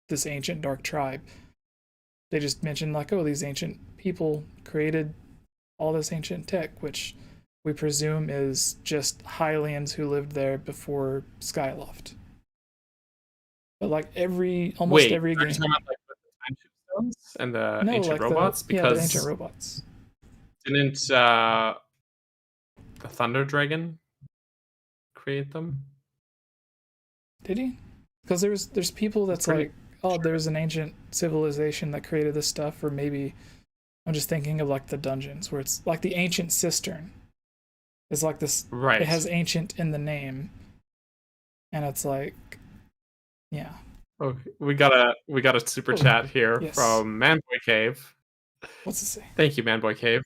this ancient dark tribe. They just mention like, oh, these ancient people created all this ancient tech, which we presume is just Hylians who lived there before Skyloft. But like almost every game. Are you talking about like the time stones and the ancient robots? Because the ancient robots. Didn't the Thunder Dragon create them? Did he? Because there's people that's like, oh, there's an ancient civilization that created this stuff, or maybe I'm just thinking of like the dungeons where it's like the ancient cistern. It's like this, it has ancient in the name, and it's like, yeah. Oh, we got a super chat here from Manboy Cave. What's it say? Thank you, Manboy Cave.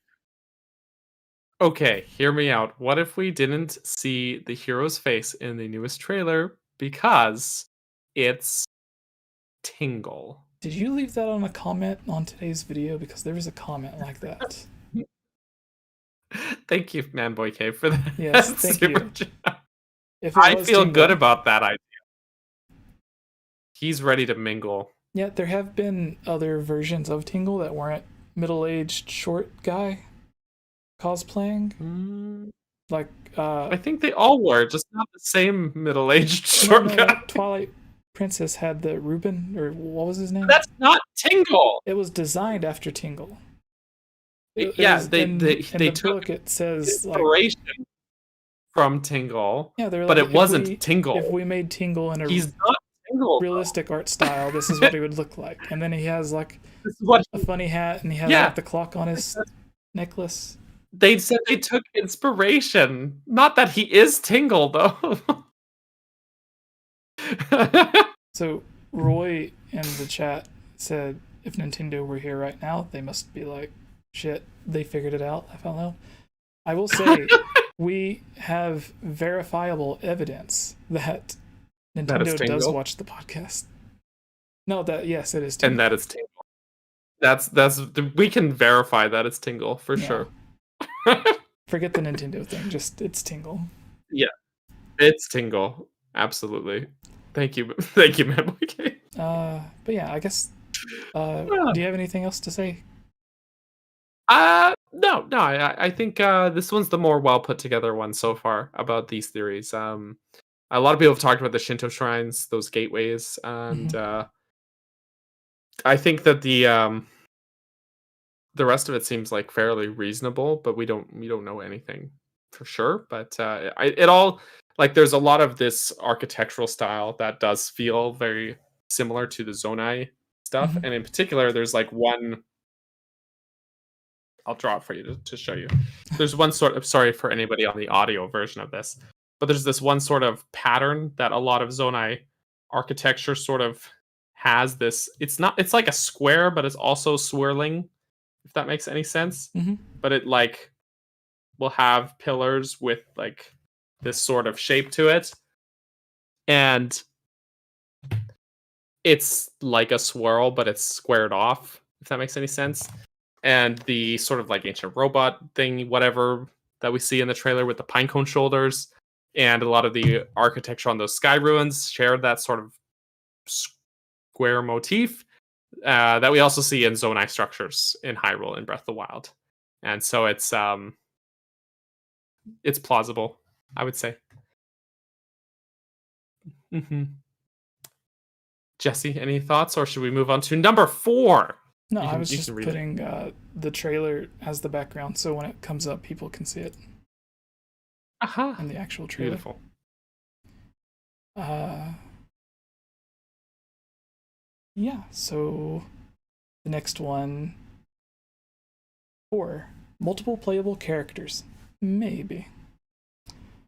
Okay, hear me out. What if we didn't see the hero's face in the newest trailer because it's Tingle? Did you leave that on a comment on today's video? Because there was a comment like that. Thank you, Manboy Cave, for that. Yes, thank you. I feel good about that idea. He's ready to mingle. Yeah, there have been other versions of Tingle that weren't middle-aged short guy cosplaying. Like I think they all were, just not the same middle-aged short guy. Twilight Princess had the Reuben, or what was his name? That's not Tingle. It was designed after Tingle. They took book, it says inspiration from Tingle. Yeah, they're but like, it wasn't Tingle. If we made Tingle in a he's not Tingle, realistic art style, this is what he would look like. And then he has like a funny hat, and he has like the clock on his necklace. They said they took inspiration. Not that he is Tingle, though. So Roy in the chat said, if Nintendo were here right now, they must be like, shit, they figured it out. I don't know. I will say, we have verifiable evidence that Nintendo does watch the podcast. No, yes, it is Tingle. And that is Tingle. We can verify that it's Tingle for sure. Forget the Nintendo thing. Just it's Tingle. Yeah, it's Tingle. Absolutely. Thank you, Manboy. But yeah, I guess. Do you have anything else to say? No. I think this one's the more well put together one so far about these theories. A lot of people have talked about the Shinto shrines, those gateways, and I think that the the rest of it seems like fairly reasonable, but we don't know anything for sure. But it all like there's a lot of this architectural style that does feel very similar to the Zonai stuff, Mhm. and in particular, there's like one. I'll draw it for you to show you. There's one sort of sorry for anybody on the audio version of this, but there's this one sort of pattern that a lot of Zonai architecture sort of has this. It's like a square, but it's also swirling, if that makes any sense. Mhm. But it like will have pillars with like this sort of shape to it. And it's like a swirl, but it's squared off, if that makes any sense. And the sort of like ancient robot thing, whatever that we see in the trailer with the pinecone shoulders, and a lot of the architecture on those sky ruins share that sort of square motif that we also see in Zonai structures in Hyrule and Breath of the Wild. And so it's plausible, I would say. hmm Jesse, any thoughts, or should we move on to number 4? No, You I can was you just can read it. putting the trailer as the background, so when it comes up, people can see it Aha! in the actual trailer. Beautiful. Yeah, so the next one, 4, multiple playable characters. Maybe.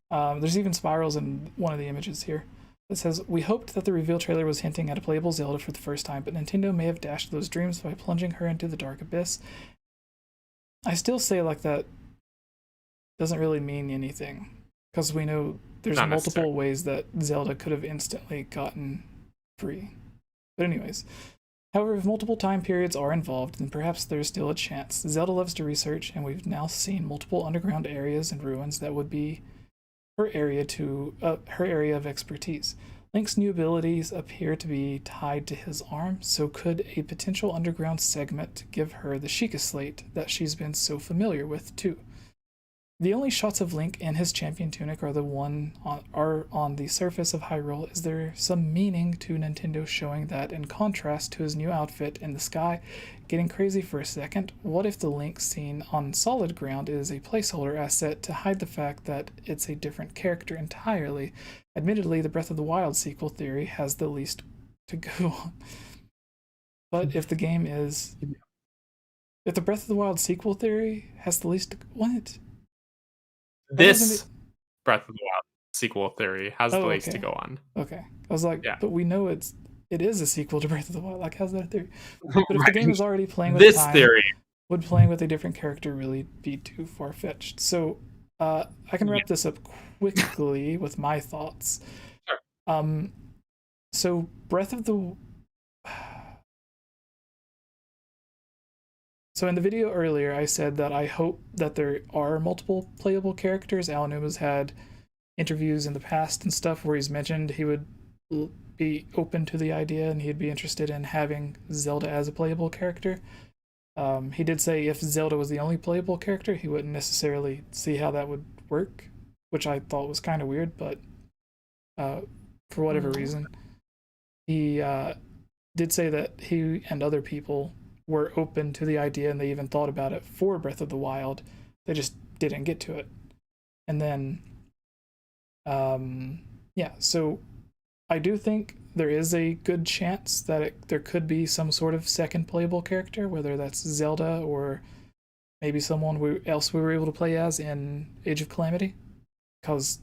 There's even spirals in one of the images here. It says, we hoped that the reveal trailer was hinting at a playable Zelda for the first time, but Nintendo may have dashed those dreams by plunging her into the dark abyss. I still say like that doesn't really mean anything, because we know there's Not multiple necessary. ways that Zelda could have instantly gotten free. But anyways, however, if multiple time periods are involved, then perhaps there's still a chance. Zelda loves to research, and we've now seen multiple underground areas and ruins that would be her area of expertise. Link's new abilities appear to be tied to his arm, so could a potential underground segment give her the Sheikah Slate that she's been so familiar with too? The only shots of Link in his champion tunic are on the surface of Hyrule. Is there some meaning to Nintendo showing that in contrast to his new outfit in the sky? Getting crazy for a second, what if the Link seen on solid ground is a placeholder asset to hide the fact that it's a different character entirely? Admittedly, the Breath of the Wild sequel theory has the least to go on. But if the Breath of the Wild sequel theory has the least, what? This Breath of the Wild sequel theory has the least to okay. go on. Okay. I was like, Yeah. but we know it is a sequel to Breath of the Wild. Like, how's that a theory? But if the game is already playing with This time, theory. would playing with a different character really be too far-fetched? So I can wrap this up quickly with my thoughts. Sure. So Breath of the... So in the video earlier, I said that I hope that there are multiple playable characters. Aonuma's had interviews in the past and stuff where he's mentioned he would be open to the idea and he'd be interested in having Zelda as a playable character. He did say if Zelda was the only playable character, he wouldn't necessarily see how that would work, which I thought was kind of weird, but for whatever reason, he did say that he and other people were open to the idea and they even thought about it for Breath of the Wild. They just didn't get to it. And then, so I do think there is a good chance that there could be some sort of second playable character, whether that's Zelda or maybe someone else we were able to play as in Age of Calamity. Because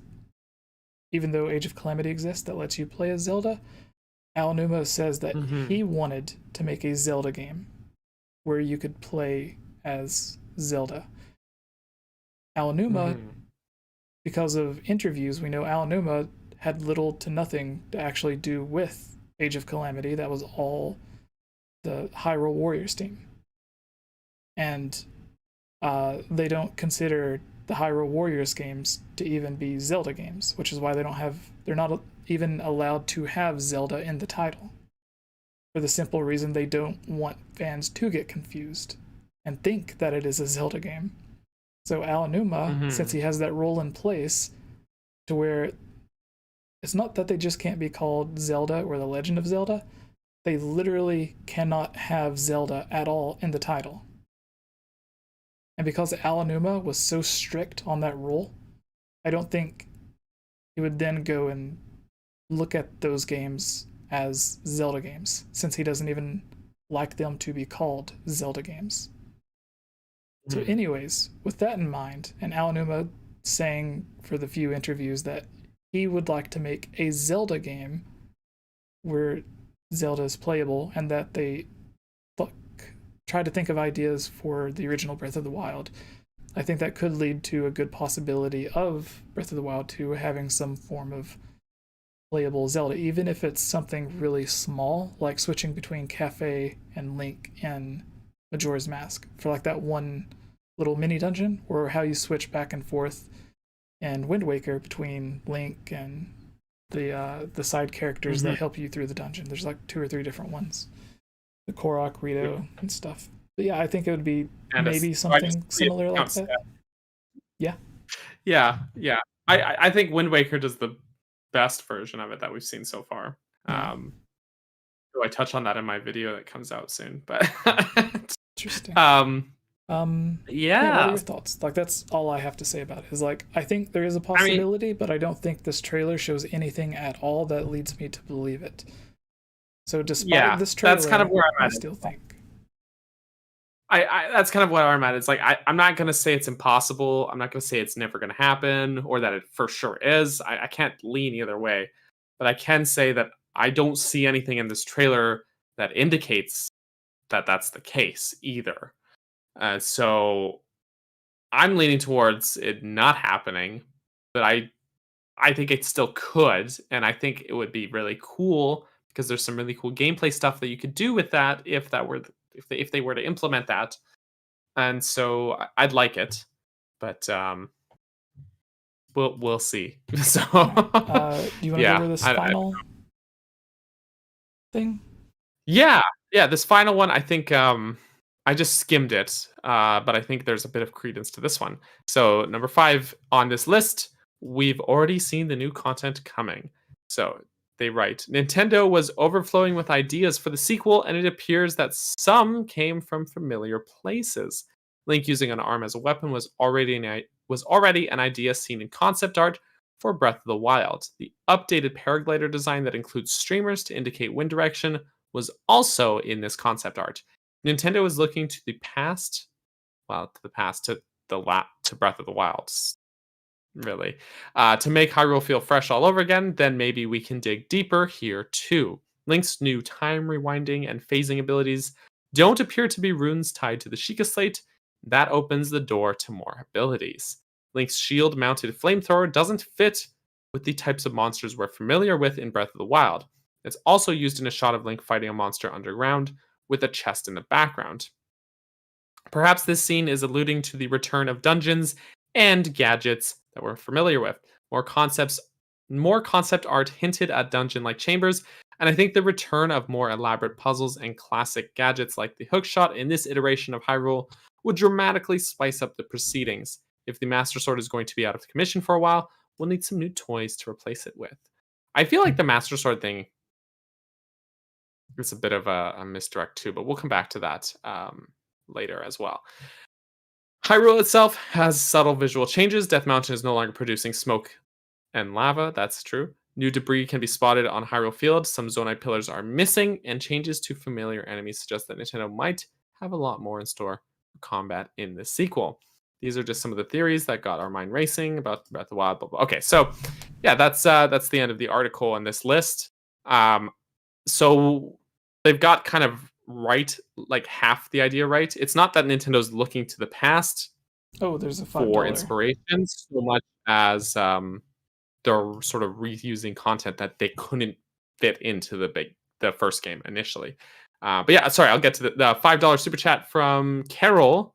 even though Age of Calamity exists that lets you play as Zelda, Aonuma says that he wanted to make a Zelda game where you could play as Zelda. Aonuma, because of interviews, we know Aonuma had little to nothing to actually do with Age of Calamity. That was all the Hyrule Warriors team. And they don't consider the Hyrule Warriors games to even be Zelda games, which is why they're not even allowed to have Zelda in the title. For the simple reason they don't want fans to get confused and think that it is a Zelda game. So Aonuma, since he has that role in place to where it's not that they just can't be called Zelda or The Legend of Zelda, they literally cannot have Zelda at all in the title. And because Aonuma was so strict on that rule, I don't think he would then go and look at those games as Zelda games, since he doesn't even like them to be called Zelda games. So, anyways, with that in mind, and Aonuma saying for the few interviews that he would like to make a Zelda game where Zelda is playable, and that they try to think of ideas for the original Breath of the Wild, I think that could lead to a good possibility of Breath of the Wild 2 having some form of playable Zelda, even if it's something really small, like switching between Cafe and Link in Majora's Mask for like that one little mini dungeon, or how you switch back and forth in Wind Waker between Link and the side characters that help you through the dungeon. There's like 2 or 3 different ones, the Korok, Rito, and stuff. But yeah, I think it would be maybe something similar like that. Yeah. I think Wind Waker does the best version of it that we've seen so far. I touch on that in my video that comes out soon, but interesting. Yeah. What are your thoughts? Like, that's all I have to say about it. Is like, I think there is a possibility, but I don't think this trailer shows anything at all that leads me to believe it. So despite this trailer, that's kind of where I'm at. I still think. That's kind of where I'm at. It's like I'm not gonna say it's impossible. I'm not gonna say it's never gonna happen, or that it for sure is. I can't lean either way, but I can say that I don't see anything in this trailer that indicates that that's the case either. So I'm leaning towards it not happening, but I think it still could, and I think it would be really cool because there's some really cool gameplay stuff that you could do with that if they were to implement that. And so I'd like it, but we'll see. So do you want to go over this final thing? Yeah, this final one, I think I just skimmed it, but I think there's a bit of credence to this one. So number 5 on this list, we've already seen the new content coming. So they write, Nintendo was overflowing with ideas for the sequel, and it appears that some came from familiar places. Link using an arm as a weapon was already an idea seen in concept art for Breath of the Wild. The updated paraglider design that includes streamers to indicate wind direction was also in this concept art. Nintendo is looking to the past, to Breath of the Wild, really, to make Hyrule feel fresh all over again. Then maybe we can dig deeper here too. Link's new time rewinding and phasing abilities don't appear to be runes tied to the Sheikah Slate. That opens the door to more abilities. Link's shield-mounted flamethrower doesn't fit with the types of monsters we're familiar with in Breath of the Wild. It's also used in a shot of Link fighting a monster underground with a chest in the background. Perhaps this scene is alluding to the return of dungeons and gadgets that we're familiar with. More concept art hinted at dungeon-like chambers, and I think the return of more elaborate puzzles and classic gadgets like the hookshot in this iteration of Hyrule would dramatically spice up the proceedings. If the Master Sword is going to be out of commission for a while, we'll need some new toys to replace it with. I feel like the Master Sword thing is a bit of a misdirect too, but we'll come back to that later as well. Hyrule itself has subtle visual changes. Death Mountain is no longer producing smoke and lava. That's true. New debris can be spotted on Hyrule Field. Some Zonai pillars are missing, and changes to familiar enemies suggest that Nintendo might have a lot more in store for combat in the sequel. These are just some of the theories that got our mind racing about Breath of the Wild. Blah, blah. Okay, so yeah, that's the end of the article on this list. So they've got kind of right, like half the idea right. It's not that Nintendo's looking to the past there's a for inspiration so much as they're sort of reusing content that they couldn't fit into the first game initially. But yeah, sorry, I'll get to the $5 super chat from Carol.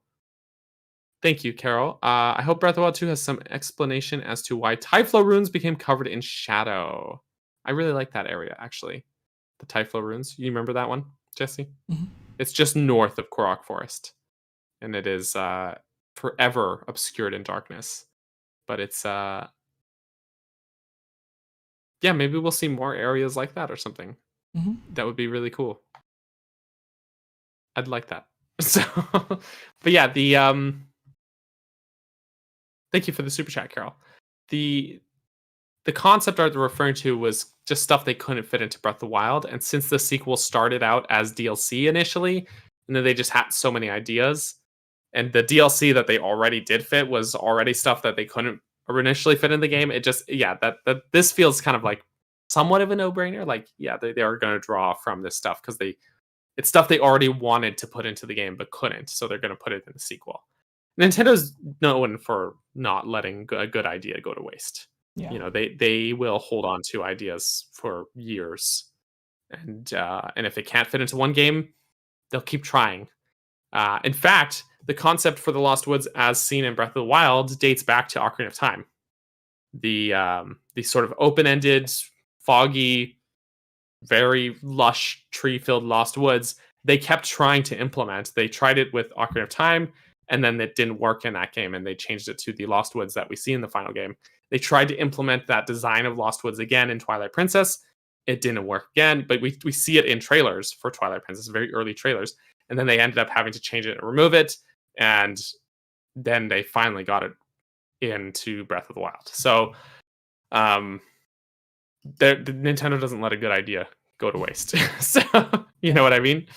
Thank you, Carol. I hope Breath of the Wild 2 has some explanation as to why Typhlo runes became covered in shadow. I really like that area, actually. The Typhlo runes. You remember that one, Jesse? Mm-hmm. It's just north of Korok Forest. And it is forever obscured in darkness. But it's... yeah, maybe we'll see more areas like that or something. Mm-hmm. That would be really cool. I'd like that. So, but yeah, Thank you for the super chat, Carol. The concept art they're referring to was just stuff they couldn't fit into Breath of the Wild, and since the sequel started out as DLC initially, and then they just had so many ideas, and the DLC that they already did fit was already stuff that they couldn't initially fit in the game. It just that this feels kind of like somewhat of a no-brainer. Like they are going to draw from this stuff because it's stuff they already wanted to put into the game but couldn't, so they're going to put it in the sequel. Nintendo's known for not letting a good idea go to waste. Yeah. You know, they will hold on to ideas for years, and if they can't fit into one game, they'll keep trying. In fact, the concept for the Lost Woods, as seen in Breath of the Wild, dates back to Ocarina of Time. The sort of open-ended, foggy, very lush, tree-filled Lost Woods, they kept trying to implement. They tried it with Ocarina of Time, and then it didn't work in that game, and they changed it to the Lost Woods that we see in the final game. They tried to implement that design of Lost Woods again in Twilight Princess. It didn't work again, but we see it in trailers for Twilight Princess, very early trailers, and then they ended up having to change it and remove it, and then they finally got it into Breath of the Wild. So the Nintendo doesn't let a good idea go to waste. So you know what I mean?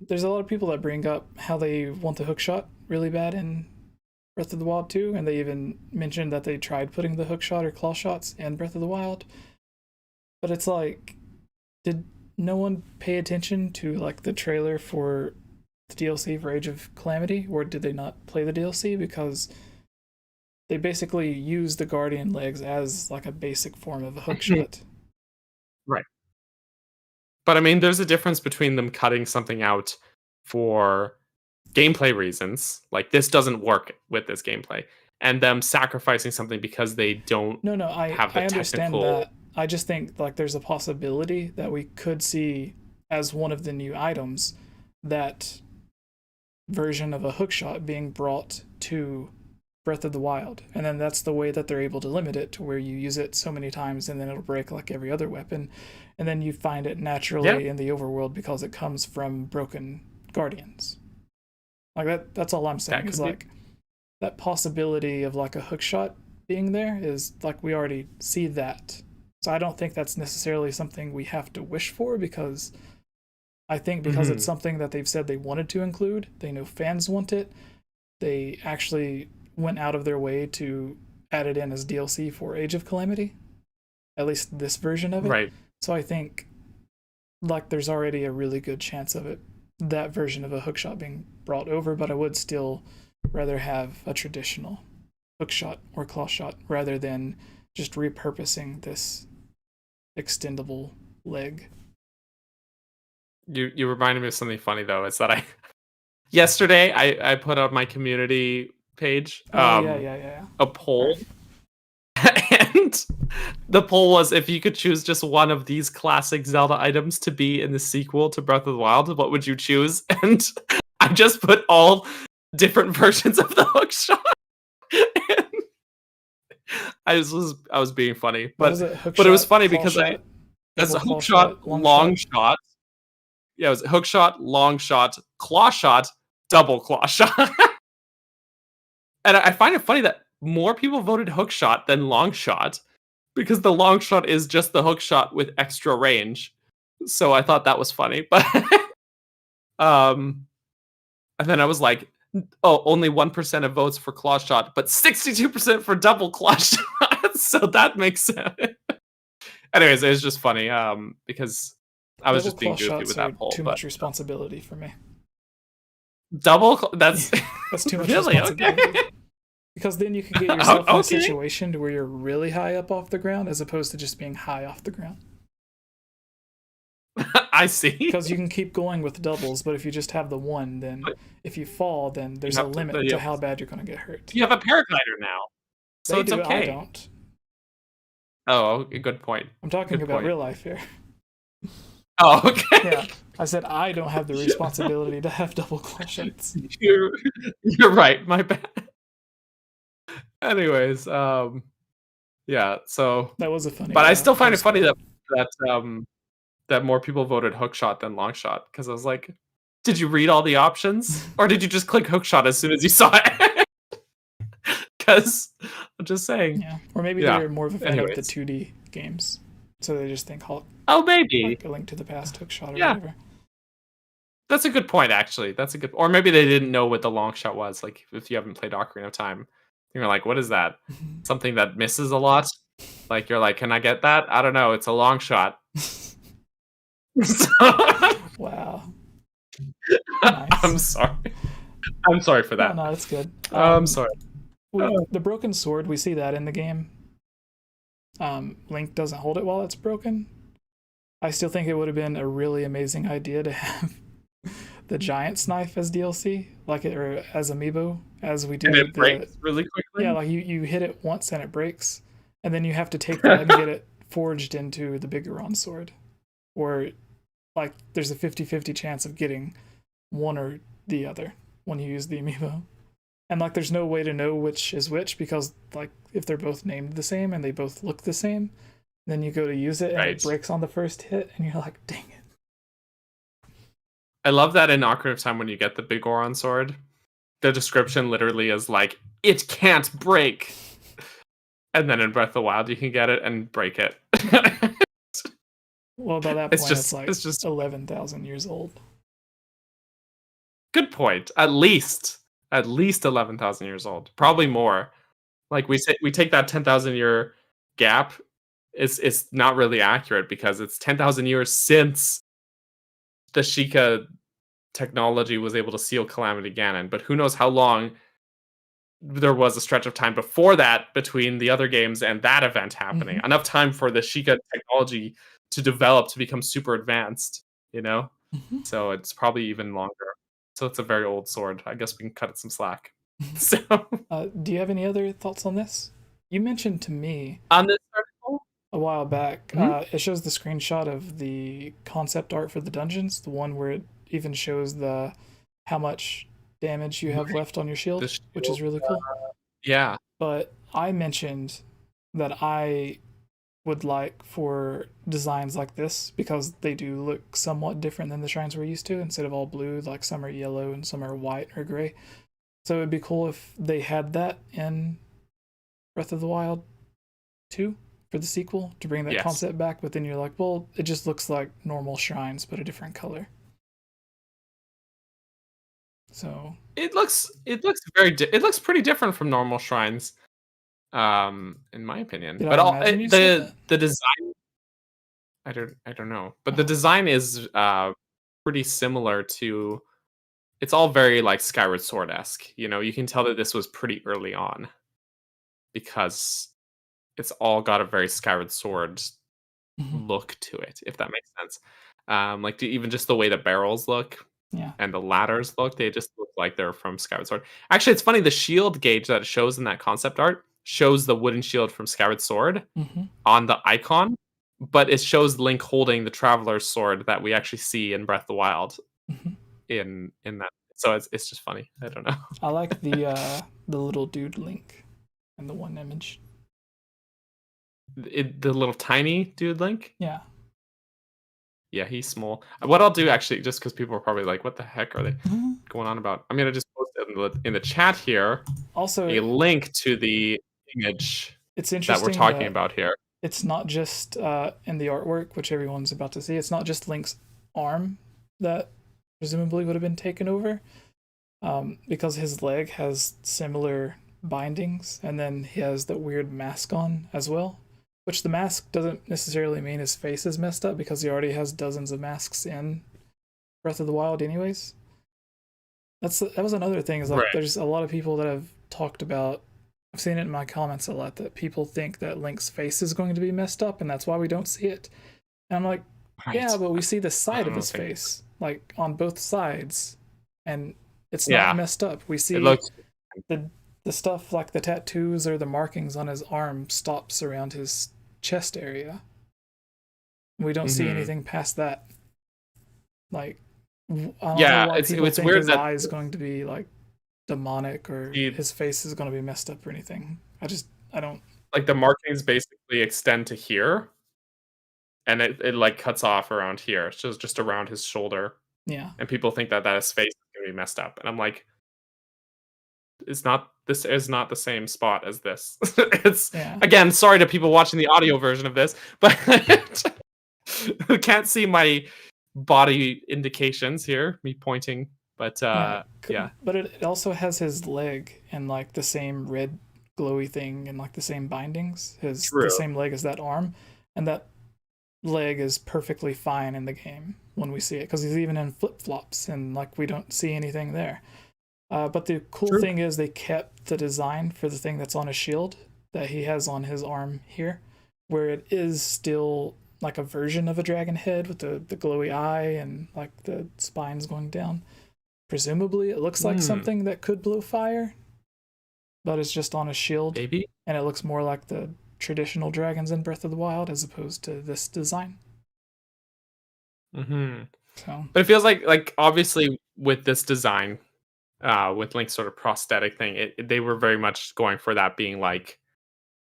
There's a lot of people that bring up how they want the hookshot really bad in Breath of the Wild 2, and they even mentioned that they tried putting the hookshot or claw shots in Breath of the Wild. But it's like, did no one pay attention to like the trailer for the DLC for Age of Calamity, or did they not play the DLC? Because they basically use the Guardian legs as like a basic form of a hookshot. Right. But I mean, there's a difference between them cutting something out for gameplay reasons, like this doesn't work with this gameplay, and them sacrificing something because they don't have the I understand technical... that. I just think like there's a possibility that we could see as one of the new items that version of a hookshot being brought to Breath of the Wild, and then that's the way that they're able to limit it to where you use it so many times and then it'll break like every other weapon, and then you find it naturally in the overworld because it comes from broken guardians. Like that's all I'm saying is like that possibility of like a hookshot being there is like we already see that. So I don't think that's necessarily something we have to wish for, because I think because it's something that they've said they wanted to include, they know fans want it, they actually went out of their way to add it in as DLC for Age of Calamity, at least this version of it. Right. So I think like there's already a really good chance of it, that version of a hookshot being brought over, but I would still rather have a traditional hookshot or claw shot rather than just repurposing this extendable leg. You reminded me of something funny though. It's that yesterday I put on my community page a poll, and the poll was, if you could choose just one of these classic Zelda items to be in the sequel to Breath of the Wild, what would you choose? And I just put all different versions of the hookshot. I was being funny, but it was funny because as a hookshot, long shot. Yeah, it was hookshot, long shot, claw shot, double claw shot. And I find it funny that more people voted hookshot than long shot, because the long shot is just the hookshot with extra range. So I thought that was funny, but and then I was like, oh, only 1% of votes for claw shot, but 62% for double claw shot. So that makes sense. Anyways, it was just funny because I was just being goofy with that poll. Too much responsibility for me. That's too much really responsibility. okay. Because then you can get yourself in a situation to where you're really high up off the ground as opposed to just being high off the ground. I see. Because you can keep going with doubles, but if you just have the one, then if you fall, then there's a limit to how bad you're going to get hurt. You have a paraglider now, so it's okay. I don't. Oh, good point. I'm talking about real life here. Oh, okay. Yeah, I said I don't have the responsibility to have double claw shots. You're right. My bad. Anyways, yeah. So that was a funny. But I still find it funny that more people voted hookshot than long shot, because I was like, did you read all the options, or did you just click hookshot as soon as you saw it? because I'm just saying. Yeah, or maybe Yeah. they're more of a fan of the Anyways. 2D games, so they just think Hulk, Oh, maybe. like A Link to the Past, Hook Shot, or Yeah. whatever. That's a good point, actually. That's a good, or maybe they didn't know what the long shot was. Like, if you haven't played Ocarina of Time, you're like, what is that? Something that misses a lot? Like, you're like, can I get that? I don't know. It's a long shot. Wow. I'm Nice. sorry. I'm sorry for that. No, that's good. I'm sorry. The broken sword, we see that in the game. Link doesn't hold it while it's broken. I still think it would have been a really amazing idea to have the giant's knife as DLC, like it, or as amiibo, as we do. And it breaks really quickly. Yeah, like you hit it once and it breaks, and then you have to take that and get it forged into the Biggoron sword, or like there's a 50-50 chance of getting one or the other when you use the amiibo. And like there's no way to know which is which, because like if they're both named the same and they both look the same, then you go to use it and it breaks on the first hit and you're like, dang it. I love that in Ocarina of Time when you get the Biggoron sword, the description literally is like, it can't break. And then in Breath of the Wild you can get it and break it. Well, by that point it's just 11,000 years old. Good point. At least 11,000 years old. Probably more. Like we take that 10,000 year gap. It's not really accurate because it's 10,000 years since the Sheikah technology was able to seal Calamity Ganon, but who knows how long there was a stretch of time before that between the other games and that event happening. Mm-hmm. Enough time for the Sheikah technology to develop to become super advanced, you know? Mm-hmm. So it's probably even longer. So it's a very old sword. I guess we can cut it some slack. So, do you have any other thoughts on this? You mentioned to me on this article a while back. Mm-hmm. It shows the screenshot of the concept art for the dungeons, the one where it even shows the how much damage you have left on your shield, which is really cool. Yeah. But I mentioned that I would like for designs like this, because they do look somewhat different than the shrines we're used to. Instead of all blue, like some are yellow and some are white or gray. So it would be cool if they had that in Breath of the Wild 2 for the sequel, to bring that concept back. But then you're like, well, it just looks like normal shrines but a different color. So it looks pretty different from normal shrines, in my opinion. But the design, I don't know, but the design is pretty similar to. It's all very like Skyward Sword-esque. You know, you can tell that this was pretty early on because it's all got a very Skyward Sword look to it, if that makes sense. Like even just the way the barrels look. Yeah. And the ladders look, they just look like they're from Skyward Sword. Actually, it's funny, the shield gauge that it shows in that concept art shows the wooden shield from Skyward Sword on the icon, but it shows Link holding the Traveler's Sword that we actually see in Breath of the Wild in that. So it's just funny. I don't know. I like the little dude Link in the one image. The little tiny dude Link? Yeah. Yeah, he's small. What I'll do, actually, just because people are probably like, what the heck are they going on about? I'm going to just post it in the chat here. Also, a link to the image that we're talking about here. It's not just in the artwork, which everyone's about to see. It's not just Link's arm that presumably would have been taken over, because his leg has similar bindings, and then he has that weird mask on as well. Which the mask doesn't necessarily mean his face is messed up, because he already has dozens of masks in Breath of the Wild anyways. That was another thing, is like there's a lot of people that have talked about, I've seen it in my comments a lot, that people think that Link's face is going to be messed up and that's why we don't see it. And I'm like, yeah, but we see the side of his face, like on both sides, and it's not messed up. We see the stuff like the tattoos or the markings on his arm stops around his chest area. We don't see anything past that. Like, I don't know why people think weird his eye is going to be like demonic, or his face is going to be messed up or anything. I don't like the markings basically extend to here, and it like cuts off around here. It's just around his shoulder. Yeah, and people think that his face is going to be messed up, and I'm like, this is not the same spot as this. It's Yeah. again, sorry to people watching the audio version of this, but who can't see my body indications here, me pointing. But yeah. But it also has his leg and like the same red glowy thing and like the same bindings. The True. same leg as that arm, and that leg is perfectly fine in the game when we see it because he's even in flip flops and like we don't see anything there. But the cool thing is they kept the design for the thing that's on his shield that he has on his arm here, where it is still like a version of a dragon head with the glowy eye and like the spines going down. Presumably, it looks like something that could blow fire, but it's just on a shield. Maybe. And it looks more like the traditional dragons in Breath of the Wild as opposed to this design. So, but it feels like obviously with this design, with Link's sort of prosthetic thing, they were very much going for that being like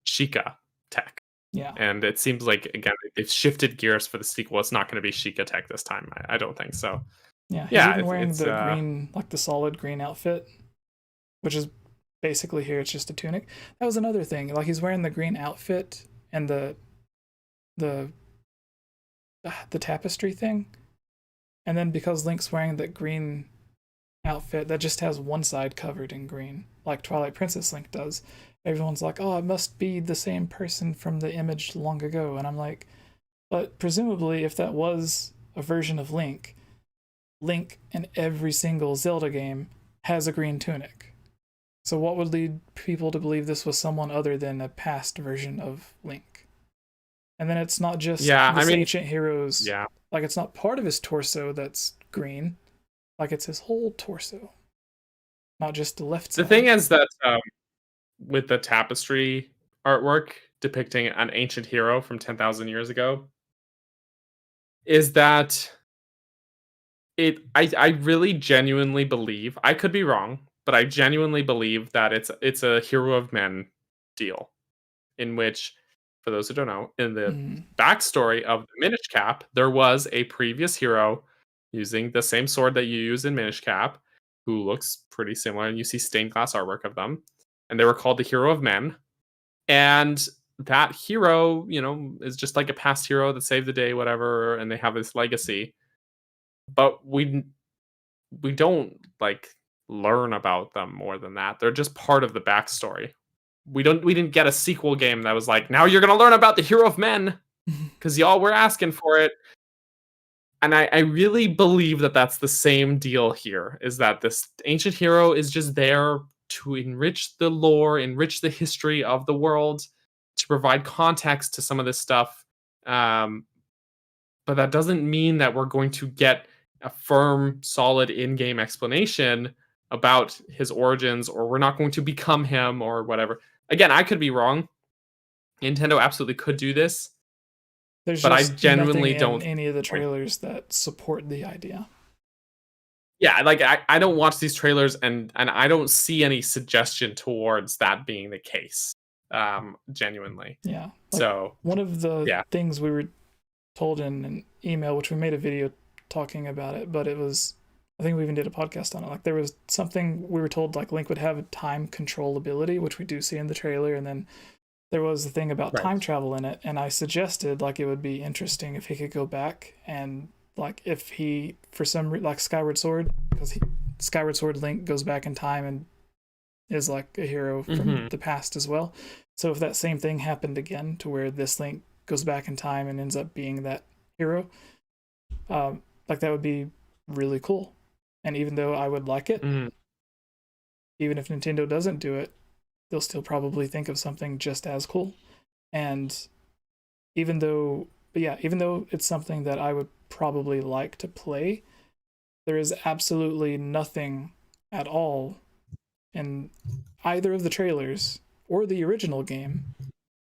Sheikah tech. Yeah. And it seems like, again, they've shifted gears for the sequel. It's not going to be Sheikah tech this time. I don't think so. Yeah, he's even wearing the green, like the solid green outfit, which is basically here. It's just a tunic. That was another thing. Like he's wearing the green outfit and the tapestry thing, and then because Link's wearing that green outfit that just has one side covered in green, like Twilight Princess Link does, everyone's like, "Oh, it must be the same person from the image long ago," and I'm like, but presumably, if that was a version of Link in every single Zelda game has a green tunic. So what would lead people to believe this was someone other than a past version of Link? And then it's not just ancient heroes. Yeah. Like it's not part of his torso that's green. Like it's his whole torso. Not just the left side. The thing is that with the tapestry artwork depicting an ancient hero from 10,000 years ago, is that I really genuinely believe, I could be wrong, but I genuinely believe that it's a Hero of Men deal, in which, for those who don't know, in the backstory of the Minish Cap, there was a previous hero using the same sword that you use in Minish Cap, who looks pretty similar, and you see stained glass artwork of them, and they were called the Hero of Men, and that hero, is just like a past hero that saved the day, whatever, and they have this legacy. But we don't like learn about them more than that. They're just part of the backstory. We didn't get a sequel game that was like, now you're gonna learn about the Hero of Men because y'all were asking for it. And I really believe that that's the same deal here, is that this ancient hero is just there to enrich the lore, enrich the history of the world, to provide context to some of this stuff. But that doesn't mean that we're going to get a firm, solid in-game explanation about his origins, or we're not going to become him, or whatever. Again, I could be wrong. Nintendo absolutely could do this. But I genuinely don't. Any of the trailers that support the idea. Yeah, like I don't watch these trailers, and I don't see any suggestion towards that being the case. Genuinely. Yeah. Like, so one of the things we were told in an email, which we made a video talking about it, but it was, I think we even did a podcast on it. Like there was something we were told, like Link would have a time control ability, which we do see in the trailer, and then there was the thing about time travel in it, and I suggested like it would be interesting if he could go back and like if he for some like Skyward Sword, because Skyward Sword Link goes back in time and is like a hero from the past as well. So if that same thing happened again, to where this Link goes back in time and ends up being that hero, like that would be really cool. And even though I would like it, even if Nintendo doesn't do it, they'll still probably think of something just as cool. And even though it's something that I would probably like to play, there is absolutely nothing at all in either of the trailers or the original game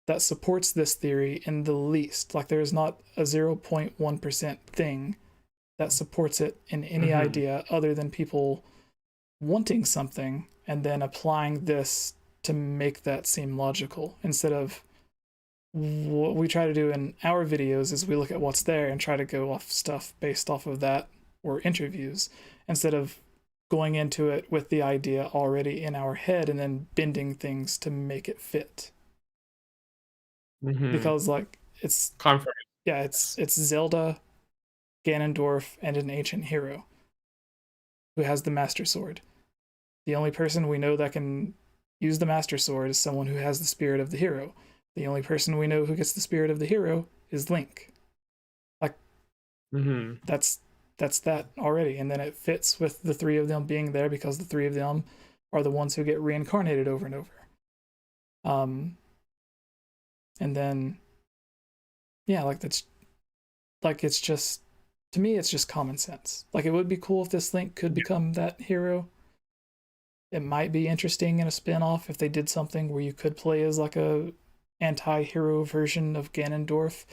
that supports this theory in the least. Like there is not a 0.1% thing that supports it in any idea other than people wanting something and then applying this to make that seem logical, instead of what we try to do in our videos is we look at what's there and try to go off stuff based off of that or interviews, instead of going into it with the idea already in our head and then bending things to make it fit. Because like it's it's Zelda, Ganondorf, and an ancient hero who has the Master Sword. The only person we know that can use the Master Sword is someone who has the spirit of the hero. The only person we know who gets the spirit of the hero is Link. Like, that's that already. And then it fits with the three of them being there because the three of them are the ones who get reincarnated over and over. And then, yeah, like that's, like it's just, to me, it's just common sense. Like it would be cool if this Link could become that hero. It might be interesting in a spin-off if they did something where you could play as like a anti-hero version of Ganondorf,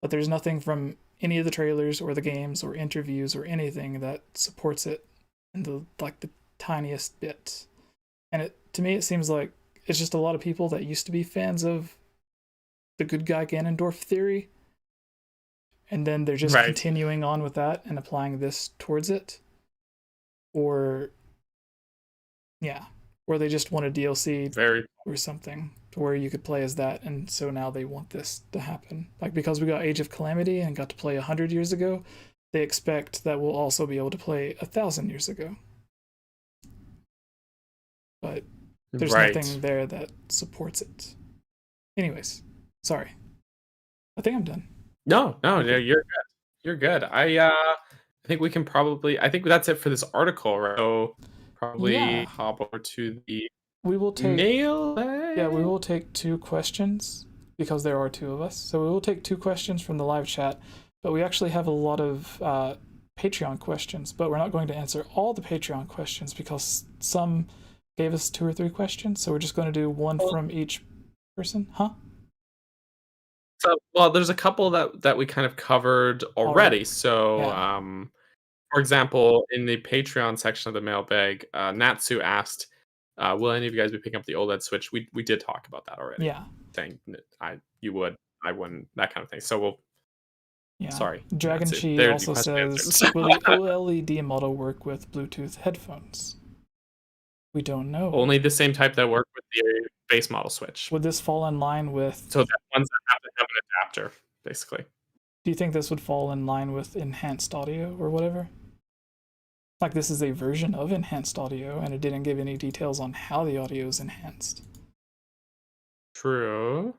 but there's nothing from any of the trailers or the games or interviews or anything that supports it in the tiniest bit. And to me, it seems like it's just a lot of people that used to be fans of the good guy Ganondorf theory, and then they're just continuing on with that and applying this towards it, or they just want a DLC or something to where you could play as that, and so now they want this to happen. Like because we got Age of Calamity and got to play 100 years ago, they expect that we'll also be able to play 1,000 years ago. But there's nothing there that supports it. Anyways, sorry. I think I'm done. No, you're good. You're good. I think we can probably. I think that's it for this article, right? So probably hop over to the mailbag. Yeah, we will take 2 questions because there are 2 of us. So we will take 2 questions from the live chat, but we actually have a lot of Patreon questions, but we're not going to answer all the Patreon questions because some gave us 2 or 3 questions. So we're just going to do one from each person. So, well, there's a couple that we kind of covered already. So, for example, in the Patreon section of the mailbag, Natsu asked, will any of you guys be picking up the OLED Switch? We did talk about that already. Yeah. Saying you would, I wouldn't, that kind of thing. So we'll... Sorry. Dragon Chi also says, will the OLED model work with Bluetooth headphones? We don't know. Only the same type that work with the base model Switch. Would this fall in line with... So the ones that have to have an adapter, basically. Do you think this would fall in line with enhanced audio or whatever? Like this is a version of enhanced audio and it didn't give any details on how the audio is enhanced. True.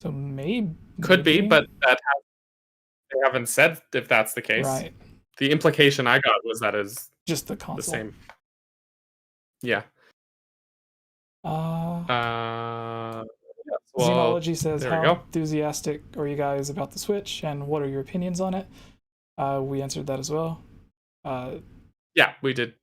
So maybe... Could be, but they haven't said if that's the case. Right. The implication I got was that is just the console. The same. Yeah. Xenology says, how enthusiastic are you guys about the Switch and what are your opinions on it? We answered that as well. Yeah, we did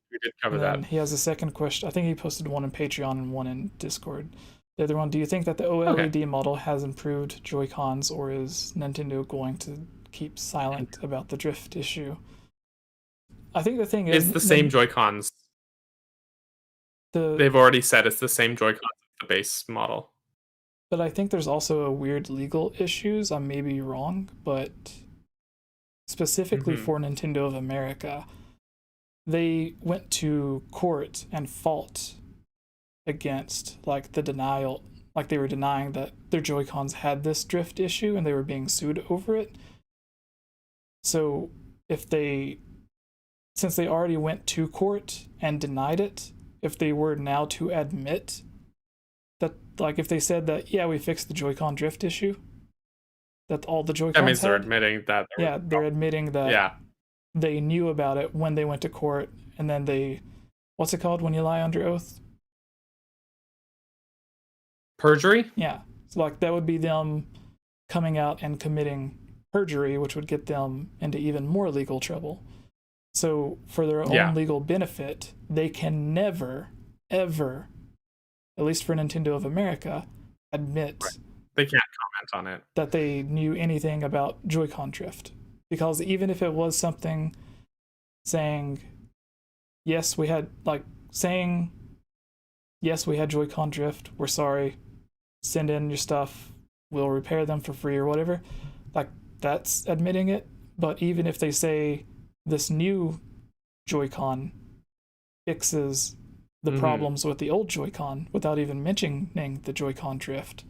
cover that. He has a second question. I think he posted one in Patreon and one in Discord. The other one, do you think that the OLED model has improved Joy-Cons or is Nintendo going to keep silent about the drift issue? I think the thing is... It's the same Joy-Cons. They've already said it's the same Joy-Cons as the base model. But I think there's also a weird legal issues. I may be wrong, but specifically for Nintendo of America, they went to court and fought against like the denial, like they were denying that their Joy-Cons had this drift issue and they were being sued over it. So since they already went to court and denied it, if they were now to admit that, like if they said that, yeah, we fixed the Joy-Con drift issue, that all the Joy-Cons that means they're admitting that. They're admitting that they knew about it when they went to court, and then they, what's it called when you lie under oath? Perjury? Yeah. So like that would be them coming out and committing perjury, which would get them into even more legal trouble. So for their own legal benefit, they can never, ever, at least for Nintendo of America, admit they can't comment on it, that they knew anything about Joy-Con drift. Because even if it was something saying, yes, we had Joy-Con drift, we're sorry, send in your stuff, we'll repair them for free or whatever, like that's admitting it. But even if they say this new Joy-Con fixes the problems with the old Joy-Con without even mentioning the Joy-Con drift,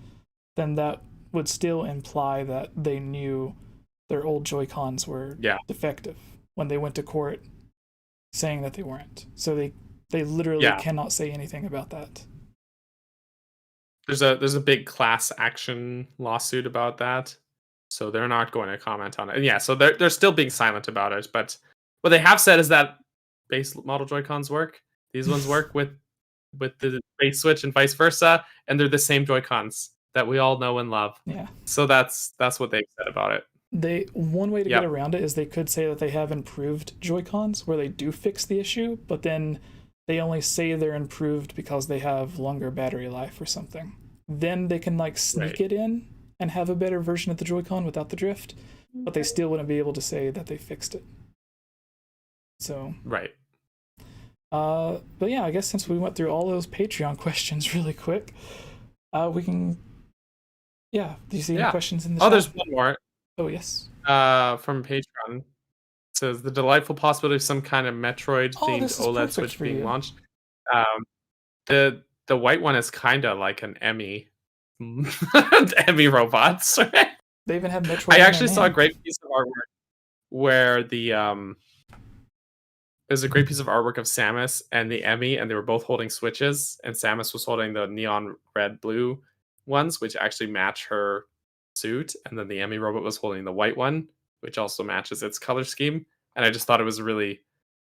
then that would still imply that they knew their old Joy-Cons were defective when they went to court saying that they weren't. So they literally cannot say anything about that. There's a big class action lawsuit about that, so they're not going to comment on it. And so they're still being silent about it. But what they have said is that base model Joy-Cons work. These ones work with the base Switch and vice versa, and they're the same Joy-Cons that we all know and love. Yeah. So that's what they've said about it. One way to get around it is they could say that they have improved Joy-Cons where they do fix the issue, but then they only say they're improved because they have longer battery life or something. Then they can like sneak it in and have a better version of the Joy-Con without the drift, but they still wouldn't be able to say that they fixed it. So but yeah, I guess since we went through all those Patreon questions really quick, we can do you see any questions in the chat? There's one more. Oh yes. From Patreon. It says the delightful possibility of some kind of Metroid themed OLED Switch being launched. The white one is kind of like an Emmy Emmy robots. They even have Metroid. I actually saw a great piece of artwork where there's a great piece of artwork of Samus and the Emmy, and they were both holding Switches, and Samus was holding the neon red blue ones, which actually match her suit, and then the Emmy robot was holding the white one, which also matches its color scheme. And I just thought it was a really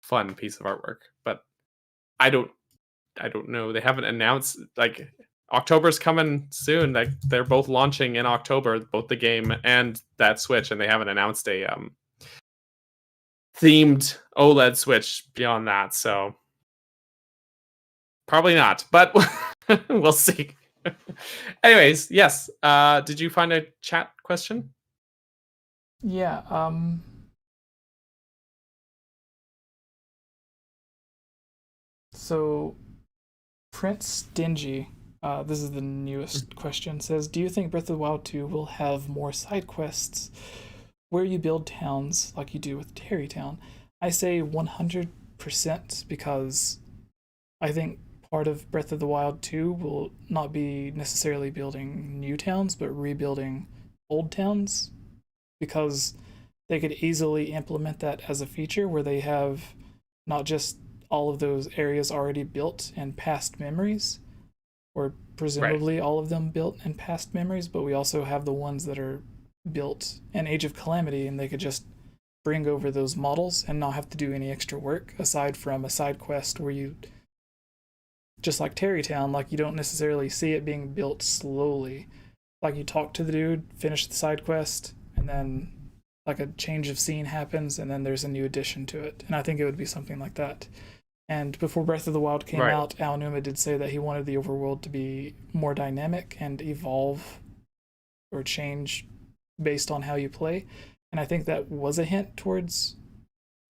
fun piece of artwork. But I don't know. They haven't announced, like, October's coming soon. Like, they're both launching in October, both the game and that Switch, and they haven't announced a themed OLED Switch beyond that. So probably not, but we'll see. Anyways, yes. Did you find a chat question? Yeah. So Prince Stingy, this is the newest question, says, do you think Breath of the Wild 2 will have more side quests where you build towns like you do with Terrytown? I say 100% because I think part of Breath of the Wild 2 will not be necessarily building new towns, but rebuilding old towns, because they could easily implement that as a feature where they have not just all of those areas already built and past memories, or presumably all of them built and past memories, but we also have the ones that are built in Age of Calamity, and they could just bring over those models and not have to do any extra work aside from a side quest where you, just like Terrytown, like you don't necessarily see it being built slowly. Like you talk to the dude, finish the side quest, and then like a change of scene happens, and then there's a new addition to it. And I think it would be something like that. And before Breath of the Wild came out, Aonuma did say that he wanted the overworld to be more dynamic and evolve or change based on how you play. And I think that was a hint towards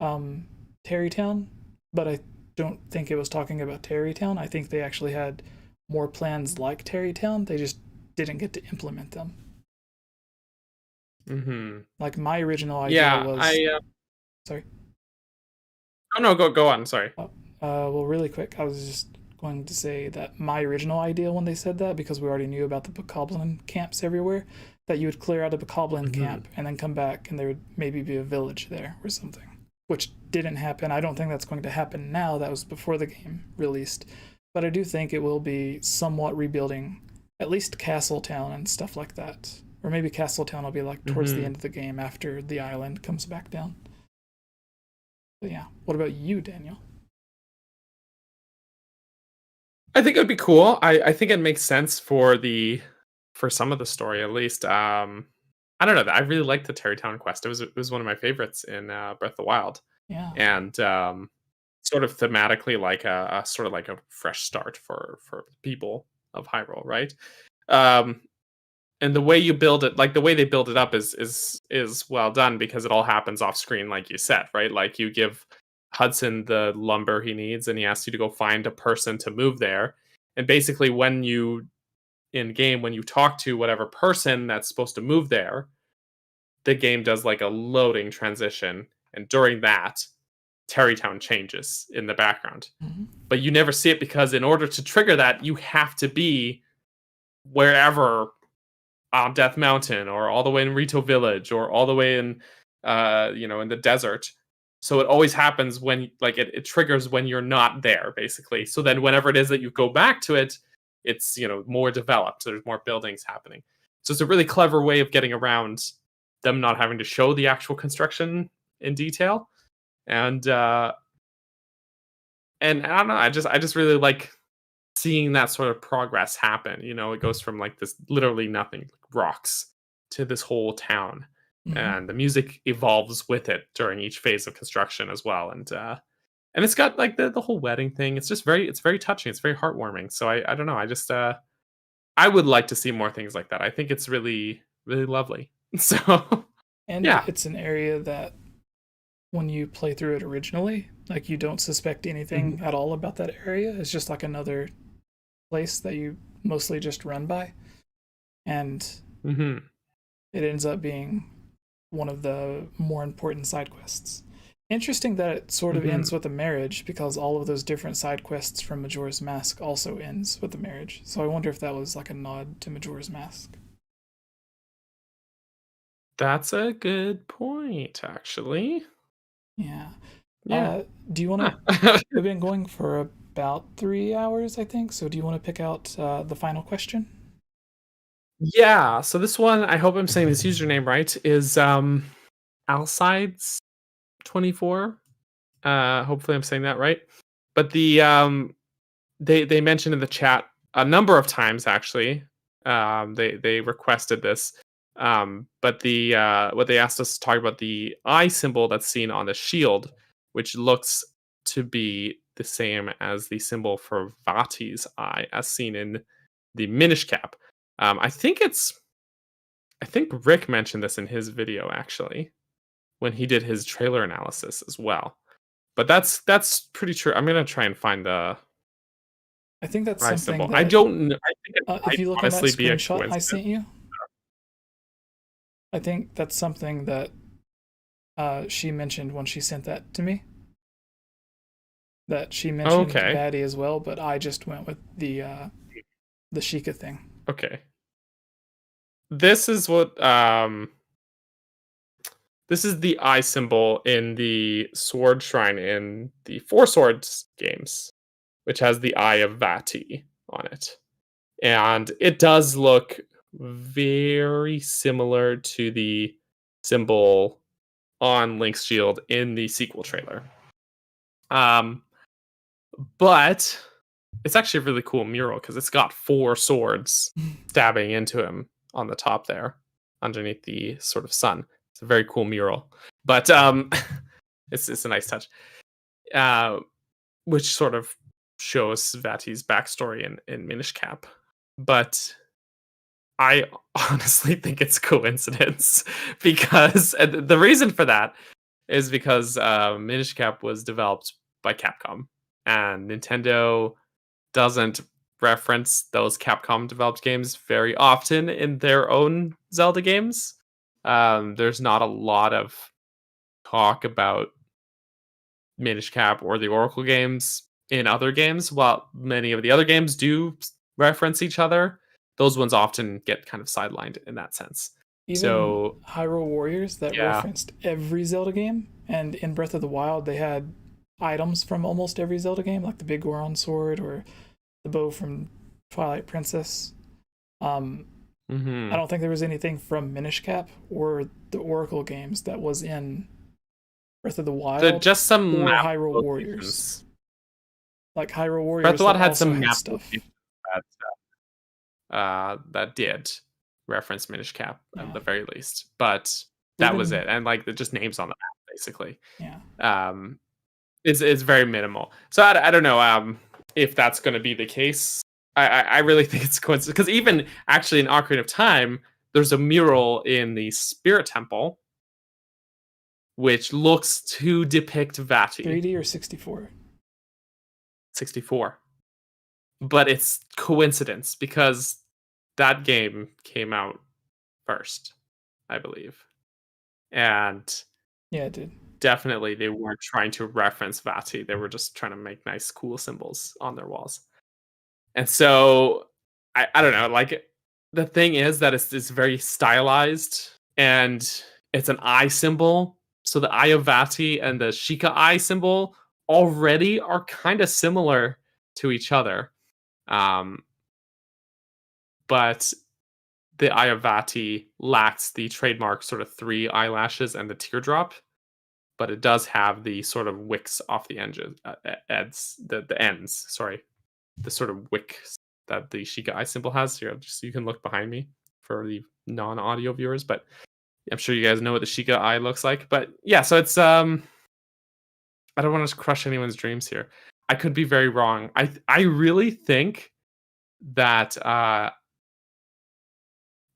Terrytown, but I don't think it was talking about Terrytown. I think they actually had more plans like Terrytown. They just didn't get to implement them. Like my original idea was... Sorry? Oh no, go on, sorry. Well, really quick, I was just going to say that my original idea when they said that, because we already knew about the bokoblin camps everywhere, that you would clear out a bokoblin camp and then come back and there would maybe be a village there or something, which didn't happen. I don't think that's going to happen now. That was before the game released. But I do think it will be somewhat rebuilding at least Castletown and stuff like that. Or maybe Castletown will be like towards the end of the game after the island comes back down. But yeah, what about you, Daniel? I think it would be cool. I think it makes sense for some of the story, at least. I don't know. I really liked the Terrytown quest. It was one of my favorites in Breath of the Wild. Yeah. And sort of thematically like a sort of like a fresh start for people of Hyrule, right? And the way you build it, like the way they build it up is well done, because it all happens off screen, like you said, right? Like you give Hudson the lumber he needs, and he asks you to go find a person to move there. And basically when you talk to whatever person that's supposed to move there, the game does like a loading transition. And during that, Terrytown changes in the background. Mhm. But you never see it because in order to trigger that, you have to be wherever Death Mountain or all the way in Rito Village or all the way in in the desert. So it always happens when it triggers when you're not there, basically. So then whenever it is that you go back to it, it's more developed. There's more buildings happening. So it's a really clever way of getting around them not having to show the actual construction in detail. And I don't know, I just really like seeing that sort of progress happen. It goes from like this literally nothing, like rocks, to this whole town. Mhm. And the music evolves with it during each phase of construction as well. And it's got like the whole wedding thing. It's very touching. It's very heartwarming. So I don't know. I would like to see more things like that. I think it's really, really lovely. So And yeah. it's an area that when you play through it originally, like you don't suspect anything at all about that area. It's just like another place that you mostly just run by. And it ends up being one of the more important side quests. Interesting that it sort of ends with a marriage, because all of those different side quests from Majora's Mask also ends with a marriage. So I wonder if that was like a nod to Majora's Mask. That's a good point, actually. Yeah. Yeah. Do you want to... We've been going for about 3 hours, I think. So do you want to pick out the final question? Yeah. So this one, I hope I'm saying this username right, is 𝐓𝐳𝐬𝐭𝐚𝐠𝐫. Hopefully I'm saying that right. But they mentioned in the chat a number of times, actually. They requested this. But what they asked us to talk about, the eye symbol that's seen on the shield, which looks to be the same as the symbol for Vati's eye, as seen in the Minish Cap. I think Rick mentioned this in his video, actually, when he did his trailer analysis as well. But that's pretty true. I'm gonna try and find the I think that's eye something symbol. that... I don't know. I think it if might you look at that honestly be a screenshot I coincidence. sent you, I think that's something that she mentioned when she sent that to me. That she mentioned Vatty as well, but I just went with the Sheikah thing. Okay. This is what this is the eye symbol in the sword shrine in the Four Swords games, which has the eye of Vati on it. And it does look very similar to the symbol on Link's shield in the sequel trailer. But it's actually a really cool mural because it's got 4 swords stabbing into him on the top there, underneath the sort of sun. It's a very cool mural. But it's a nice touch. Which sort of shows Vati's backstory in Minish Cap. But I honestly think it's coincidence, because the reason for that is because Minish Cap was developed by Capcom, and Nintendo doesn't reference those Capcom developed games very often in their own Zelda games. There's not a lot of talk about Minish Cap or the Oracle games in other games, while many of the other games do reference each other. Those ones often get kind of sidelined in that sense. Even Hyrule Warriors that referenced every Zelda game, and in Breath of the Wild they had items from almost every Zelda game, like the big Goron sword or the bow from Twilight Princess. I don't think there was anything from Minish Cap or the Oracle games that was in Breath of the Wild. Just some or Hyrule Warriors. Like Hyrule Warriors, Breath of the Wild had some map stuff that did reference Minish Cap at the very least, but that was it, and like just names on the map, basically. It's very minimal. So I don't know if that's going to be the case. I really think it's coincidence, because even actually in Ocarina of Time, there's a mural in the Spirit Temple which looks to depict Vati. 3D or 64? 64. But it's coincidence because that game came out first, I believe. And yeah, it did. definitely they weren't trying to reference Vati. They were just trying to make nice, cool symbols on their walls. And so I don't know. Like the thing is that it's very stylized and it's an eye symbol. So the eye of Vati and the Sheikah eye symbol already are kind of similar to each other. But the eye of Vati lacks the trademark sort of 3 eyelashes and the teardrop, but it does have the sort of wicks off the ends, the ends. Sorry, the sort of wicks that the Sheikah eye symbol has. Here, just so you can look behind me for the non-audio viewers, but I'm sure you guys know what the Sheikah eye looks like. But yeah, so it's I don't want to crush anyone's dreams here. I could be very wrong. I really think that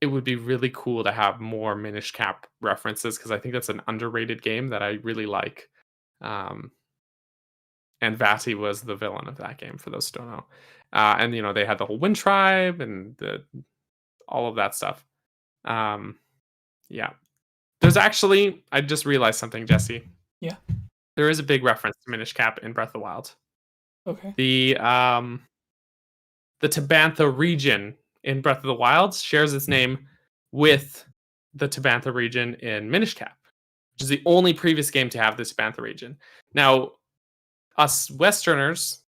it would be really cool to have more Minish Cap references because I think that's an underrated game that I really like. And Vati was the villain of that game for those who don't know. And you know they had the whole Wind Tribe and all of that stuff. Yeah, there's actually I just realized something, Jesse. Yeah. There is a big reference to Minish Cap in Breath of the Wild. Okay. The Tabantha region in Breath of the Wild shares its name with the Tabantha region in Minish Cap, which is the only previous game to have the Tabantha region. Now, us Westerners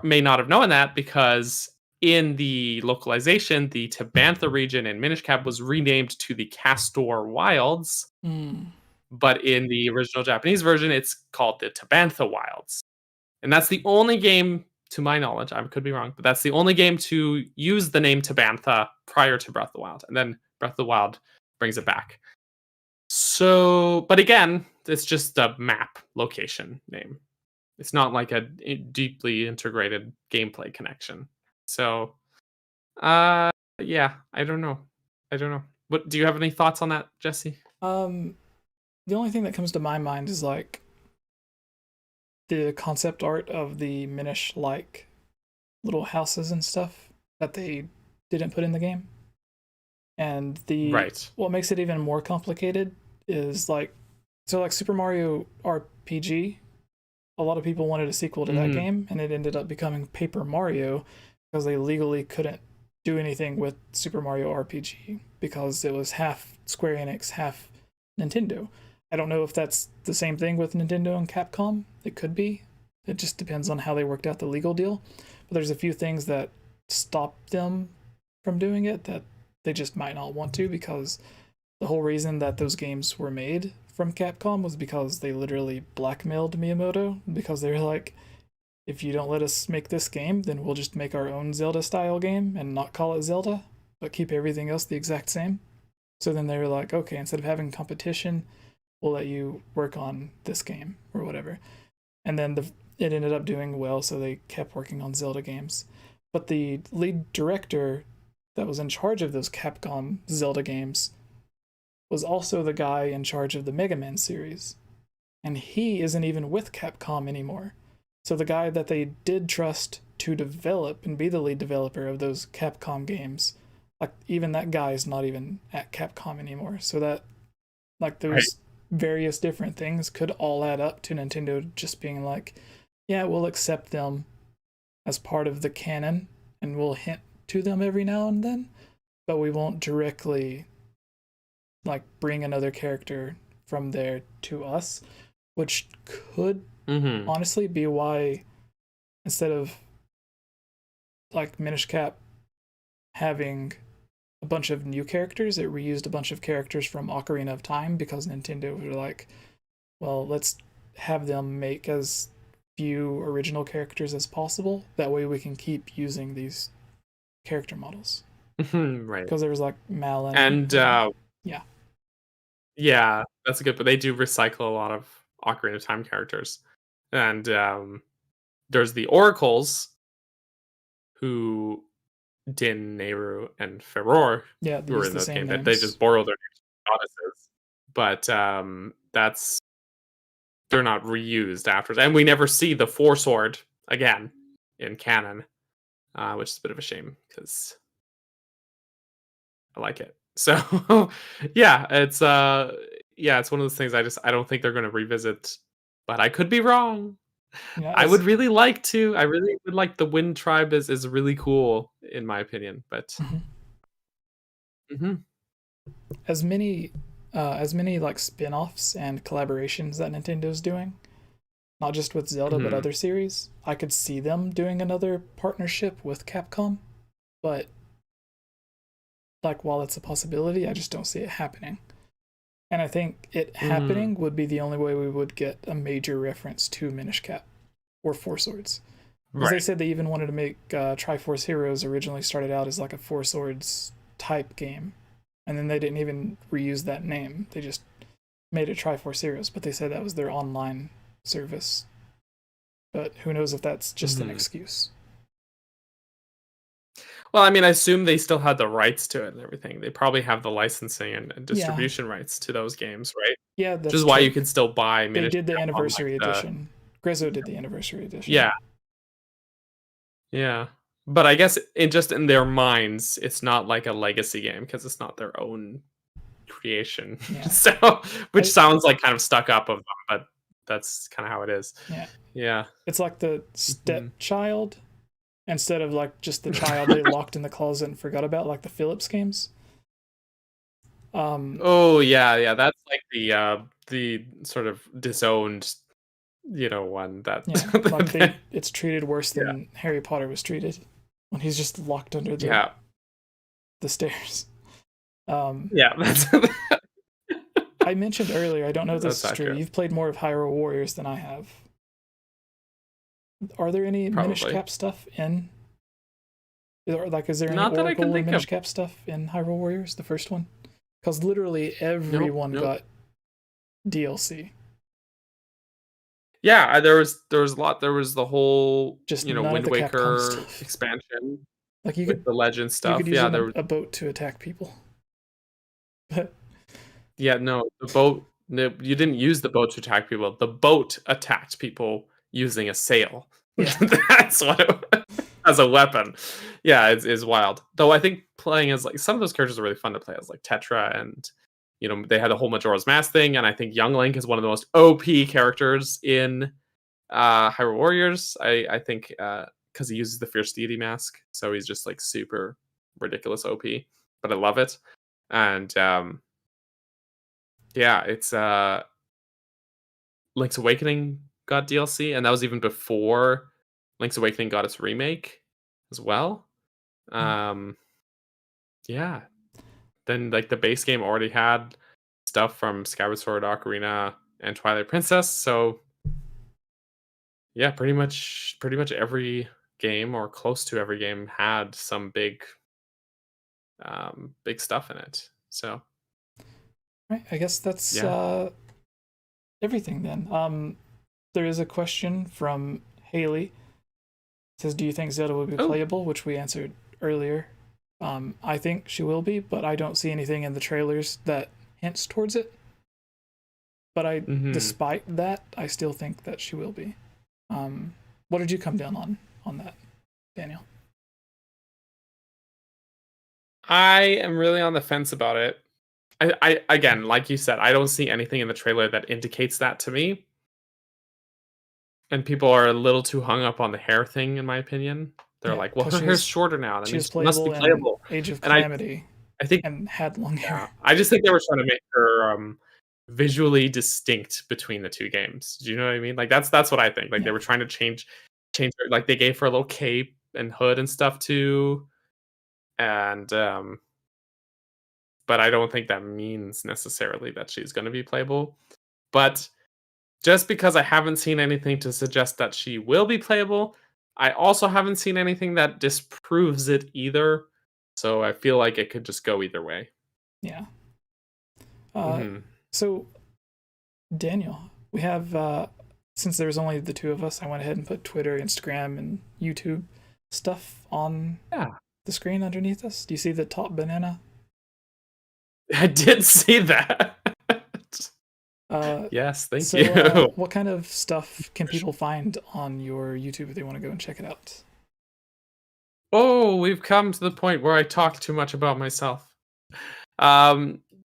may not have known that because in the localization, the Tabantha region in Minish Cap was renamed to the Castor Wilds, but in the original Japanese version, it's called the Tabantha Wilds. And that's the only game, to my knowledge, I could be wrong, but that's the only game to use the name Tabantha prior to Breath of the Wild. And then Breath of the Wild brings it back. So, but again, it's just a map location name. It's not like a deeply integrated gameplay connection. So, yeah, I don't know. What do you have any thoughts on that, Jesse? The only thing that comes to my mind is like the concept art of the Minish like little houses and stuff that they didn't put in the game. And what makes it even more complicated is like Super Mario RPG, a lot of people wanted a sequel to that game, and it ended up becoming Paper Mario because they legally couldn't do anything with Super Mario RPG because it was half Square Enix, half Nintendo. I don't know if that's the same thing with Nintendo and Capcom. It could be. It just depends on how they worked out the legal deal. But there's a few things that stop them from doing it that they just might not want to, because the whole reason that those games were made from Capcom was because they literally blackmailed Miyamoto, because they were like, if you don't let us make this game, then we'll just make our own Zelda style game and not call it Zelda, but keep everything else the exact same. So then they were like, okay, instead of having competition, we'll let you work on this game or whatever. And then it ended up doing well, so they kept working on Zelda games. But the lead director that was in charge of those Capcom Zelda games was also the guy in charge of the Mega Man series. And he isn't even with Capcom anymore. So the guy that they did trust to develop and be the lead developer of those Capcom games, like even that guy is not even at Capcom anymore. So that, like those various different things could all add up to Nintendo just being like, yeah, we'll accept them as part of the canon and we'll hint to them every now and then, but we won't directly like bring another character from there to us, which could honestly be why instead of like Minish Cap having a bunch of new characters, it reused a bunch of characters from Ocarina of Time, because Nintendo were like, well, let's have them make as few original characters as possible. That way we can keep using these character models. Right. Because there was like Malin. And yeah. Yeah, that's good. But they do recycle a lot of Ocarina of Time characters. And there's the Oracles, who Din, Nehru, and Ferror who were in those games. They just borrowed their goddesses. But they're not reused afterwards. And we never see the Four Sword again in canon, which is a bit of a shame because I like it. So yeah, it's it's one of those things I don't think they're going to revisit, but I could be wrong. Yeah, I would really like to. I really would like the Wind Tribe is really cool in my opinion, but Mhm. As many like spin-offs and collaborations that Nintendo's doing, not just with Zelda but other series, I could see them doing another partnership with Capcom, but like while it's a possibility, I just don't see it happening. And I think it happening would be the only way we would get a major reference to Minish Cap or Four Swords. Because they said they even wanted to make Triforce Heroes originally started out as like a Four Swords type game. And then they didn't even reuse that name. They just made it Triforce Heroes, but they said that was their online service. But who knows if that's just an excuse. Well, I mean, I assume they still had the rights to it and everything. They probably have the licensing and distribution rights to those games, right? Yeah, that's which is why you can still buy They Minish did the Cap on, anniversary like, edition. 𝐓𝐻𝐻𝐿 did the anniversary edition. Yeah. Yeah. But I guess in their minds, it's not like a legacy game because it's not their own creation. Yeah. So, which sounds like kind of stuck up of them, but that's kind of how it is. Yeah. Yeah. It's like the stepchild instead of like just the child they locked in the closet and forgot about, like the Philips games. Oh yeah, that's like the sort of disowned, one that like it's treated worse than Harry Potter was treated when he's just locked under the stairs. That's I mentioned earlier, I don't know if this is true. accurate. You've played more of Hyrule Warriors than I have. Are there any Minish Probably. Cap stuff in? Is there any Not that I can Oracle or think Minish of. Cap stuff in Hyrule Warriors, the first one? Because literally everyone Nope. got DLC. Yeah, there was a lot. There was the whole Just none of Wind the Capcom Waker stuff. expansion Like you with could the legend you stuff. could use Yeah, there was. a boat to attack people. But Yeah, no, the boat. No, you didn't use the boat to attack people. The boat attacked people using a sail. Yeah. That's what it as a weapon. Yeah, it's wild. Though I think playing as like some of those characters are really fun to play as, like Tetra, and they had the whole Majora's Mask thing, and I think Young Link is one of the most OP characters in Hyrule Warriors. I think because he uses the Fierce Deity Mask, so he's just like super ridiculous OP. But I love it, and yeah, it's Link's Awakening got DLC, and that was even before Link's Awakening got its remake as well. Yeah. Then like the base game already had stuff from Skyward Sword, Ocarina, and Twilight Princess, so yeah, pretty much every game or close to every game had some big stuff in it. So right, I guess that's everything then. There is a question from Haley. It says, do you think Zelda will be playable? Which we answered earlier. I think she will be, but I don't see anything in the trailers that hints towards it. But despite that, I still think that she will be. What did you come down on that, Daniel? I am really on the fence about it. I again, like you said, I don't see anything in the trailer that indicates that to me. And people are a little too hung up on the hair thing, in my opinion. They're like, well, her hair's shorter now. That means she must be playable. Age of Calamity, I think, and had long hair. I just think they were trying to make her visually distinct between the two games. Do you know what I mean? Like that's what I think. Like they were trying to change her. Like they gave her a little cape and hood and stuff too. And but I don't think that means necessarily that she's going to be playable. But just because I haven't seen anything to suggest that she will be playable, I also haven't seen anything that disproves it either. So I feel like it could just go either way. Yeah. So, Daniel, we have, since there's only the two of us, I went ahead and put Twitter, Instagram, and YouTube stuff on the screen underneath us. Do you see the top banana? I did see that. Yes, thank you. What kind of stuff can people find on your YouTube if they want to go and check it out? Oh, we've come to the point where I talk too much about myself.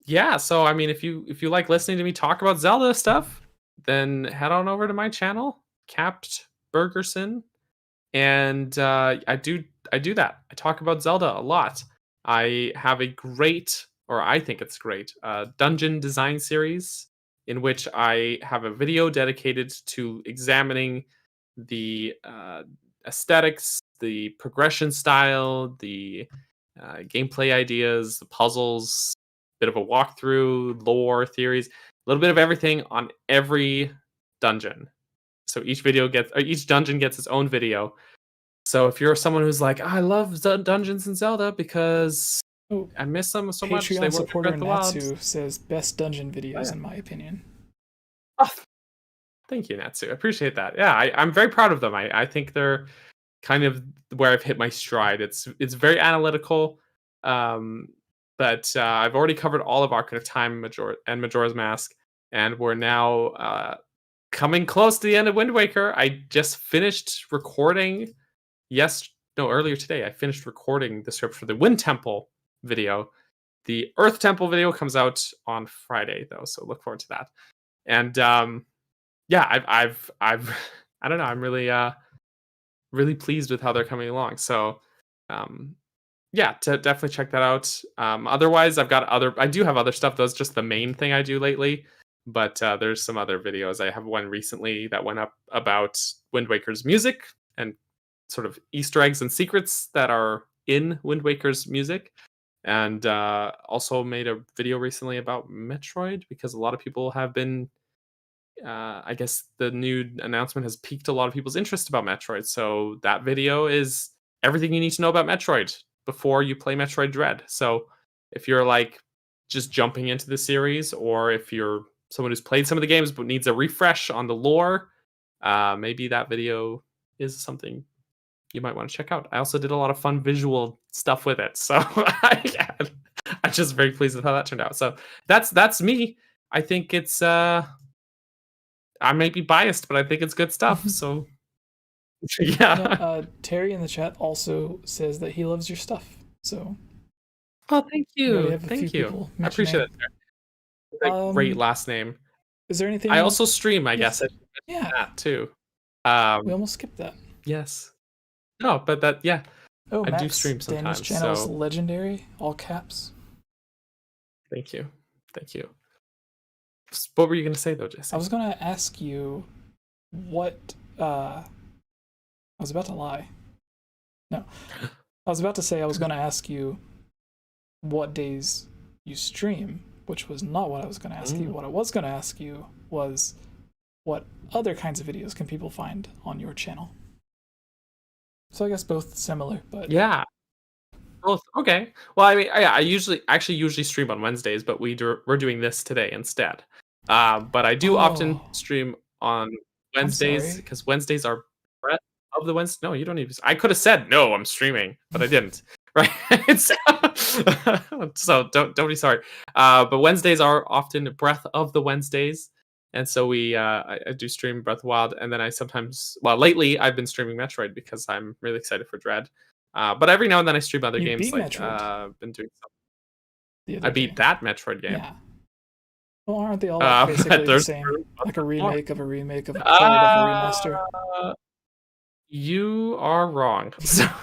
yeah, so I mean, if you like listening to me talk about Zelda stuff, then head on over to my channel, Capped Burgerson, and I do that. I talk about Zelda a lot. I have a great, or I think it's great, dungeon design series in which I have a video dedicated to examining the aesthetics, the progression style, the gameplay ideas, the puzzles, bit of a walkthrough, lore, theories, a little bit of everything on every dungeon. So each dungeon gets its own video. So if you're someone who's like, I love dungeons in Zelda because Oh, I miss them so much, they Patreon won't supporter regret the wild. Natsu says best dungeon Oh, videos yeah. in my opinion. Oh, thank you, Natsu. I appreciate that. Yeah, I'm very proud of them. I think they're kind of where I've hit my stride. It's very analytical, um, but I've already covered all of Ocarina of Time and Majora's Mask, and we're now coming close to the end of Wind Waker. I just finished recording. Earlier today, I finished recording the script for the Wind Temple video. The Earth Temple video comes out on Friday, though, so look forward to that. And yeah, I've I don't know. I'm really pleased with how they're coming along. So, yeah, to definitely check that out. Otherwise, I do have other stuff. That's just the main thing I do lately. But there's some other videos. I have one recently that went up about Wind Waker's music and sort of Easter eggs and secrets that are in Wind Waker's music. And also made a video recently about Metroid because a lot of people have been I guess the new announcement has piqued a lot of people's interest about Metroid. So that video is everything you need to know about Metroid before you play Metroid Dread. So if you're like just jumping into the series, or if you're someone who's played some of the games but needs a refresh on the lore, maybe that video is something you might want to check out. I also did a lot of fun visual stuff with it, so I'm just very pleased with how that turned out. So that's me. I think it's I may be biased, but I think it's good stuff. So, yeah. Terry in the chat also says that he loves your stuff. So, Oh, thank you. Have a few Thank you. people I appreciate it. Great last name. Is there anything? I also stream, I guess. Yeah. That too. We almost skipped that. Yes. No, but that, yeah. Oh, I Max, do stream sometimes. Daniel's channel is so legendary, all caps. thank you. Thank you. What were you going to say, though, Jesse? I was going to ask you what. I was about to lie. No. I was about to say I was going to ask you what days you stream, which was not what I was going to ask you. What I was going to ask you was what other kinds of videos can people find on your channel? So I guess both similar, but yeah. Both. Okay. Well, I mean, I usually stream on Wednesdays, but we're doing this today instead. But I do often stream on Wednesdays because Wednesdays are breath of the Wednesday. No, you don't even. I could have said no, I'm streaming, but I didn't. Right? So don't be sorry. But Wednesdays are often Breath of the Wednesdays, and so I do stream Breath of the Wild, and then I sometimes, lately I've been streaming Metroid because I'm really excited for Dread. But every now and then I stream other games. Like been doing something. I beat that Metroid game. Yeah. Well, aren't they all basically the same? Like a remake of a remake of a port of a remaster. You are wrong.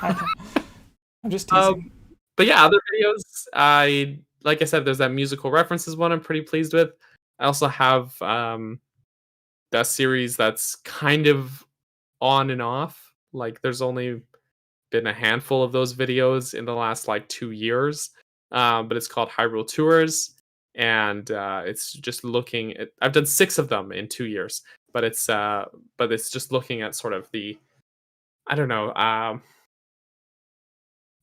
I'm just teasing. But yeah, other videos. Like I said, there's that musical references one I'm pretty pleased with. I also have that series that's kind of on and off. Like there's only been a handful of those videos in the last 2 years, but it's called Hyrule Tours, and it's just looking at, I've done 6 of them in 2 years, but it's just looking at sort of the, I don't know,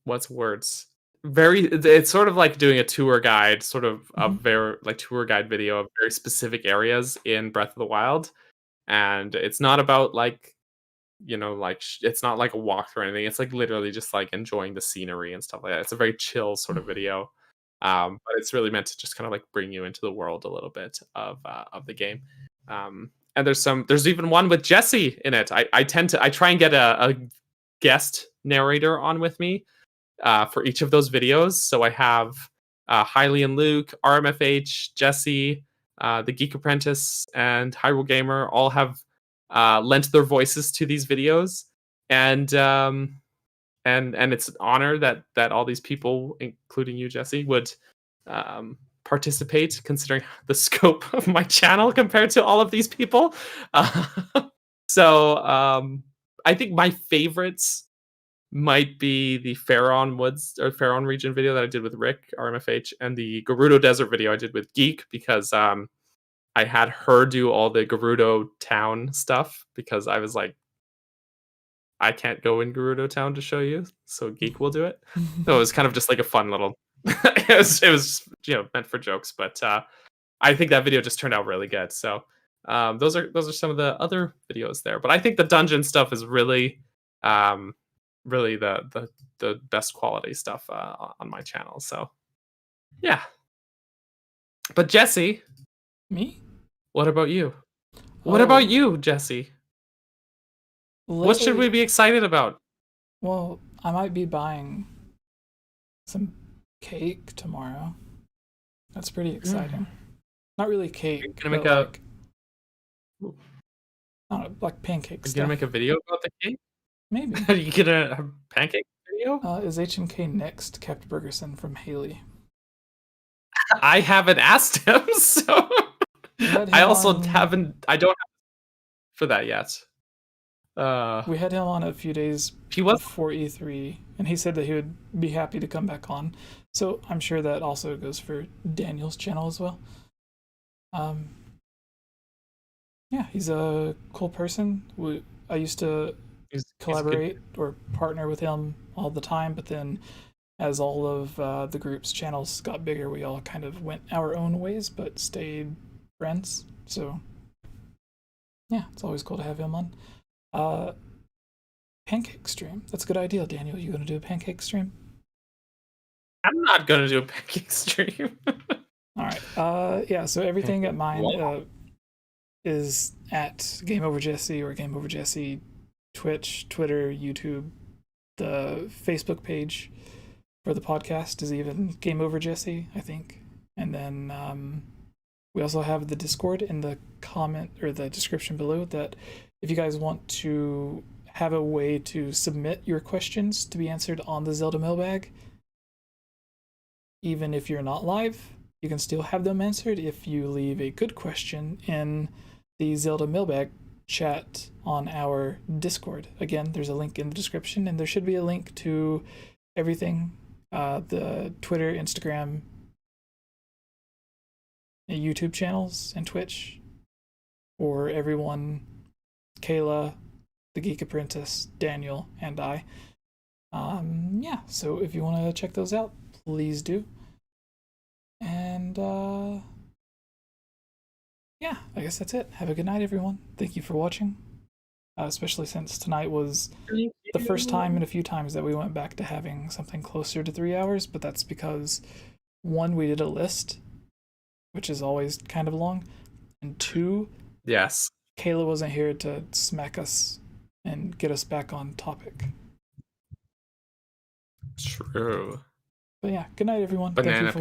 what's words, it's sort of like doing a tour guide, sort of a very tour guide video of very specific areas in Breath of the Wild, and it's not about it's not like a walkthrough or anything. It's literally just enjoying the scenery and stuff like that. It's a very chill sort of video, but it's really meant to just kind of bring you into the world a little bit of the game. And there's even one with Jesse in it. I try and get a guest narrator on with me for each of those videos. So I have Hylian Luke, RMFH, Jesse, the Geek Apprentice, and Hyrule Gamer all have lent their voices to these videos, and it's an honor that all these people, including you, Jesse, would participate, considering the scope of my channel compared to all of these people. So I think my favorites might be the Faron Woods or Faron region video that I did with Rick, RMFH, and the Gerudo Desert video I did with Geek, because I had her do all the Gerudo Town stuff, because I was like, I can't go in Gerudo Town to show you, so Geek will do it. So it was kind of just like a fun little it was meant for jokes, but I think that video just turned out really good. So those are some of the other videos there. But I think the dungeon stuff is really really the best quality stuff on my channel. So yeah. But Jesse, Me? what about you? What about you, Jesse? What should we be excited about? Well, I might be buying some cake tomorrow. That's pretty exciting. Not really cake. You're gonna make like pancakes. You're gonna make a video about the cake? Maybe. Are you gonna have a pancake video? Is HMK next kept Bergerson from Haley? I haven't asked him, so I also haven't. I don't have for that yet. We had him on a few days before E3, and he said that he would be happy to come back on. So I'm sure that also goes for Daniel's channel as well. Yeah, he's a cool person. I used to collaborate or partner with him all the time, but then as all of the group's channels got bigger, we all kind of went our own ways, but stayed friends. So yeah, it's always cool to have him on. Pancake stream. That's a good idea, Daniel. You gonna do a pancake stream? I'm not gonna do a pancake stream. All right. Yeah. So everything at mine is at �ΓameOverJesse or �ΓameOverJesse, Twitch, Twitter, YouTube. The Facebook page for the podcast is even �ΓameOverJesse, I think. And then we also have the Discord in the comment or the description below, that if you guys want to have a way to submit your questions to be answered on the Zelda mailbag, even if you're not live, you can still have them answered if you leave a good question in the Zelda mailbag chat on our Discord. Again, there's a link in the description, and there should be a link to everything, the Twitter, Instagram, YouTube channels, and Twitch for everyone, Kayla, the Geek Apprentice, Daniel, and I. Yeah, so if you want to check those out, please do. And yeah, I guess that's it. Have a good night, everyone. Thank you for watching, especially since tonight was the first time in a few times that we went back to having something closer to 3 hours, but that's because, one, we did a list, which is always kind of long, and two, yes, Kayla wasn't here to smack us and get us back on topic. True. But yeah, good night, everyone. Banana Thank you for